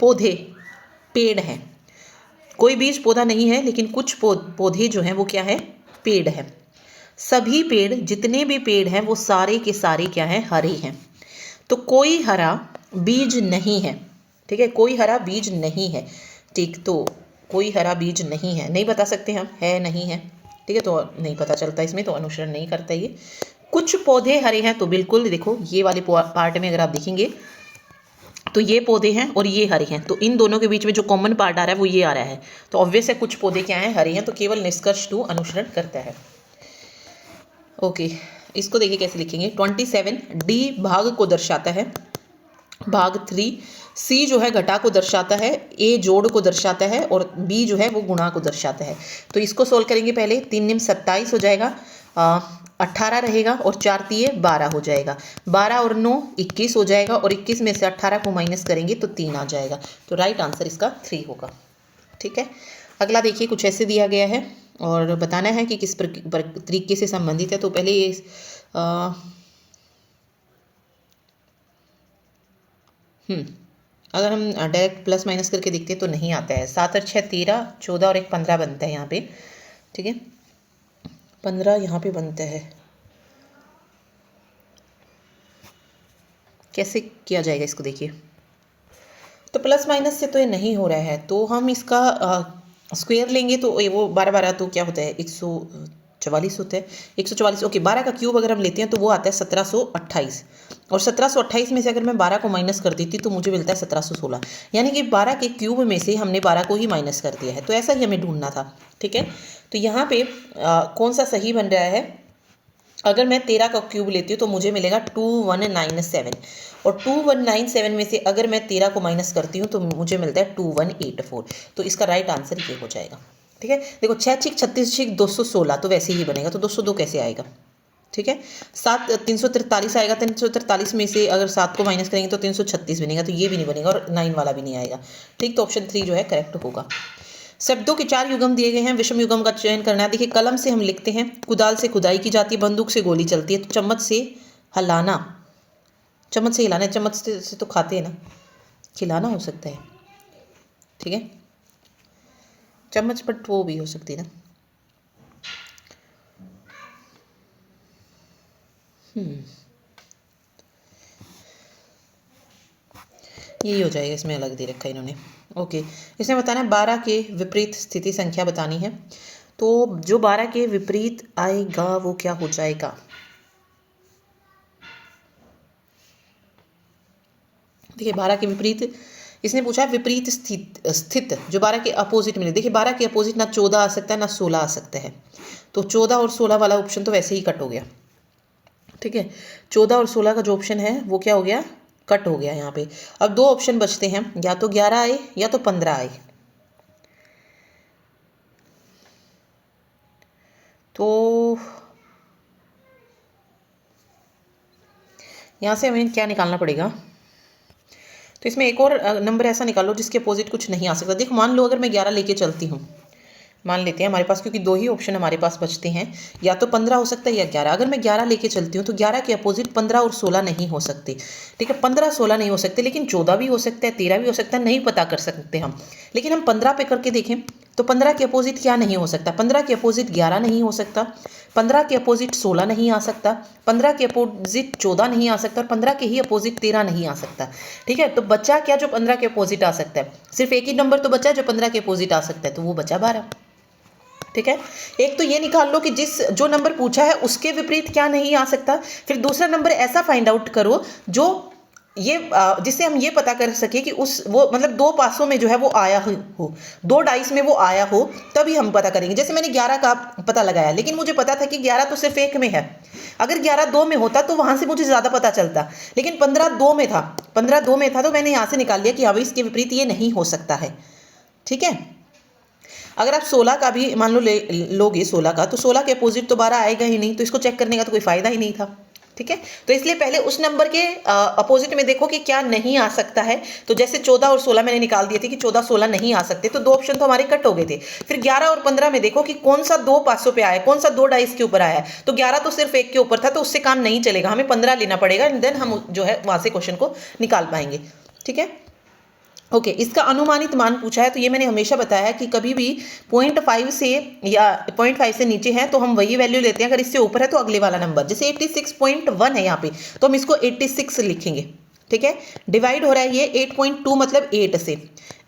पौधे पेड़ हैं। कोई बीज पौधा नहीं है लेकिन कुछ पौधे जो हैं वो क्या है, पेड़ है। सभी पेड़, जितने भी पेड़ हैं वो सारे के सारे क्या हैं, हरे हैं। तो कोई हरा बीज नहीं है, ठीक है, कोई हरा बीज नहीं है। ठीक, तो कोई हरा बीज नहीं है, नहीं बता सकते हम, है नहीं है, ठीक है, तो नहीं पता चलता इसमें, तो अनुसरण नहीं करता ये। कुछ पौधे हरे हैं, तो बिल्कुल देखो ये वाले पार्ट में अगर आप देखेंगे तो ये पौधे हैं और ये हरे हैं, तो इन दोनों के बीच में जो कॉमन पार्ट आ रहा है वो ये आ रहा है, तो ऑब्वियस है कुछ पौधे क्या हैं, हरे हैं, तो केवल निष्कर्ष 2 अनुसरण करता है। ओके, इसको देखिए कैसे लिखेंगे। 27 डी भाग को दर्शाता है, भाग 3। सी जो है घटा को दर्शाता है, ए जोड़ को दर्शाता है और बी जो है वो गुणा को दर्शाता है। तो इसको सोल्व करेंगे पहले। 3 निम 27 हो जाएगा, 18 रहेगा और 4 तिये 12 हो जाएगा। 12 और 9 21 हो जाएगा और 21 में से 18 को माइनस करेंगे तो 3 आ जाएगा। तो राइट आंसर इसका 3 होगा। ठीक है, अगला देखिए, कुछ ऐसे दिया गया है और बताना है कि किस तरीके से संबंधित है। तो पहले ये अगर हम डायरेक्ट प्लस माइनस करके देखते हैं तो नहीं आता है। 7 और 6 13, 14 और 1 15 बनता है यहाँ पे, ठीक है, 15 यहाँ पे बनता है। कैसे किया जाएगा इसको देखिए। तो प्लस माइनस से तो ये नहीं हो रहा है, तो हम इसका स्क्वायर लेंगे तो ये वो 12 12 तो क्या होता है 144 होता है, 144। ओके, 12 का क्यूब अगर हम लेते हैं तो वो आता है 1728 और 1728 में से अगर मैं 12 को माइनस कर देती तो मुझे मिलता है 1716, यानी कि 12 के क्यूब में से हमने 12 को ही माइनस कर दिया है। तो ऐसा ही हमें ढूंढना था, ठीक है। तो यहाँ पे कौन सा सही बन रहा है, अगर मैं 13 का क्यूब लेती हूँ तो मुझे मिलेगा 2197 और 2197 में से अगर मैं 13 को माइनस करती हूँ तो मुझे मिलता है 2184। तो इसका राइट आंसर ये हो जाएगा। ठीक है, देखो 6 6 36 6 216 तो वैसे ही बनेगा, तो 202 कैसे आएगा, ठीक है। 7 343 आएगा, 343 में से अगर 7 को माइनस करेंगे तो 336 बनेगा, तो ये भी नहीं बनेगा और 9 वाला भी नहीं आएगा। ठीक, तो ऑप्शन 3 जो है करेक्ट होगा। शब्दों के 4 युगम दिए गए हैं, विषम युगम का चयन करना है। देखिए, कलम से हम लिखते हैं, कुदाल से खुदाई की जाती है, बंदूक से गोली चलती है, तो चम्मच से हिलाना, चम्मच से हिलाना, चम्मच से तो खाते हैं ना, खिलाना हो सकता है, ठीक है, चम्मच पर वो भी हो सकती है ना। यही हो जाएगा, इसमें अलग दे रखा है इन्होंने। ओके, इसमें बताना है 12 के विपरीत स्थिति संख्या बतानी है। तो जो 12 के विपरीत आएगा वो क्या हो जाएगा, देखिए 12 के विपरीत इसने पूछा विपरीत स्थित जो 12 के अपोजिट में। देखिए 12 के अपोजिट ना 14 आ सकता है ना 16 आ सकता है, तो 14 और 16 वाला ऑप्शन तो वैसे ही कट हो गया, ठीक है। 14 और 16 का जो ऑप्शन है वो क्या हो गया, कट हो गया यहाँ पे। अब 2 ऑप्शन बचते हैं, या तो 11 आए या तो 15 आए। तो यहाँ से हमें क्या निकालना पड़ेगा, तो इसमें एक और नंबर ऐसा निकालो जिसके अपोजिट कुछ नहीं आ सकता। देखो, मान लो अगर मैं 11 लेके चलती हूँ, मान लेते हैं हमारे पास, क्योंकि 2 ही ऑप्शन हमारे पास बचते हैं, या तो 15 हो सकता है या 11। अगर मैं 11 लेके चलती हूँ तो 11 के अपोजिट 15 और 16 नहीं हो सकते, ठीक है, 15 16 नहीं हो सकते, लेकिन 14 भी हो सकता है, 13 भी हो सकता है, नहीं पता कर सकते हम। लेकिन हम 15 पे करके देखें तो 15 के अपोजिट क्या नहीं हो सकता, 15 के अपोजिट 11 नहीं हो सकता, 15 के अपोजिट 16 नहीं आ सकता, 15 के अपोजिट 14 नहीं आ सकता और 15 के ही अपोजिट 13 नहीं आ सकता, ठीक है। तो बचा क्या जो 15 के अपोजिट आ सकता है, सिर्फ एक ही नंबर तो बचा जो 15 के अपोजिट आ सकता है, तो वो बचा 12, ठीक है। एक तो ये निकाल लो कि जो नंबर पूछा है उसके विपरीत क्या नहीं आ सकता, फिर दूसरा नंबर ऐसा फाइंड आउट करो जो ये जिससे हम ये पता कर सके कि वो मतलब 2 पासों में जो है वो आया हो, 2 डाइस में वो आया हो, तभी हम पता करेंगे। जैसे मैंने 11 का पता लगाया, लेकिन मुझे पता था कि 11 तो सिर्फ 1 में है, अगर 11 2 में होता तो वहां से मुझे ज़्यादा पता चलता, लेकिन 15 2 में था, 15 2 में था, तो मैंने यहाँ से निकाल लिया कि हाँ भाई इसके विपरीत ये नहीं हो सकता है, ठीक है। अगर आप 16 का भी मान लो लोगे 16 का, तो 16 के अपोजिट तो 12 आएगा ही नहीं, तो इसको चेक करने का तो कोई फ़ायदा ही नहीं था, ठीक है। तो इसलिए पहले उस नंबर के अपोजिट में देखो कि क्या नहीं आ सकता है। तो जैसे 14 और 16 मैंने निकाल दिए थे कि 14 16 नहीं आ सकते, तो 2 ऑप्शन तो हमारे कट हो गए थे। फिर 11 और 15 में देखो कि कौन सा 2 500 पे आया है, कौन सा 2 डाइस के ऊपर आया है। तो 11 तो सिर्फ 1 के ऊपर था, तो उससे काम नहीं चलेगा, हमें 15 लेना पड़ेगा, एंड देन हम जो है वहां से क्वेश्चन को निकाल पाएंगे। ठीक है, ओके। इसका अनुमानित मान पूछा है, तो ये मैंने हमेशा बताया कि कभी भी 0.5 से या 0.5 से नीचे है तो हम वही वैल्यू लेते हैं, अगर इससे ऊपर है तो अगले वाला नंबर। जैसे 86.1 है यहाँ पे, तो हम इसको 86 लिखेंगे। ठीक है, डिवाइड हो रहा है ये 8.2 मतलब 8 से,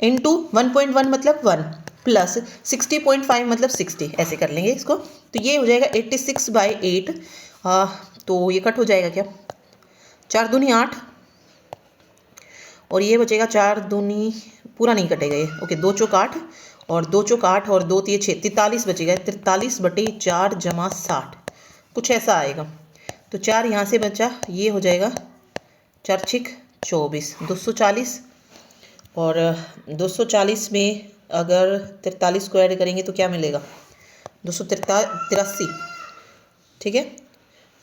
इंटू 1.1 मतलब 1, प्लस 60.5 मतलब 60, ऐसे कर लेंगे इसको। तो ये हो जाएगा 86/8। तो ये कट हो जाएगा क्या, 4 दूनी 8, और ये बचेगा 4 दूनी, पूरा नहीं कटेगा ये, ओके। 2 चौक 8 और 2 चौक 8 और 2 3 6, 43 बचेगा। 43/4 = 60, कुछ ऐसा आएगा। तो 4 यहाँ से बचा, ये हो जाएगा 4 6 24, 240। और 240 में अगर 43 को ऐड करेंगे तो क्या मिलेगा, 283। ठीक है,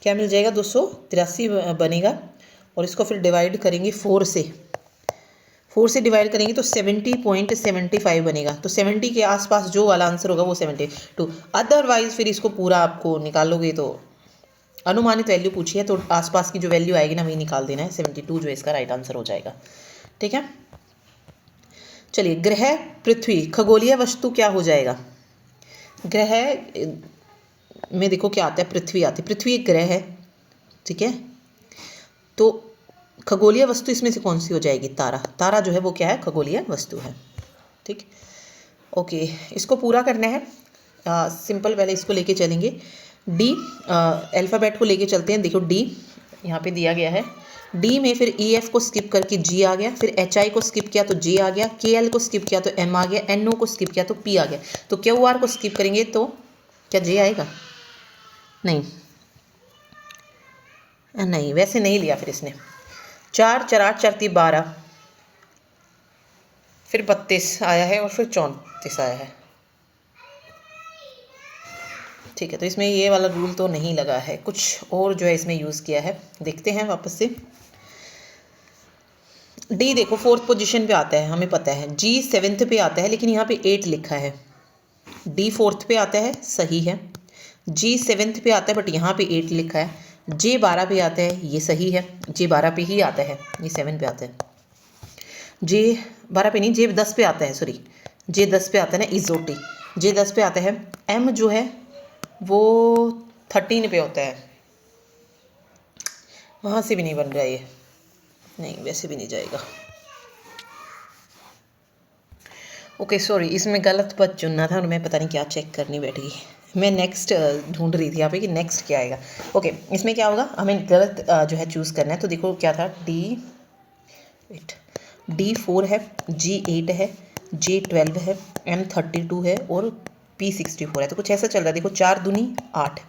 क्या मिल जाएगा, 283 बनेगा। और इसको फिर डिवाइड करेंगे 4 से, 4 से डिवाइड करेंगे तो 70.75 बनेगा। तो 70 के आसपास जो वाला आंसर होगा वो 72। अदरवाइज फिर इसको पूरा आपको निकालोगे तो अनुमानित वैल्यू पूछी है, तो आसपास की जो वैल्यू आएगी ना वही निकाल देना है। 72 जो इसका राइट आंसर हो जाएगा। ठीक है, चलिए, ग्रह पृथ्वी खगोलीय वस्तु क्या हो जाएगा। ग्रह में देखो क्या आता है, पृथ्वी आती है, पृथ्वी एक ग्रह है। ठीक है, तो खगोलीय वस्तु इसमें से कौन सी हो जाएगी, तारा। तारा जो है वो क्या है, खगोलीय वस्तु है। ठीक, ओके। इसको पूरा करना है, सिंपल पहले इसको लेके चलेंगे। डी, अल्फ़ाबेट को लेके चलते हैं। देखो डी यहाँ पे दिया गया है, डी में फिर ई एफ को स्किप करके जी आ गया, फिर एच आई को स्किप किया तो जे आ गया, के एल को स्किप किया तो एम आ गया, एन ओ को स्किप किया तो पी आ गया। तो क्यू आर को स्किप करेंगे तो क्या जे आएगा, नहीं नहीं, वैसे नहीं लिया फिर इसने। 4 4 8 4 3 12, फिर 32 आया है और फिर 34 आया है। ठीक है, तो इसमें ये वाला रूल तो नहीं लगा है, कुछ और जो है इसमें यूज़ किया है। देखते हैं वापस से। डी देखो 4th पोजीशन पे आता है, हमें पता है। जी 7th पे आता है, लेकिन यहाँ पे 8 लिखा है। डी 4th पे आता है, सही है। जी 7th पे आता है, बट यहाँ पे 8 लिखा है। जे 12 पे आता है, ये सही है, जे 12 पे ही आता है, ये 7 पे आता है। जे 12 पे नहीं, जे 10 पे आता है, सॉरी, जे 10 पे आता है ना, इजोटी। जे 10 पे आता है। एम जो है वो 13 पे होता है, वहाँ से भी नहीं बन रहा ये, नहीं वैसे भी नहीं जाएगा। ओके सॉरी, इसमें गलत पद चुनना था और मैं पता नहीं क्या चेक करनी बैठ गई। मैं नेक्स्ट ढूंढ रही थी यहाँ पे कि नेक्स्ट क्या आएगा। ओके, इसमें क्या होगा, हमें गलत जो है चूज़ करना है। तो देखो क्या था, डी 4 है, जी 8 है, जे 12 है, एम 32 है और पी 64 है। तो कुछ ऐसा चल रहा है। देखो 4 दूनी 8,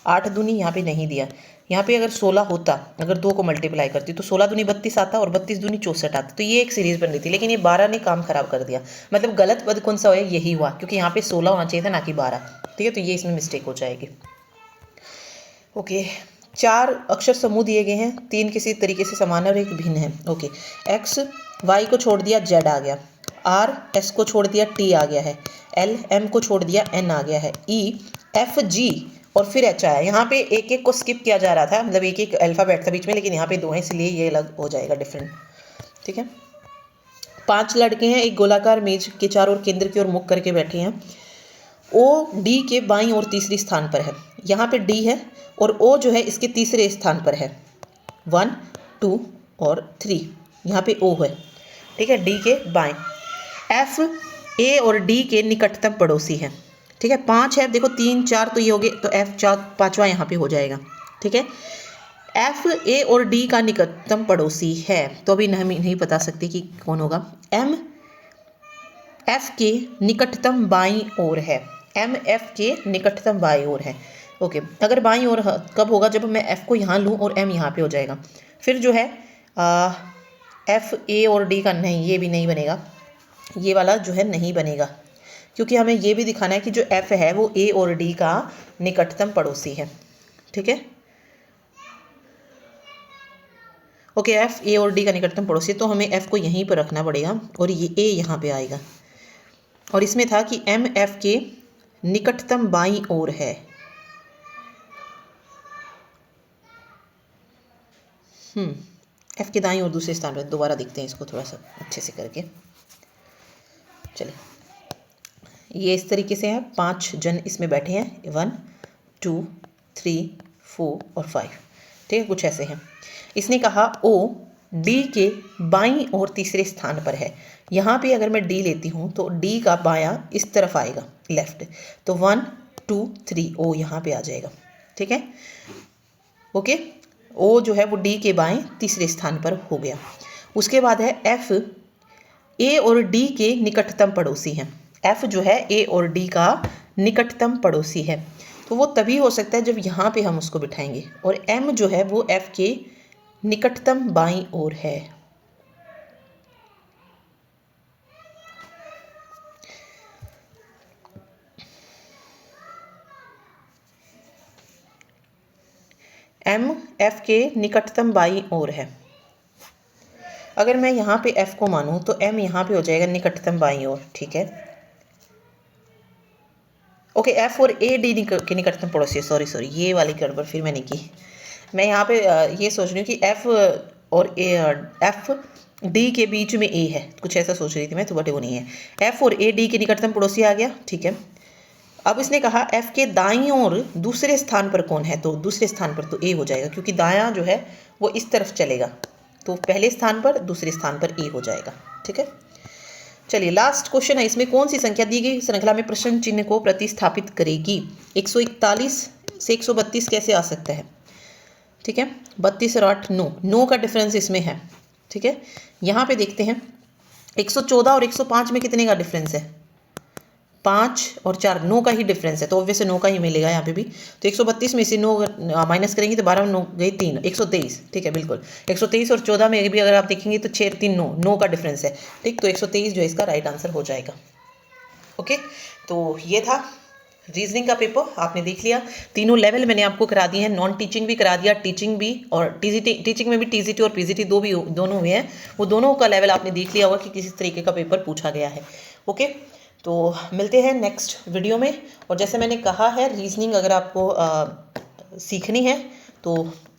8 दूनी यहाँ पे नहीं दिया। यहाँ पे अगर 16 होता, अगर 2 को मल्टीप्लाई करती तो 16 दूनी 32 आता और 32 दूनी 64 आता। तो ये एक सीरीज बन रही थी, लेकिन ये 12 ने काम खराब कर दिया। मतलब गलत पद कौन सा हुआ, यही हुआ, क्योंकि यहाँ पे 16 होना चाहिए था ना कि 12। ठीक है, तो ये इसमें मिस्टेक हो जाएगी। ओके, 4 अक्षर समूह दिए गए हैं, 3 किसी तरीके से समान और एक भिन्न है। ओके, एक्स वाई को छोड़ दिया, जेड आ गया। आर एस को छोड़ दिया, टी आ गया है। एल एम को छोड़ दिया, एन आ गया है। ई एफ जी और फिर एच आया। यहाँ पे एक एक को स्किप किया जा रहा था, मतलब एक एक अल्फ़ाबेट था बीच में, लेकिन यहाँ पे 2 हैं, इसलिए ये अलग हो जाएगा, डिफरेंट। ठीक है, 5 लड़के हैं, एक गोलाकार मेज के चारों ओर केंद्र की ओर मुख करके बैठे हैं। ओ डी के बाईं और तीसरी स्थान पर है। यहाँ पे डी है और ओ जो है इसके तीसरे स्थान पर है, 1 2 और 3, यहाँ पे ओ है। ठीक है, डी के बाएं। एफ ए और डी के निकटतम पड़ोसी हैं। ठीक है, 5 है, देखो 3 4 तो ये हो गए, तो एफ 5वां यहाँ पे हो जाएगा। ठीक है, एफ ए और डी का निकटतम पड़ोसी है, तो अभी नहीं बता सकते कि कौन होगा। एम एफ के निकटतम बाईं ओर है, एम एफ के निकटतम बाईं ओर है। ओके, अगर बाईं ओर कब होगा, जब मैं एफ को यहाँ लूँ और एम यहाँ पे हो जाएगा। फिर जो है एफ ए और डी का, नहीं ये भी नहीं बनेगा, ये वाला जो है नहीं बनेगा, क्योंकि हमें ये भी दिखाना है कि जो एफ है वो ए और डी का निकटतम पड़ोसी है। ठीक है, ओके, एफ ए और डी का निकटतम पड़ोसी है, तो हमें एफ को यहीं पर रखना पड़ेगा और ये ए यहाँ पे आएगा। और इसमें था कि एम एफ के निकटतम बाईं ओर है। एफ के दाईं ओर दूसरे स्थान पर। दोबारा देखते हैं इसको थोड़ा सा अच्छे से करके। चलिए, ये इस तरीके से है, 5 जन इसमें बैठे हैं, 1 2 3 4 और 5, ठीक है, कुछ ऐसे हैं। इसने कहा ओ डी के बाईं और तीसरे स्थान पर है। यहाँ पे अगर मैं डी लेती हूँ तो डी का बायां इस तरफ आएगा, लेफ्ट, तो 1 2 3 ओ यहाँ पे आ जाएगा, ठीक है। ओके, ओ जो है वो डी के बाएं तीसरे स्थान पर हो गया। उसके बाद है एफ ए और डी के निकटतम पड़ोसी हैं। एफ जो है ए और डी का निकटतम पड़ोसी है, तो वो तभी हो सकता है जब यहाँ पे हम उसको बिठाएंगे। और एम जो है वो एफ के निकटतम बाईं ओर है। एम एफ के निकटतम बाईं ओर है। अगर मैं यहाँ पे एफ को मानूं तो एम यहाँ पे हो जाएगा निकटतम बाईं ओर, ठीक है। ओके, एफ और ए डी के निकटतम पड़ोसी, सॉरी ये वाली गड़बड़ फिर मैंने की। मैं यहाँ पे ये सोच रही हूँ कि एफ और एफ डी के बीच में ए है, कुछ ऐसा सोच रही थी मैं, तो बट वो नहीं है। एफ और ए डी के निकटतम पड़ोसी आ गया, ठीक है। अब इसने कहा एफ के दाईं ओर दूसरे स्थान पर कौन है, तो दूसरे स्थान पर तो ए हो जाएगा, क्योंकि दायां जो है वो इस तरफ चलेगा, तो पहले स्थान पर दूसरे स्थान पर ए हो जाएगा, ठीक है। चलिए, लास्ट क्वेश्चन है। इसमें कौन सी संख्या दी गई श्रृंखला में प्रश्न चिन्ह को प्रतिस्थापित करेगी? 141 से 132 कैसे आ सकता है, ठीक है। 32 और 8 9 का डिफरेंस इसमें है, ठीक है। यहाँ पे देखते हैं 114 और 105 में कितने का डिफरेंस है? 5 और 4, 9 का ही डिफरेंस है, तो ऑब्वियसली 9 का ही मिलेगा यहाँ पे भी। तो 132 में से 9 माइनस करेंगे तो 12 9 गई 3, 123, ठीक है, बिल्कुल। 123 और 14 में भी अगर आप देखेंगे तो 6 3 9 का डिफरेंस है, ठीक। तो 123 जो है इसका राइट आंसर हो जाएगा। ओके, तो ये था रीजनिंग का पेपर, आपने देख लिया। तीनों लेवल मैंने आपको करा दिए हैं, नॉन टीचिंग भी करा दिया, टीचिंग भी, और टीचिंग में भी टीजीटी और पीजीटी दोनों हुए हैं। वो दोनों का लेवल आपने देख लिया होगा कि किस तरीके का पेपर पूछा गया है। ओके, तो मिलते हैं नेक्स्ट वीडियो में। और जैसे मैंने कहा है, रीजनिंग अगर आपको सीखनी है तो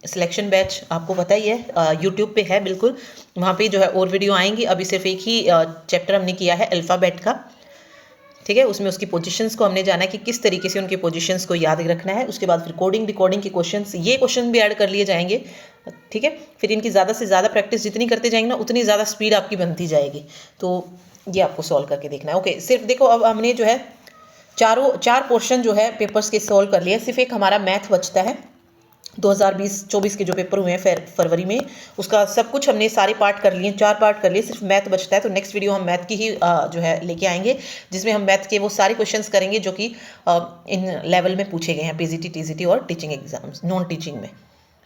सिलेक्शन बैच आपको पता ही है, यूट्यूब पे है बिल्कुल, वहाँ पे जो है और वीडियो आएंगी। अभी सिर्फ एक ही चैप्टर हमने किया है अल्फ़ाबेट का, ठीक है। उसमें उसकी पोजीशंस को हमने जाना है कि किस तरीके से उनके पोजीशंस को याद रखना है। उसके बाद फिर कोडिंग डिकोडिंग के क्वेश्चंस, ये क्वेश्चन भी ऐड कर लिए जाएंगे, ठीक है। फिर इनकी ज़्यादा से ज़्यादा प्रैक्टिस जितनी करते जाएंगे ना, उतनी ज़्यादा स्पीड आपकी बनती जाएगी। तो ये आपको सॉल्व करके देखना है। ओके, सिर्फ देखो, अब हमने जो है चार पोर्शन जो है पेपर्स के सॉल्व कर लिए। सिर्फ एक हमारा मैथ बचता है, 2020-24 के जो पेपर हुए हैं फरवरी में, उसका सब कुछ हमने सारे पार्ट कर लिए, 4 पार्ट कर लिए, सिर्फ मैथ बचता है। तो नेक्स्ट वीडियो हम मैथ की ही जो है लेके आएंगे, जिसमें हम मैथ के वो सारे क्वेश्चंस करेंगे जो कि इन लेवल में पूछे गए हैं, पीजीटी, टीजीटी और टीचिंग एग्जाम्स, नॉन टीचिंग में।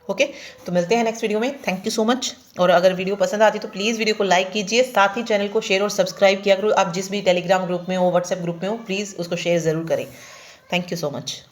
ओके, तो मिलते हैं नेक्स्ट वीडियो में। Thank you so much. और अगर वीडियो पसंद आती तो प्लीज़ वीडियो को लाइक कीजिए, साथ ही चैनल को शेयर और सब्सक्राइब किया करो। आप जिस भी टेलीग्राम ग्रुप में हो, व्हाट्सएप ग्रुप में हो, प्लीज़ उसको शेयर ज़रूर करें। Thank you so much.